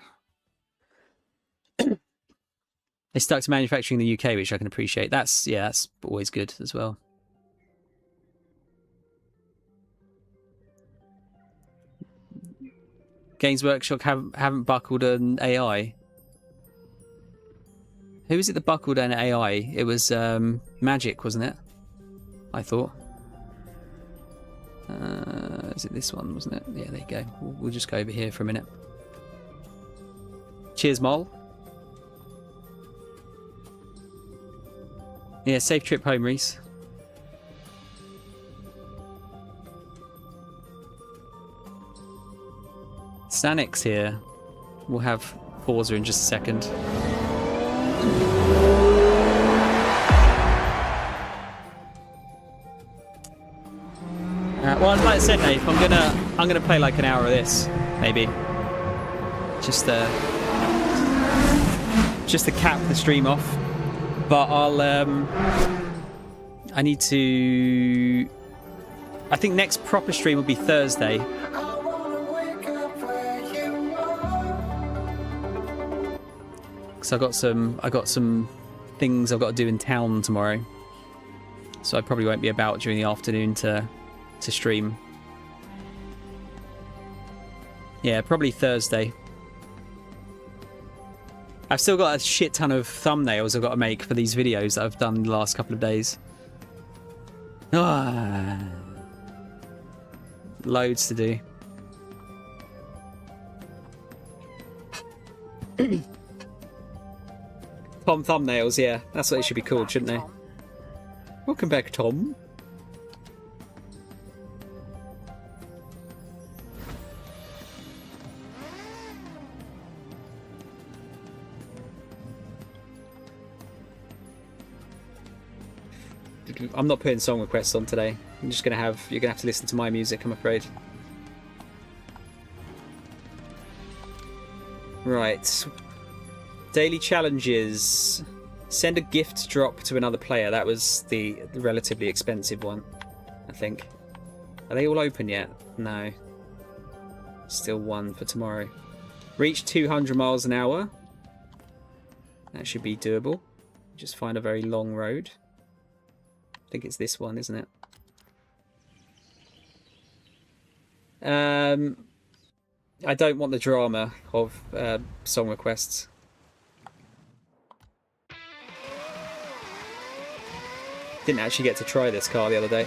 They stuck to manufacturing in the UK, which I can appreciate. That's always good as well. Games Workshop haven't buckled an AI. Who was it that buckled an AI? It was Magic, wasn't it? I thought. Is it this one, wasn't it? Yeah, there you go. We'll just go over here for a minute. Cheers, Mole. Yeah, safe trip home, Reese. Stanix here. We'll have Forza in just a second. Well, like I said, Nate, I'm gonna play like an hour of this, maybe. Just to cap the stream off. But I need to. I think next proper stream will be Thursday. Because I got some things I've got to do in town tomorrow, so I probably won't be about during the afternoon to stream. Yeah, probably Thursday. I've still got a shit ton of thumbnails I've got to make for these videos that I've done the last couple of days. Loads to do. Tom Thumbnails, yeah. That's what it should be called, shouldn't they? Welcome back, Tom. I'm not putting song requests on today. I'm just you're gonna have to listen to my music, I'm afraid. Right. Daily challenges. Send a gift drop to another player. That was the relatively expensive one, I think. Are they all open yet? No. Still one for tomorrow. Reach 200 miles an hour. That should be doable. Just find a very long road. I think it's this one, isn't it? I don't want the drama of song requests. Didn't actually get to try this car the other day.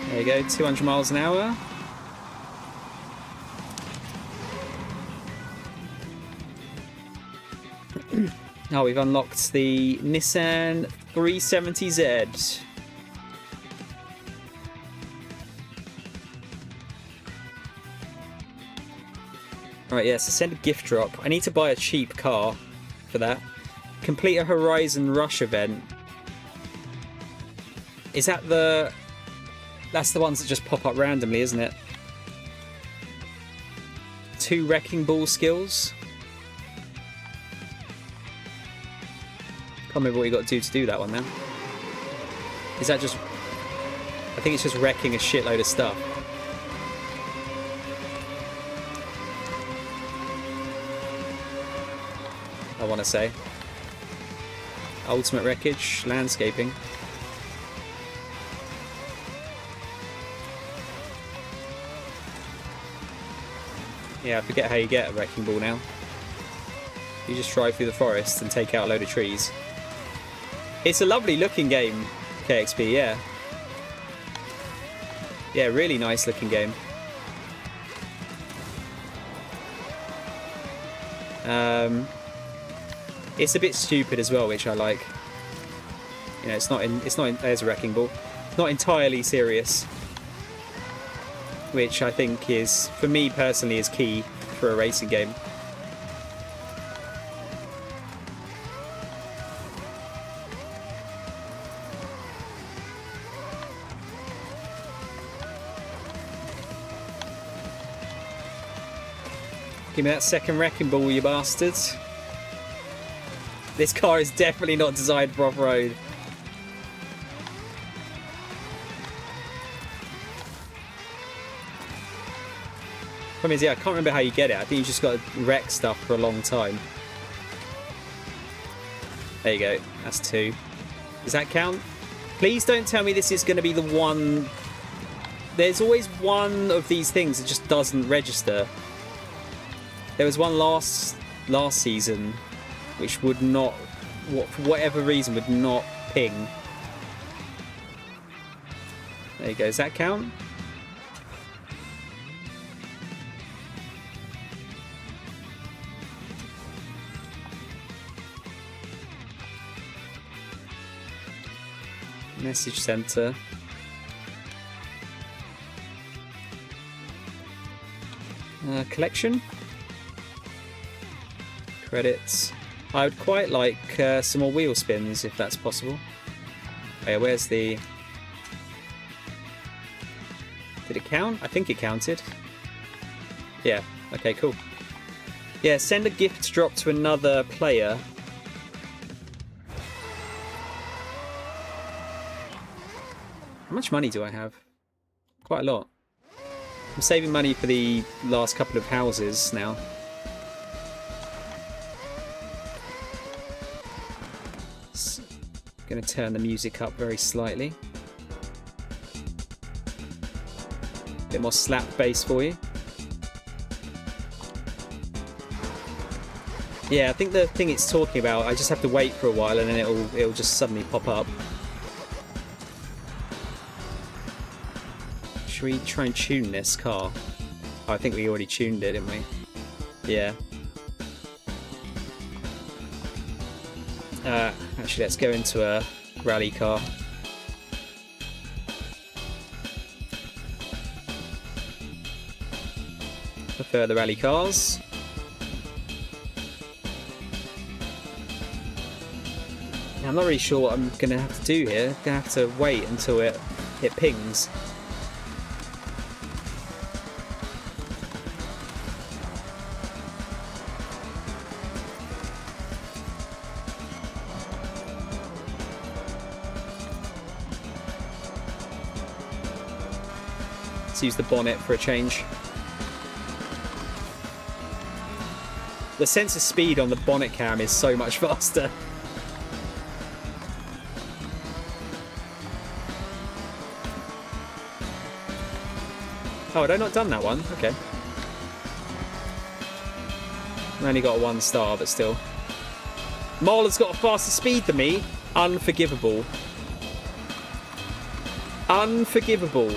There you go, 200 miles an hour. Oh, we've unlocked the Nissan 370Z. Right, yeah, so send a gift drop. I need to buy a cheap car for that. Complete a Horizon Rush event. Is that the... That's the ones that just pop up randomly, isn't it? 2 Wrecking Ball skills. Can't remember what you got to do that one now. Is that just... I think it's just wrecking a shitload of stuff. I want to say. Ultimate wreckage, landscaping. Yeah, I forget how you get a wrecking ball now. You just drive through the forest and take out a load of trees. It's a lovely looking game, KXP, yeah. Yeah, really nice looking game. It's a bit stupid as well, which I like. You know, it's not there's a wrecking ball. Not entirely serious. Which I think is, for me personally, is key for a racing game. Give me that second wrecking ball, you bastards. This car is definitely not designed for off-road. Problem is, yeah, I can't remember how you get it. I think you just got to wreck stuff for a long time. There you go. That's 2. Does that count? Please don't tell me this is going to be the one... There's always one of these things that just doesn't register. There was one last season which would not, for whatever reason, would not ping. There you go. Does that count? Message center. Collection. Credits. I would quite like some more wheel spins if that's possible. Oh yeah, where's the... Did it count? I think it counted. Yeah, okay, cool. Yeah, send a gift drop to another player. How much money do I have? Quite a lot. I'm saving money for the last couple of houses now. Going to turn the music up very slightly. Bit more slap bass for you. Yeah, I think the thing it's talking about, I just have to wait for a while and then it'll just suddenly pop up. Should we try and tune this car? Oh, I think we already tuned it, didn't we? Yeah. Actually, let's go into a rally car. Prefer the rally cars. I'm not really sure what I'm going to have to do here. I'm going to have to wait until it pings. Let's use the bonnet for a change. The sense of speed on the bonnet cam is so much faster. Oh, had I not done that one? Okay. I only got a 1 star, but still. Marla's got a faster speed than me. Unforgivable. Unforgivable.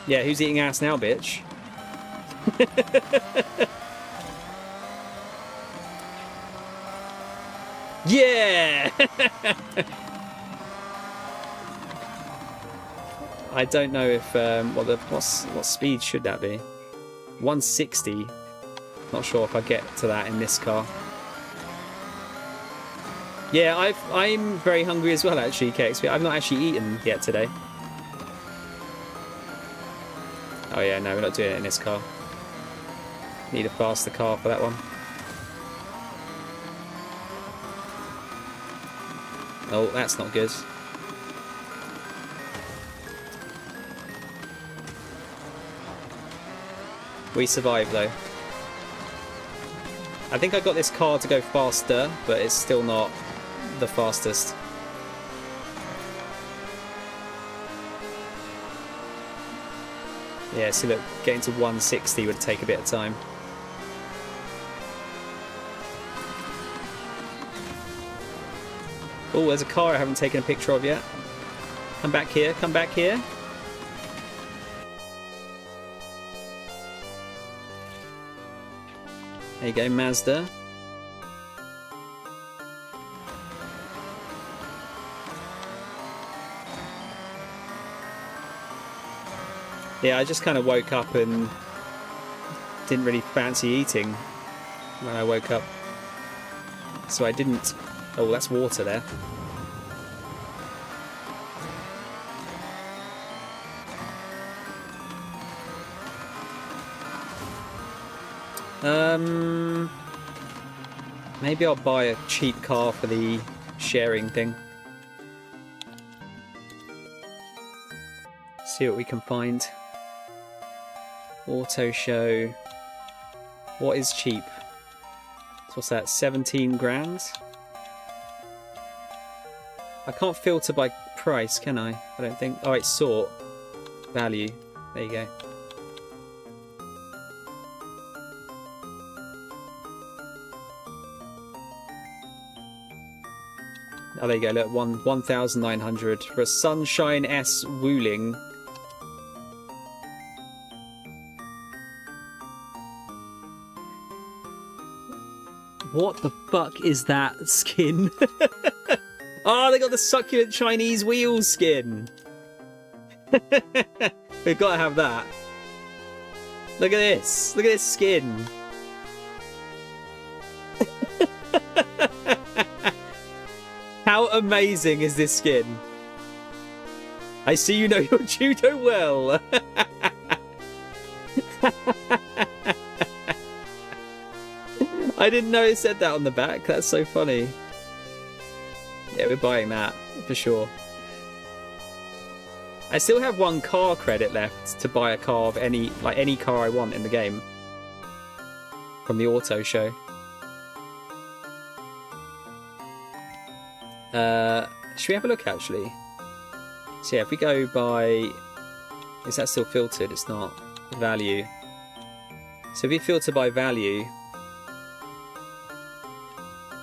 Yeah, who's eating ass now, bitch? Yeah! I don't know if what speed should that be? 160. Not sure if I get to that in this car. Yeah, I'm very hungry as well, actually, KXP. I've not actually eaten yet today. Oh yeah, no, we're not doing it in this car. Need a faster car for that one. Oh, that's not good. We survived though. I think I got this car to go faster, but it's still not the fastest. Yeah, see look, getting to 160 would take a bit of time. Oh, there's a car I haven't taken a picture of yet. Come back here, come back here. There you go, Mazda. Yeah, I just kind of woke up and didn't really fancy eating when I woke up. So I didn't... Oh, that's water there. Maybe I'll buy a cheap car for the sharing thing. See what we can find. Auto show. What is cheap? So what's that? 17 grand? I can't filter by price, can I? I don't think. Oh, it's sort. Value. There you go. Oh, there you go. Look, 1,900 for a Sunshine S Wuling. What the fuck is that skin? Oh, they got the succulent Chinese wheels skin. We've got to have that. Look at this. Look at this skin. How amazing is this skin? I see you know your judo well. I didn't know it said that on the back. That's so funny. Yeah, we're buying that for sure. I still have 1 car credit left to buy a car of any car I want in the game from the auto show. Should we have a look actually? So yeah, if we go by... Is that still filtered? It's not. Value. So if we filter by value...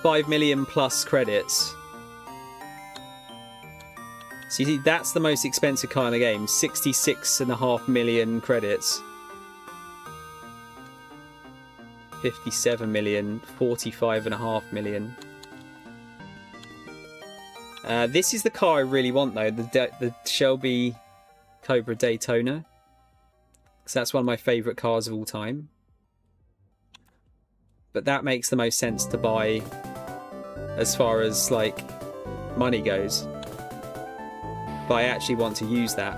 5 million plus credits. So you see, that's the most expensive car in the game. 66.5 million credits. 57 million. 45.5 million. This is the car I really want though, the Shelby Cobra Daytona. Because that's one of my favourite cars of all time. But that makes the most sense to buy as far as like money goes. But I actually want to use that.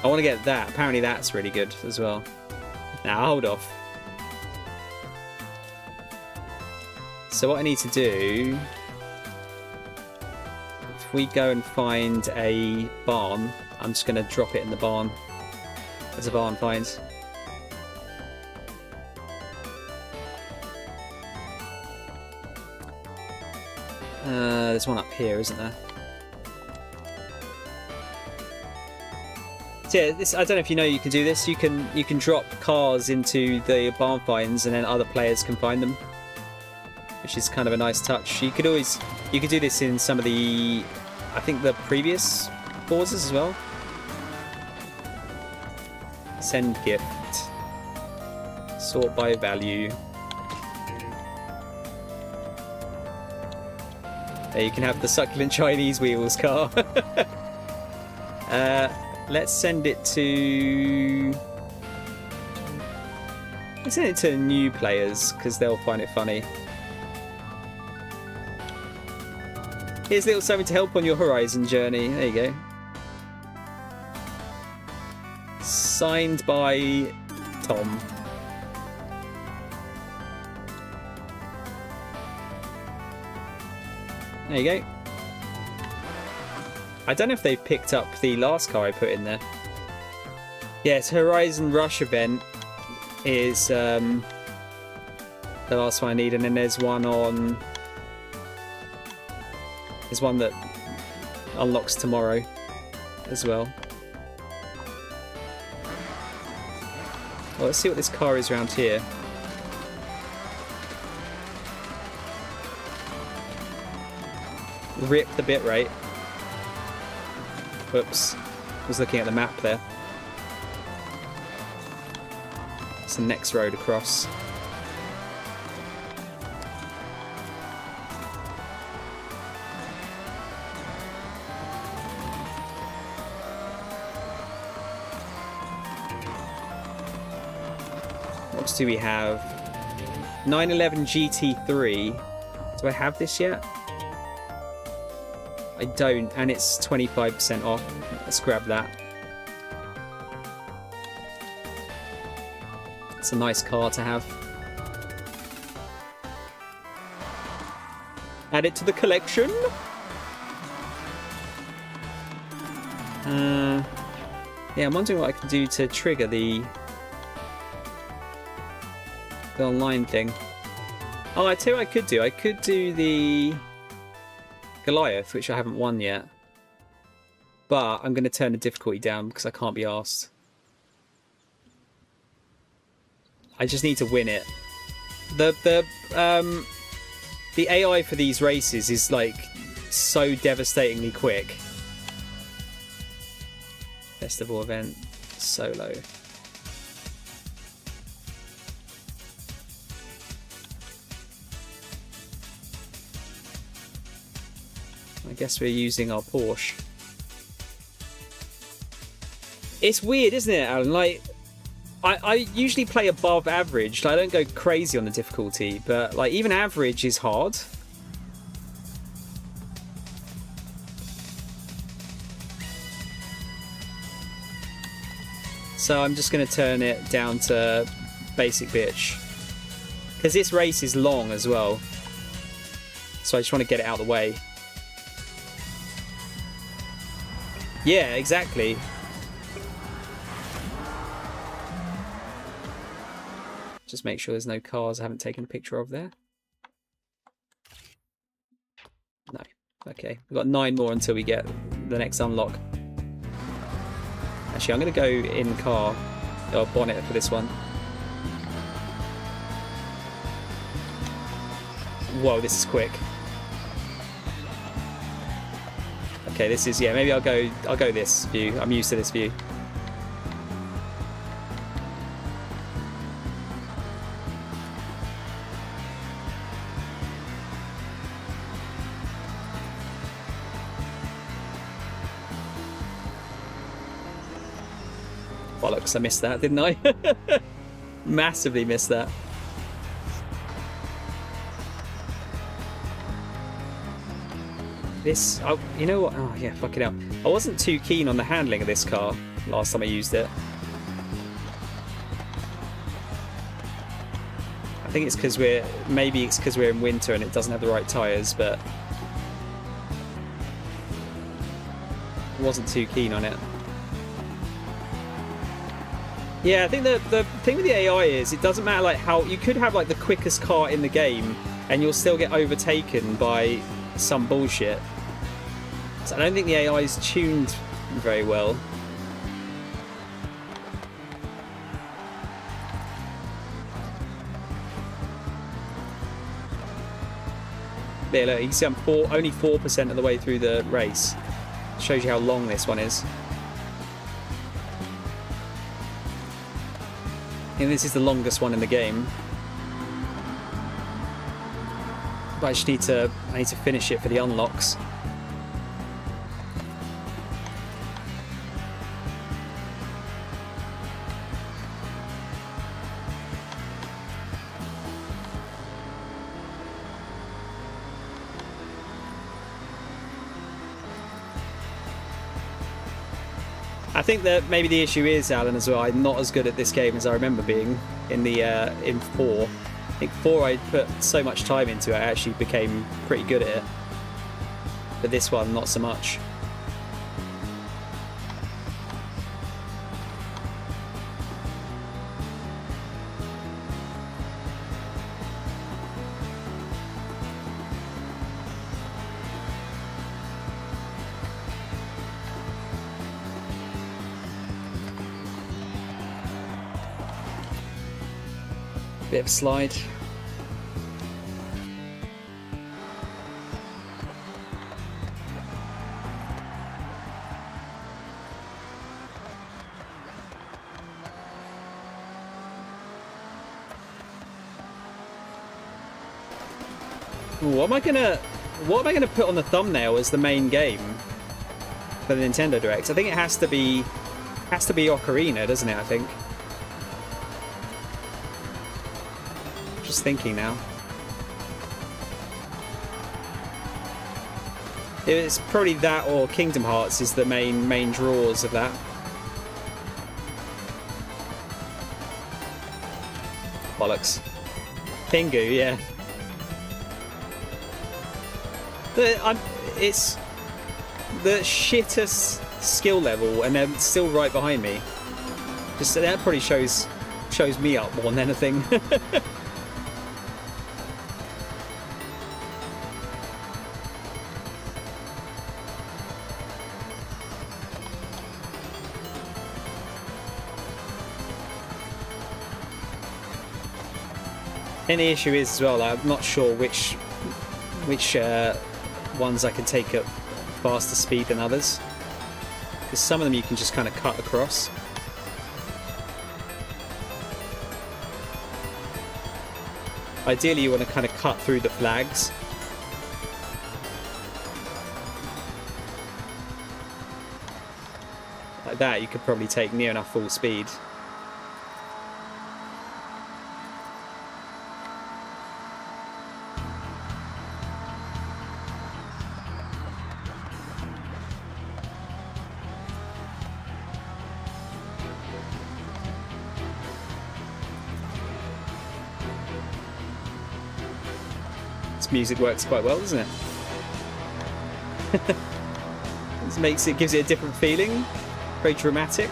I want to get that. Apparently that's really good as well. Now hold off. So what I need to do if we go and find a barn, I'm just going to drop it in the barn as a barn find. There's one up here, isn't there? So yeah, this, I don't know if you know you can do this. You can drop cars into the barn finds and then other players can find them, which is kind of a nice touch. You could do this in some of the, I think the previous Forzas as well. Send gift. Sort by value. There you can have the succulent Chinese wheels car. Let's send it to... Let's send it to new players, because they'll find it funny. Here's a little something to help on your Horizon journey. There you go. Signed by Tom. There you go. I don't know if they've picked up the last car I put in there. Yes, Horizon Rush event is the last one I need, and then there's one on... There's one that unlocks tomorrow as well. Well, let's see what this car is around here. Rip the bitrate. Whoops. I was looking at the map there. It's the next road across. What else do we have? 911 GT3. Do I have this yet? I don't, and it's 25% off. Let's grab that. It's a nice car to have. Add it to the collection. Yeah, I'm wondering what I can do to trigger the online thing. Oh, I tell you what I could do. I could do the Goliath, which I haven't won yet, but I'm going to turn the difficulty down because I can't be arsed. I just need to win it. The AI for these races is like so devastatingly quick. Festival event solo. I guess we're using our Porsche. It's weird, isn't it, Alan? Like, I usually play above average. I don't go crazy on the difficulty, but like even average is hard. So I'm just going to turn it down to basic bitch. Because this race is long as well. So I just want to get it out of the way. Yeah, exactly. Just make sure there's no cars I haven't taken a picture of there. No. Okay, we've got 9 more until we get the next unlock. Actually, I'm going to go in car, or bonnet for this one. Whoa, this is quick. Okay, this is, yeah, maybe I'll go this view. I'm used to this view. Bollocks, I missed that, didn't I? Massively missed that. This, oh, you know what? Oh yeah, fucking hell. I wasn't too keen on the handling of this car last time I used it. I think it's because maybe it's because we're in winter and it doesn't have the right tyres, but wasn't too keen on it. Yeah, I think the thing with the AI is it doesn't matter like how you could have like the quickest car in the game and you'll still get overtaken by some bullshit. So I don't think the AI is tuned very well. There, look, you can see I'm only 4% of the way through the race. Shows you how long this one is. And this is the longest one in the game. But I just need to finish it for the unlocks. I think that maybe the issue is, Alan, as well, I'm not as good at this game as I remember being in the in 4. I think 4 I put so much time into it, I actually became pretty good at it. But this one, not so much. Bit of slide. Ooh, what am I gonna put on the thumbnail as the main game for the Nintendo Direct? I think it has to be Ocarina, doesn't it? I think. Just thinking now. It's probably that or Kingdom Hearts is the main draws of that. Bollocks. Pingu, yeah. It's the shittest skill level, and they're still right behind me. Just that probably shows me up more than anything. And the issue is as well, I'm not sure which ones I can take at faster speed than others. Because some of them you can just kind of cut across. Ideally you want to kind of cut through the flags. Like that you could probably take near enough full speed. Music works quite well, doesn't it? Gives it a different feeling. Very dramatic.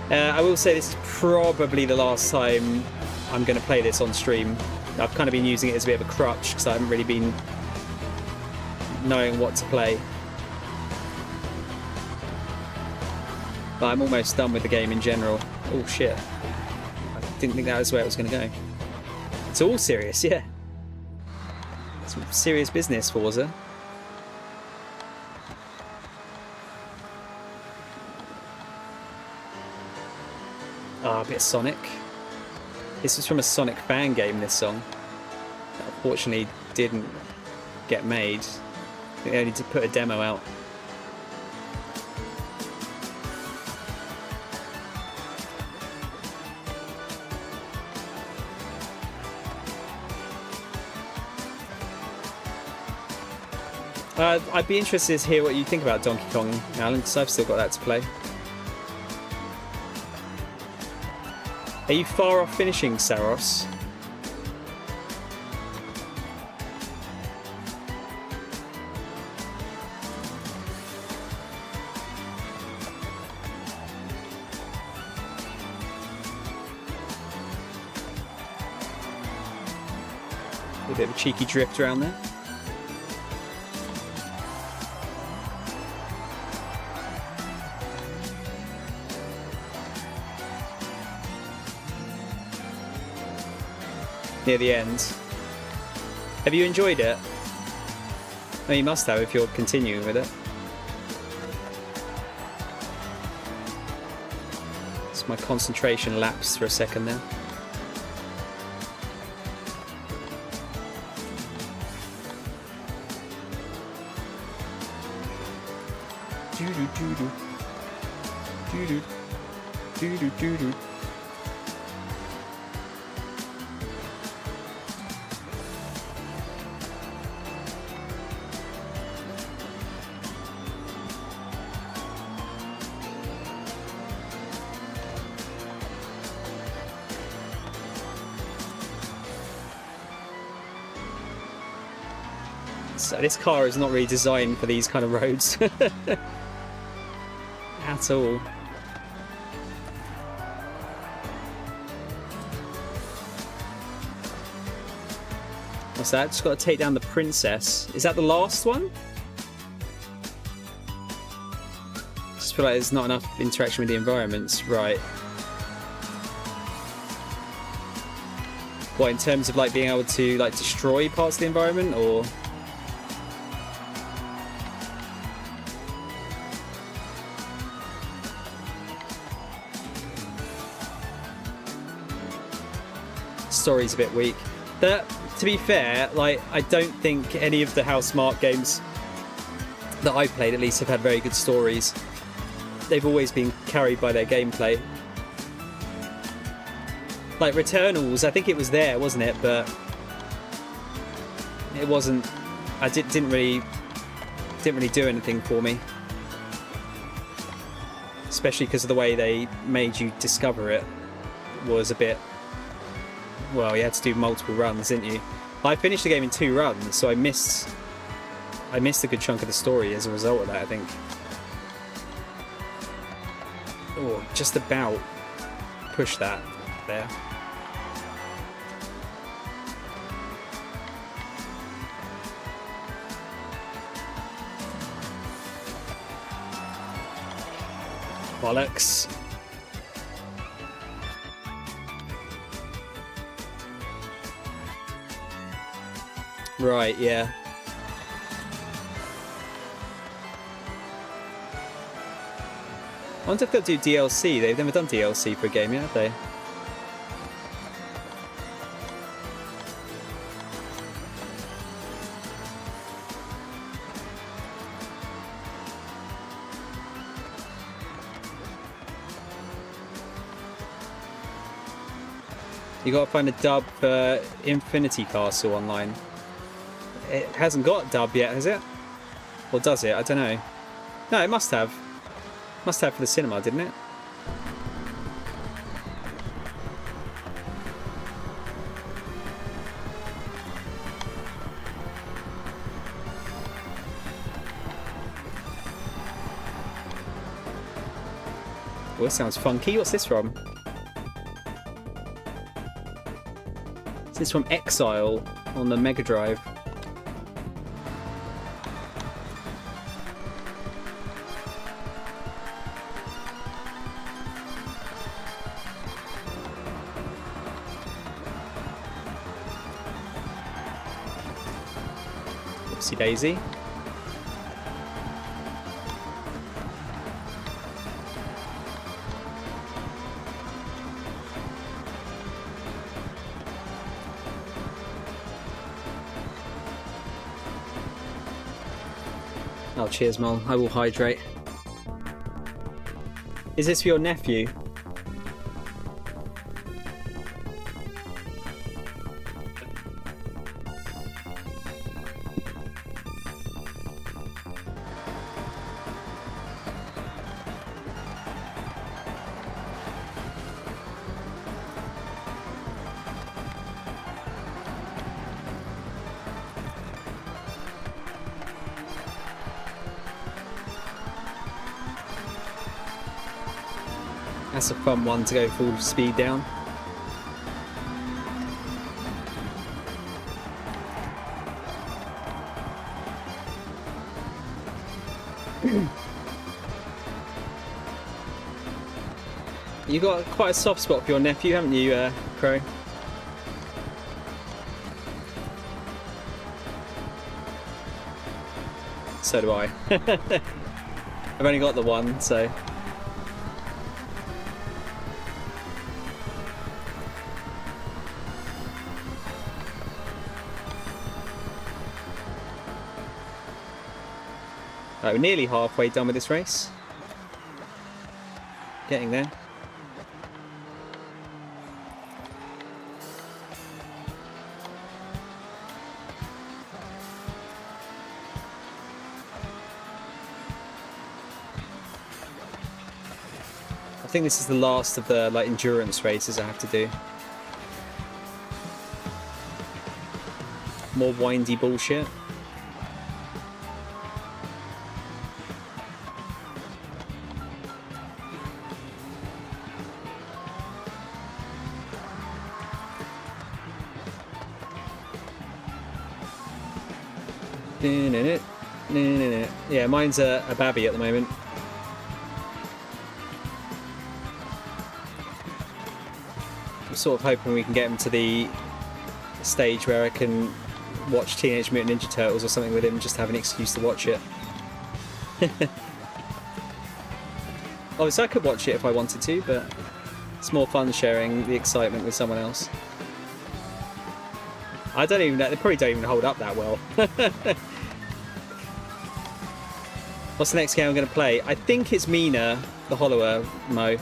I will say this is probably the last time I'm going to play this on stream. I've kind of been using it as a bit of a crutch because I haven't really been knowing what to play. But I'm almost done with the game in general. Oh shit. I didn't think that was where it was going to go. It's all serious, yeah. Some serious business, Forza. Ah, a bit of Sonic. This was from a Sonic fan game, this song. That unfortunately didn't get made. I think they only put a demo out. I'd be interested to hear what you think about Donkey Kong, Alan, because I've still got that to play. Are you far off finishing Saros? Bit of a cheeky drift around there. Near the end. Have you enjoyed it? No, you must have if you're continuing with it. So my concentration lapsed for a second there. So this car is not really designed for these kind of roads at all. What's that? Just got to take down the princess. Is that the last one? Just feel like there's not enough interaction with the environments. Right. What, in terms of like being able to like destroy parts of the environment, or? Story's a bit weak. That, to be fair, like I don't think any of the House Mark games that I've played, at least, have had very good stories. They've always been carried by their gameplay. Like Returnals, I think it was there, wasn't it? But it wasn't. Didn't really do anything for me, especially because of the way they made you discover it was a bit. Well, you had to do multiple runs, didn't you? I finished the game in 2 runs, so I missed a good chunk of the story as a result of that, I think. Oh, just about push that there. Bollocks. Right, yeah. I wonder if they'll do DLC. They've never done DLC for a game yet, have they? You gotta find a dub for Infinity Castle online. It hasn't got a dub yet, has it? Or does it? I don't know. No, it must have. Must have for the cinema, didn't it? Oh, this sounds funky. What's this from? This is from Exile on the Mega Drive. Oopsie daisy. Oh, cheers, Mol. I will hydrate. Is this for your nephew? That's a fun one to go full speed down. You got quite a soft spot for your nephew, haven't you, Crow? So do I. I've only got the one, so. Right, we're nearly halfway done with this race. Getting there. I think this is the last of the like endurance races I have to do. More windy bullshit. Yeah, mine's a babby at the moment. I'm sort of hoping we can get him to the stage where I can watch Teenage Mutant Ninja Turtles or something with him, just to have an excuse to watch it. Obviously I could watch it if I wanted to, but it's more fun sharing the excitement with someone else. I don't even know, they probably don't even hold up that well. What's the next game I'm going to play? I think it's Mina, the Hollower, Mo.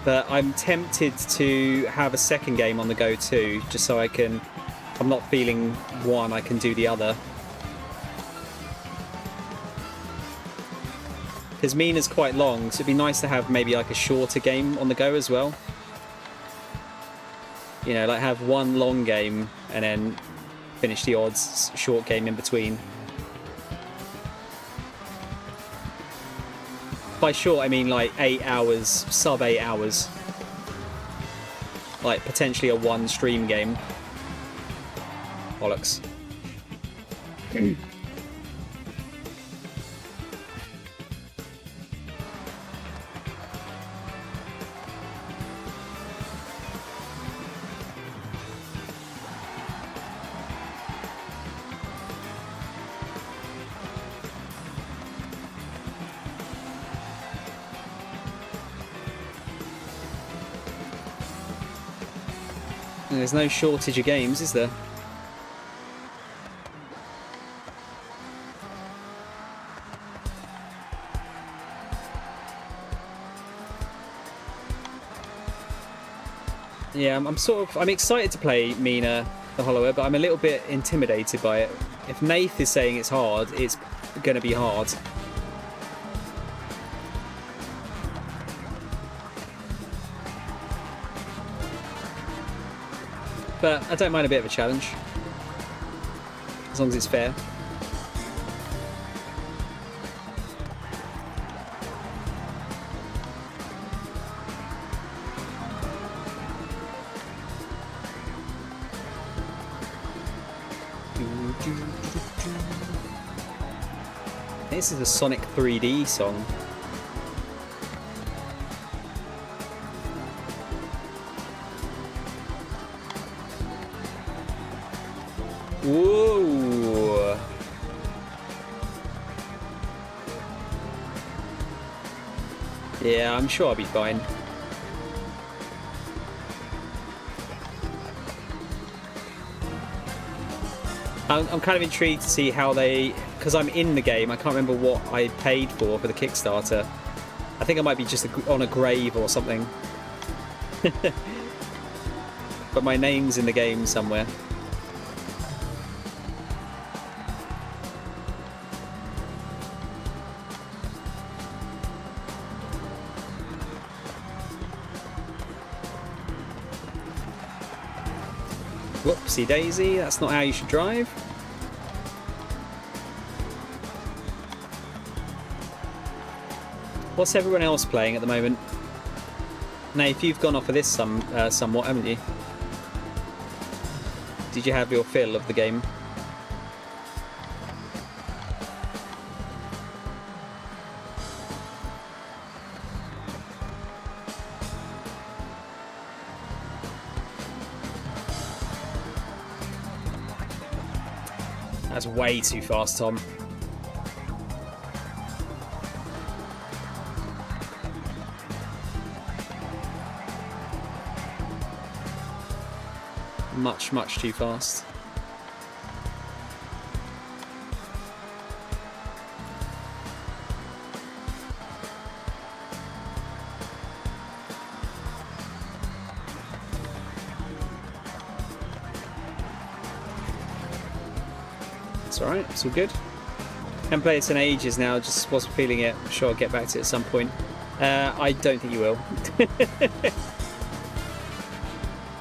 But I'm tempted to have a second game on the go too, just so I can... I'm not feeling one, I can do the other. Because Mina's quite long, so it'd be nice to have maybe like a shorter game on the go as well. You know, like have one long game and then finish the odds short game in between. By short, I mean like 8 hours, sub 8 hours. Like potentially a one stream game. Bollocks. There's no shortage of games, is there? Yeah, I'm excited to play Mina, the Hollower, but I'm a little bit intimidated by it. If Nath is saying it's hard, it's going to be hard. But I don't mind a bit of a challenge, as long as it's fair. This is a Sonic 3D song. Whoa! Yeah, I'm sure I'll be fine. I'm kind of intrigued to see how they... Because I'm in the game, I can't remember what I paid for the Kickstarter. I think I might be just on a grave or something. But my name's in the game somewhere. Whoopsie daisy, that's not how you should drive. What's everyone else playing at the moment? Nath, you've gone off of this somewhat, haven't you? Did you have your fill of the game? That's way too fast, Tom. Much, much too fast. It's alright, it's all good. Haven't played it in ages now, just wasn't feeling it. I'm sure I'll get back to it at some point. I don't think you will.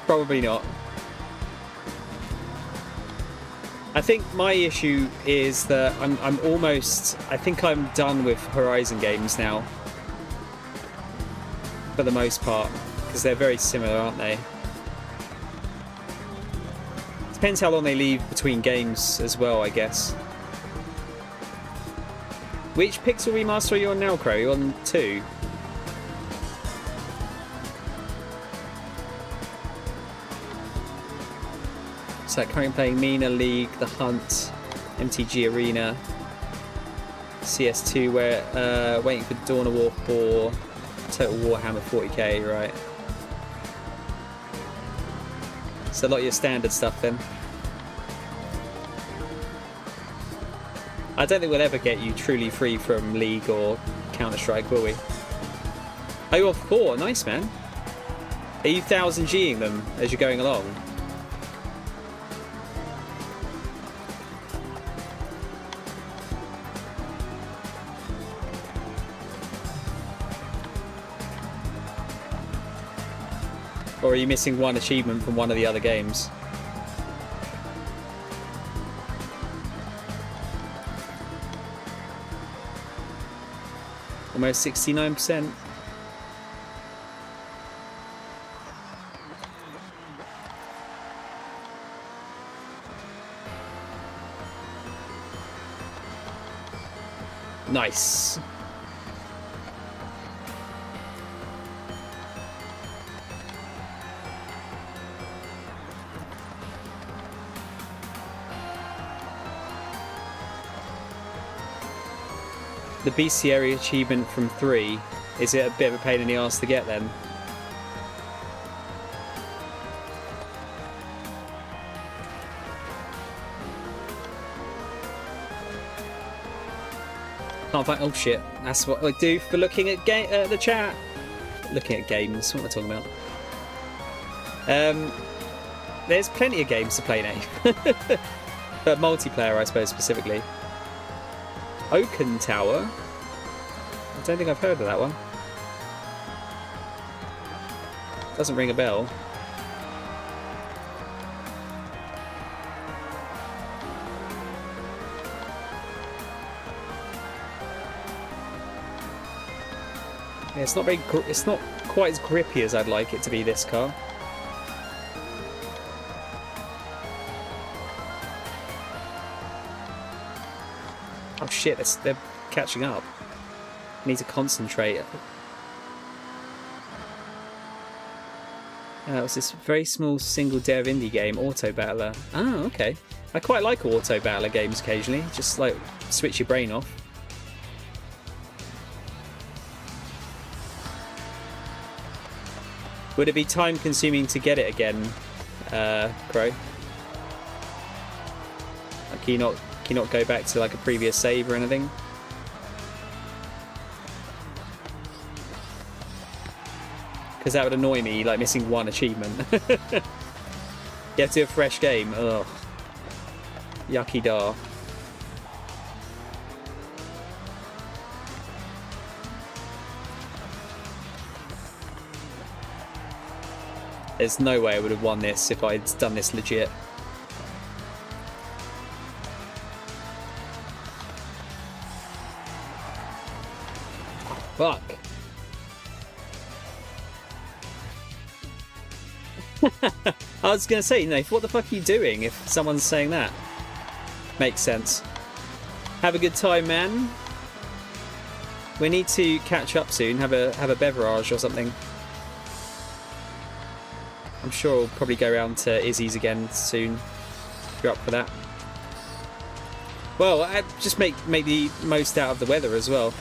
Probably not. I think my issue is that I'm almost... I think I'm done with Horizon games now. For the most part. Because they're very similar, aren't they? Depends how long they leave between games as well, I guess. Which Pixel remaster are you on now, Crow? You're on 2? So currently playing Mina League, The Hunt, MTG Arena, CS2, where waiting for Dawn of War 4, Total Warhammer 40k, right? So a lot of your standard stuff then. I don't think we'll ever get you truly free from League or Counter-Strike, will we? Oh, you're on 4, nice man. Are you 1000G'ing them as you're going along? Or are you missing one achievement from one of the other games? Almost 69%. Nice. The bestiary achievement from 3, is it a bit of a pain in the arse to get then? Can't find. Oh shit! That's what I do for looking at the chat. Looking at games. What am I talking about? There's plenty of games to play now, but multiplayer, I suppose, specifically. Oaken Tower. I don't think I've heard of that one. Doesn't ring a bell. Yeah, it's not very. It's not quite as grippy as I'd like it to be. This car. Oh shit! They're catching up. I need to concentrate. It was this very small single dev indie game, Auto Battler. Oh, okay. I quite like Auto Battler games occasionally. Just like switch your brain off. Would it be time consuming to get it again, Crow? Like, can you not go back to like a previous save or anything? Because that would annoy me, like missing one achievement. You have to do a fresh game. Ugh. Yucky da. There's no way I would have won this if I'd done this legit. Fuck. I was going to say, Nath, what the fuck are you doing if someone's saying that? Makes sense. Have a good time, man. We need to catch up soon, have a beverage or something. I'm sure we'll probably go around to Izzy's again soon, if you're up for that. Well, just make the most out of the weather as well.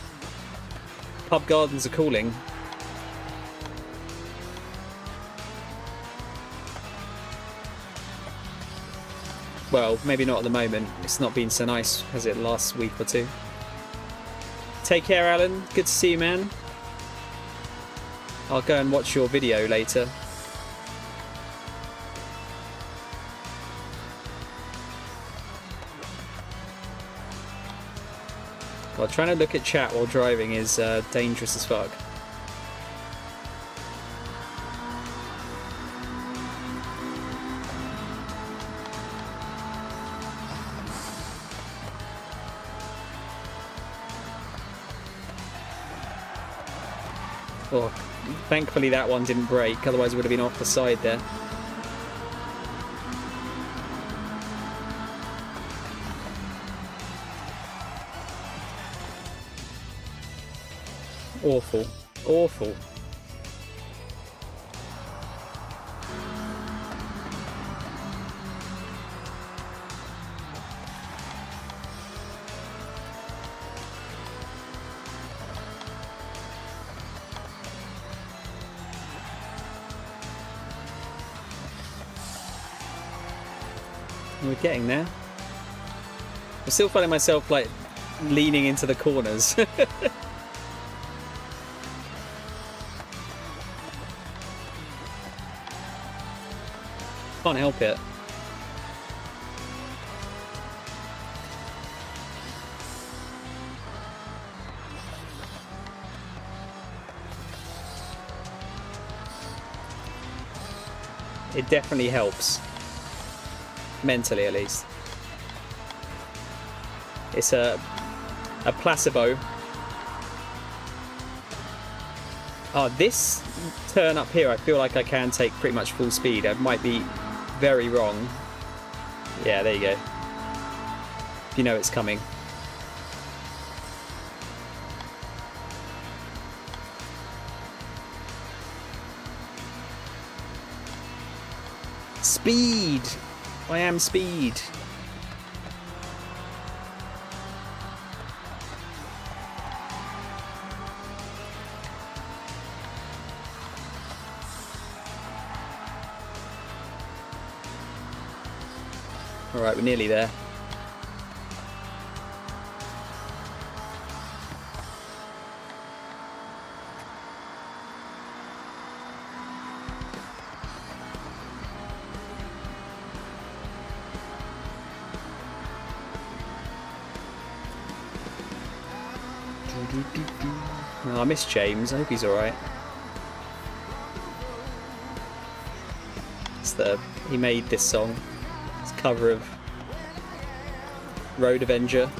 Pub gardens are cooling. Well, maybe not at the moment. It's not been so nice, has it, last week or two? Take care, Alan. Good to see you, man. I'll go and watch your video later. Well, trying to look at chat while driving is dangerous as fuck. Oh, thankfully that one didn't break, otherwise it would have been off the side there. Awful. Awful. We're getting there. I'm still finding myself like leaning into the corners. Can't help it. It definitely helps. Mentally, at least. It's a placebo. Oh, this turn up here, I feel like I can take pretty much full speed. I might be very wrong. Yeah, there you go. If you know it's coming. Speed! I am speed. Alright, we're nearly there. Oh, I miss James. I hope he's alright. He made this song. It's a cover of Road Avenger.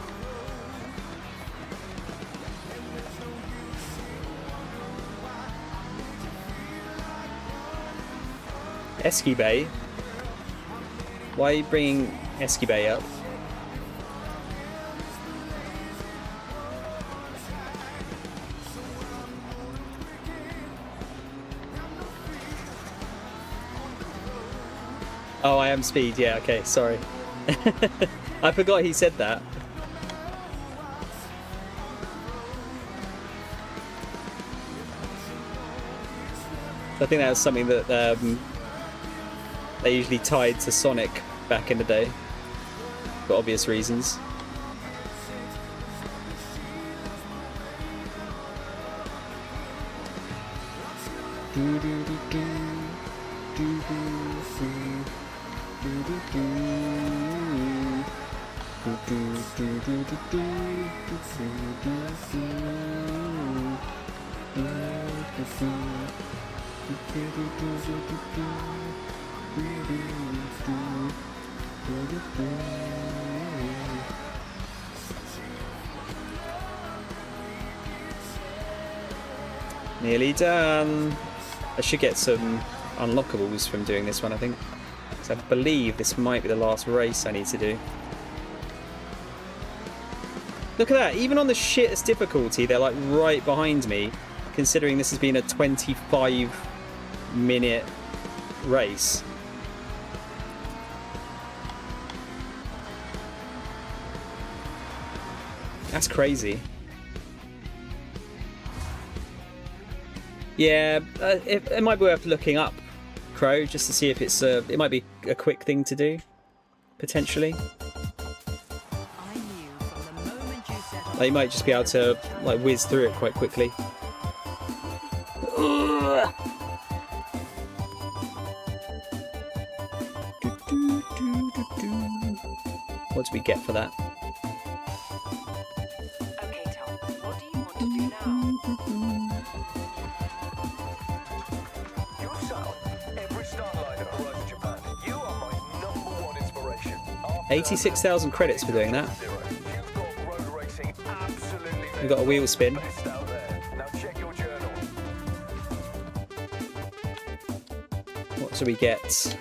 Esquibay? Why are you bringing Esquibay up? Oh, I am speed. Yeah, okay, sorry. I forgot he said that. I think that was something that they usually tied to Sonic back in the day, for obvious reasons. Nearly done. I should get some unlockables from doing this one, I think. So I believe this might be the last race I need to do. Look at that, even on the shittest difficulty, they're like right behind me, considering this has been a 25-minute race. That's crazy. Yeah, it might be worth looking up Crow just to see if it's it might be a quick thing to do, potentially. Like, you might just be able to like whiz through it quite quickly. What do we get for that? Okay, Tom, what do you want to do now? Your sound, every starlight at Horizon Japan. You are my #1 inspiration. 86,000 credits for doing that. We got a wheel spin. Now check your journal. What do we get?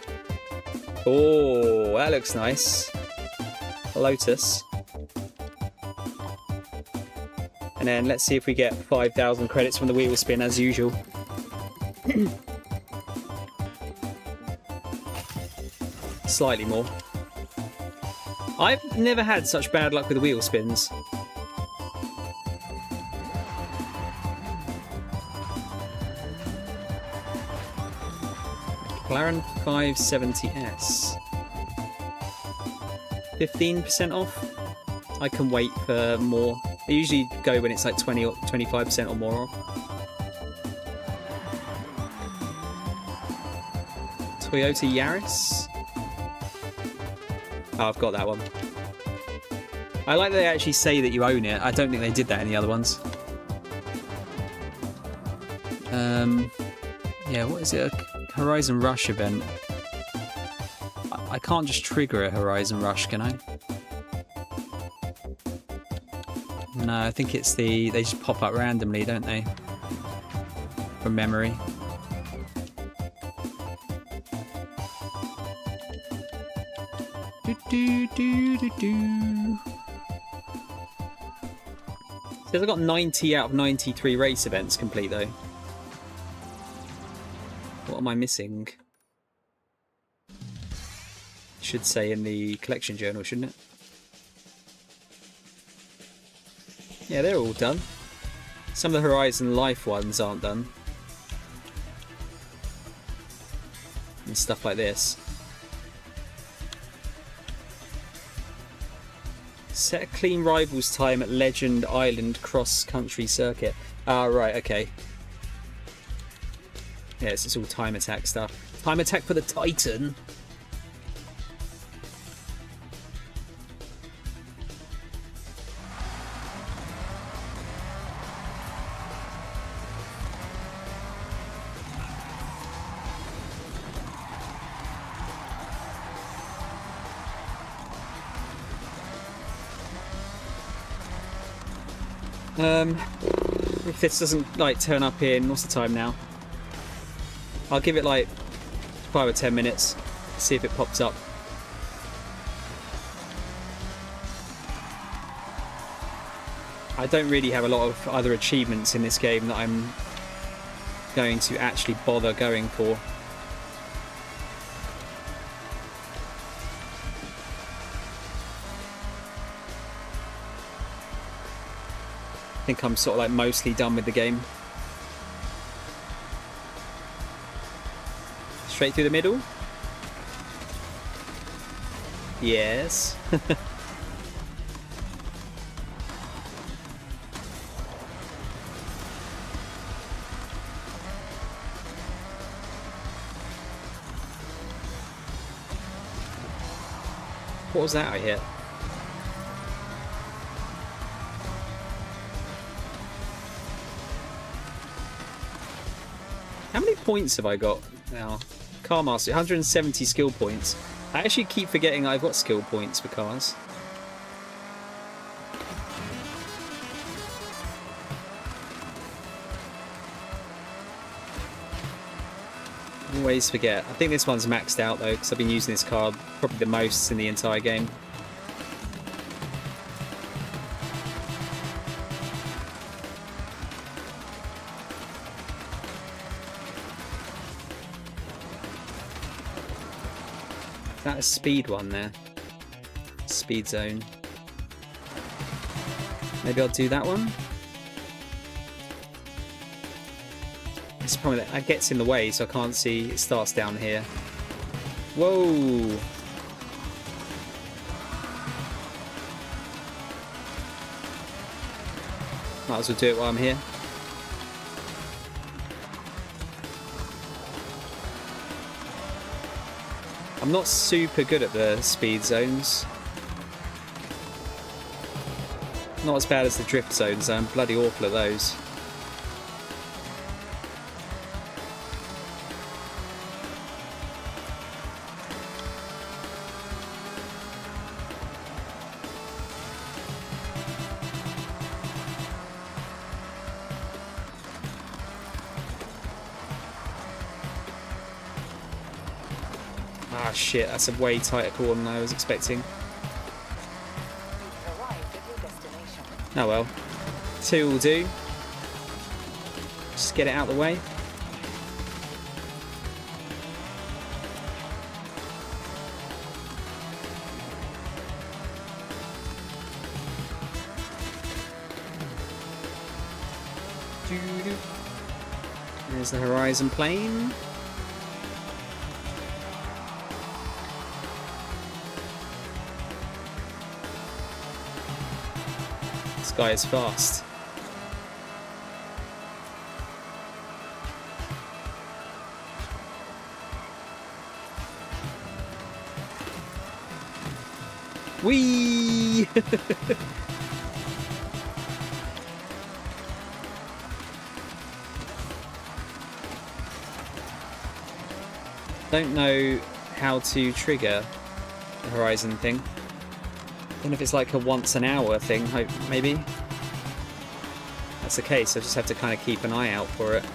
Oh, that looks nice. A Lotus. And then let's see if we get 5,000 credits from the wheel spin as usual. Slightly more. I've never had such bad luck with the wheel spins. McLaren 570S. 15% off. I can wait for more. They usually go when it's like 20 or 25% or more off. Toyota Yaris. Oh, I've got that one. I like that they actually say that you own it. I don't think they did that in the other ones. Yeah, what is it? A Horizon Rush event. I can't just trigger a Horizon Rush, can I? No, I think it's they just pop up randomly, don't they? From memory. Says I got 90 out of 93 race events complete though. What am I missing? Should say in the collection journal, shouldn't it? Yeah, they're all done. Some of the Horizon Life ones aren't done. And stuff like this. Set a clean rivals time at Legend Island Cross Country Circuit. Ah, right, okay. Yeah, it's all time attack stuff. Time attack for the Titan. If this doesn't like turn up in, what's the time now? I'll give it like 5 or 10 minutes, see if it pops up. I don't really have a lot of other achievements in this game that I'm going to actually bother going for. I think I'm sort of like mostly done with the game. Straight through the middle? Yes. What was that I hit? How many points have I got now? Car Master, 170 skill points. I actually keep forgetting I've got skill points for cars. Always forget. I think this one's maxed out though, because I've been using this car probably the most in the entire game. Is that a speed one there? Speed zone. Maybe I'll do that one. It's probably that gets in the way, so I can't see. It starts down here. Whoa! Might as well do it while I'm here. I'm not super good at the speed zones. Not as bad as the drift zones, I'm bloody awful at those. Ah shit, that's a way tighter call than I was expecting. Oh well. 2 will do. Just get it out of the way. There's the horizon plane. This guy is fast. Whee! Don't know how to trigger the horizon thing. Don't know if it's like a once an hour thing, maybe. That's the case, I just have to kind of keep an eye out for it.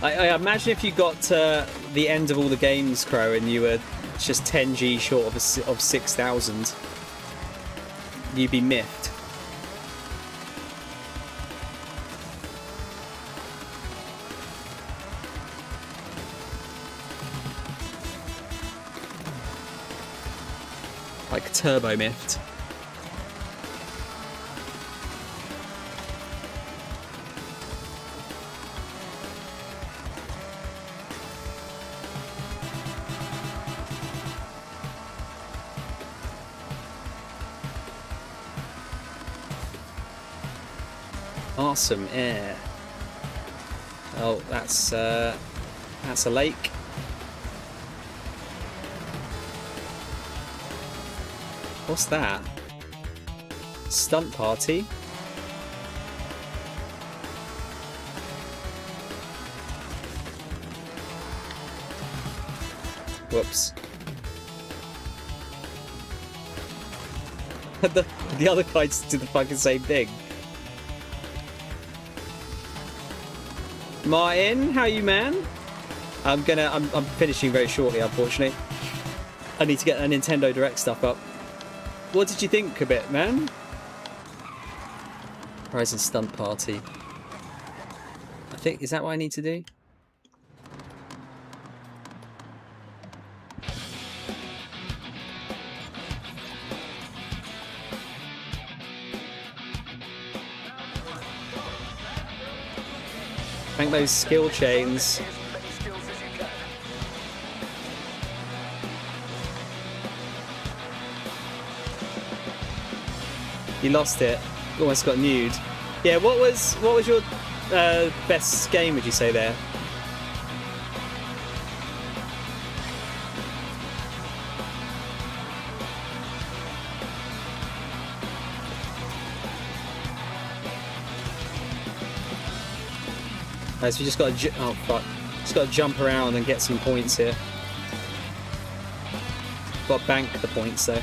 I imagine if you got to the end of all the games, Crow, and you were just 10G short of 6,000, you'd be miffed. Like turbo miffed. Awesome air. Oh, that's a lake. What's that? Stunt party? Whoops. the other guys did the fucking same thing. Martin, how you, man? I'm finishing very shortly, unfortunately. I need to get a Nintendo Direct stuff up. What did you think of it, man? Horizon Stunt Party. I think, is that what I need to do? Thank those skill chains. You lost it. Almost got nude. Yeah, what was your best game, would you say, there? Right, so we just got to oh fuck, just got to jump around and get some points here. Got to bank the points though.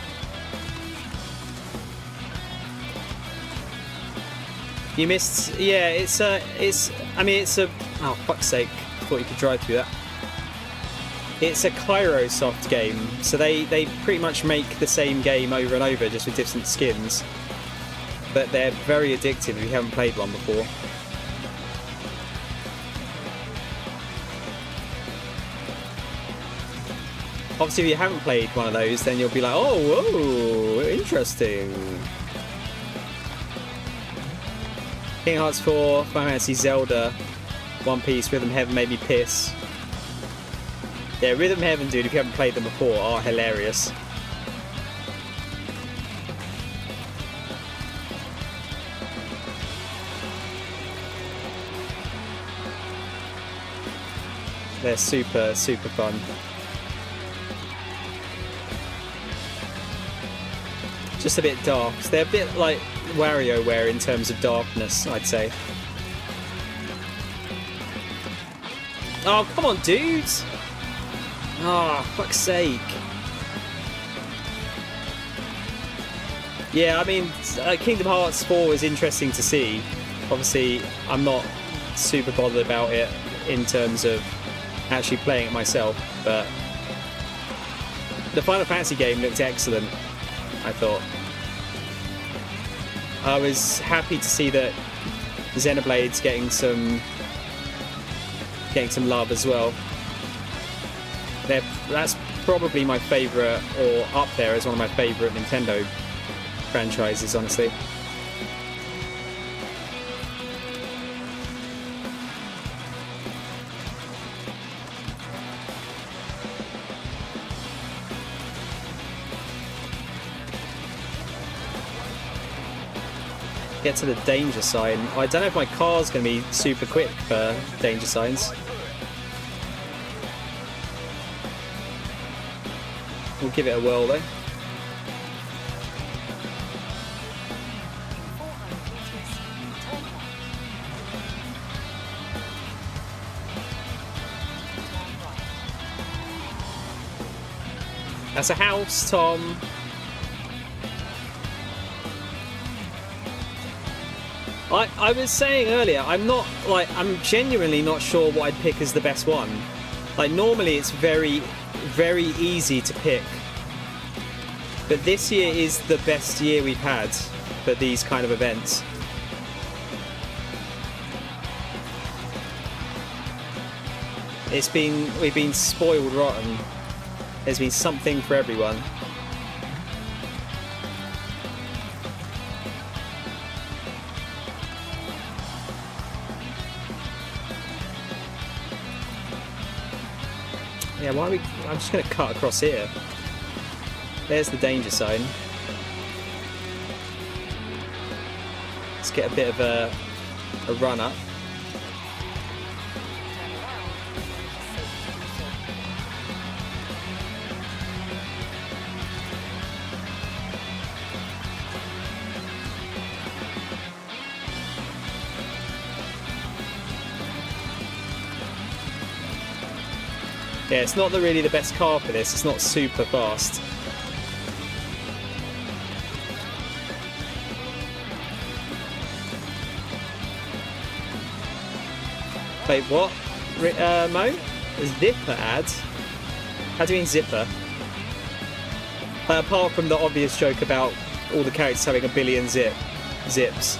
You missed, yeah. I mean, it's a. Oh fuck's sake! I thought you could drive through that. It's a Kairosoft game, so they pretty much make the same game over and over, just with different skins. But they're very addictive if you haven't played one before. Obviously, if you haven't played one of those, then you'll be like, oh, whoa, interesting. Kingdom Hearts 4, Final Fantasy, Zelda, One Piece, Rhythm Heaven made me piss. Yeah, Rhythm Heaven, dude, if you haven't played them before, are hilarious. They're super, super fun. Just a bit dark. They're a bit like WarioWare in terms of darkness, I'd say. Oh, come on, dudes! Oh, fuck's sake. Yeah, I mean, Kingdom Hearts 4 is interesting to see. Obviously, I'm not super bothered about it in terms of actually playing it myself, but the Final Fantasy game looked excellent, I thought. I was happy to see that Xenoblade's getting some love as well. That's probably my favourite, or up there as one of my favourite Nintendo franchises, honestly. Get to the danger sign. I don't know if my car's going to be super quick for danger signs. We'll give it a whirl though. That's a house, Tom. I was saying earlier, I'm genuinely not sure what I'd pick as the best one. Like, normally it's very, very easy to pick. But this year is the best year we've had for these kind of events. We've been spoiled rotten. There's been something for everyone. Yeah, why are we... I'm just going to cut across here. There's the danger sign. Let's get a bit of a run up. Yeah, it's not really the best car for this. It's not super fast. Wait, what? Mo? A zipper ad? How do you mean zipper? Apart from the obvious joke about all the characters having a billion zips.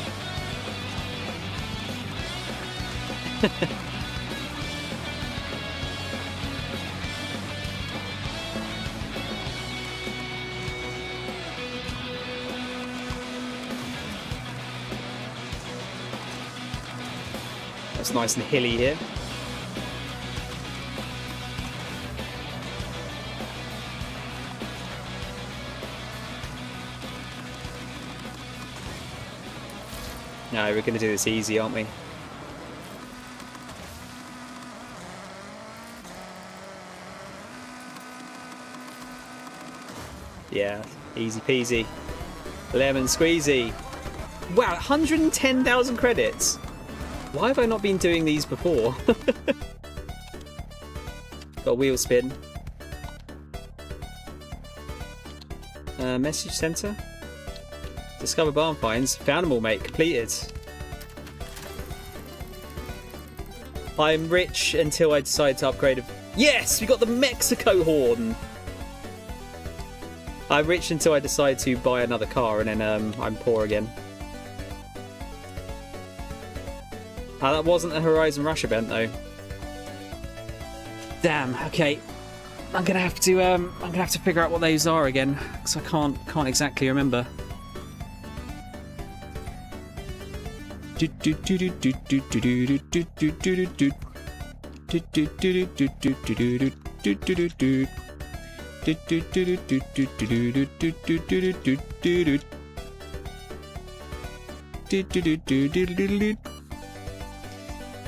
It's nice and hilly here. No, we're going to do this easy, aren't we? Yeah, easy peasy. Lemon squeezy. Wow, 110,000 credits. Why have I not been doing these before? Got a wheel spin. Message center. Discover barn finds. Found them all, mate. Completed. I'm rich until I decide to upgrade. Yes! We got the Mexico horn! I'm rich until I decide to buy another car, and then I'm poor again. That wasn't a Horizon Rush event, though. Damn, okay. I'm gonna have to figure out what those are again, because I can't exactly remember.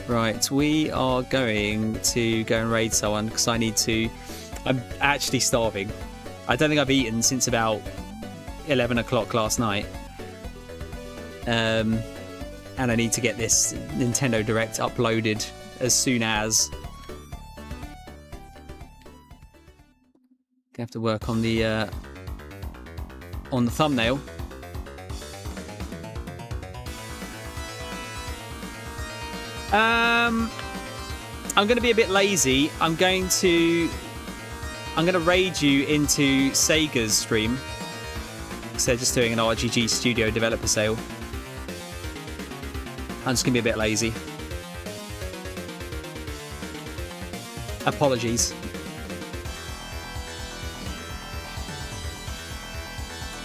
Right, we are going to go and raid someone because I'm actually starving. I don't think I've eaten since about 11 o'clock last night. And I need to get this Nintendo Direct uploaded as soon as. Gonna have to work on the thumbnail. I'm going to be a bit lazy. I'm going to raid you into Sega's stream because they're just doing an RGG Studio developer sale. I'm just going to be a bit lazy. Apologies.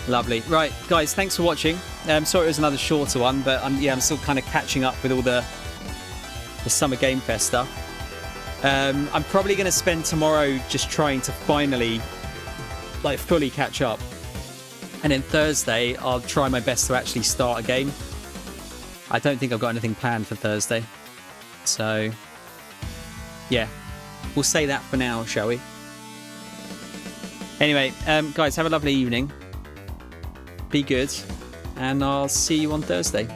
Lovely. Right, guys, thanks for watching. Sorry it was another shorter one, but I'm still kind of catching up with all the Summer Game Fest stuff. I'm probably going to spend tomorrow just trying to finally, fully catch up. And then Thursday, I'll try my best to actually start a game. I don't think I've got anything planned for Thursday. So, yeah. We'll say that for now, shall we? Anyway, guys, have a lovely evening. Be good. And I'll see you on Thursday.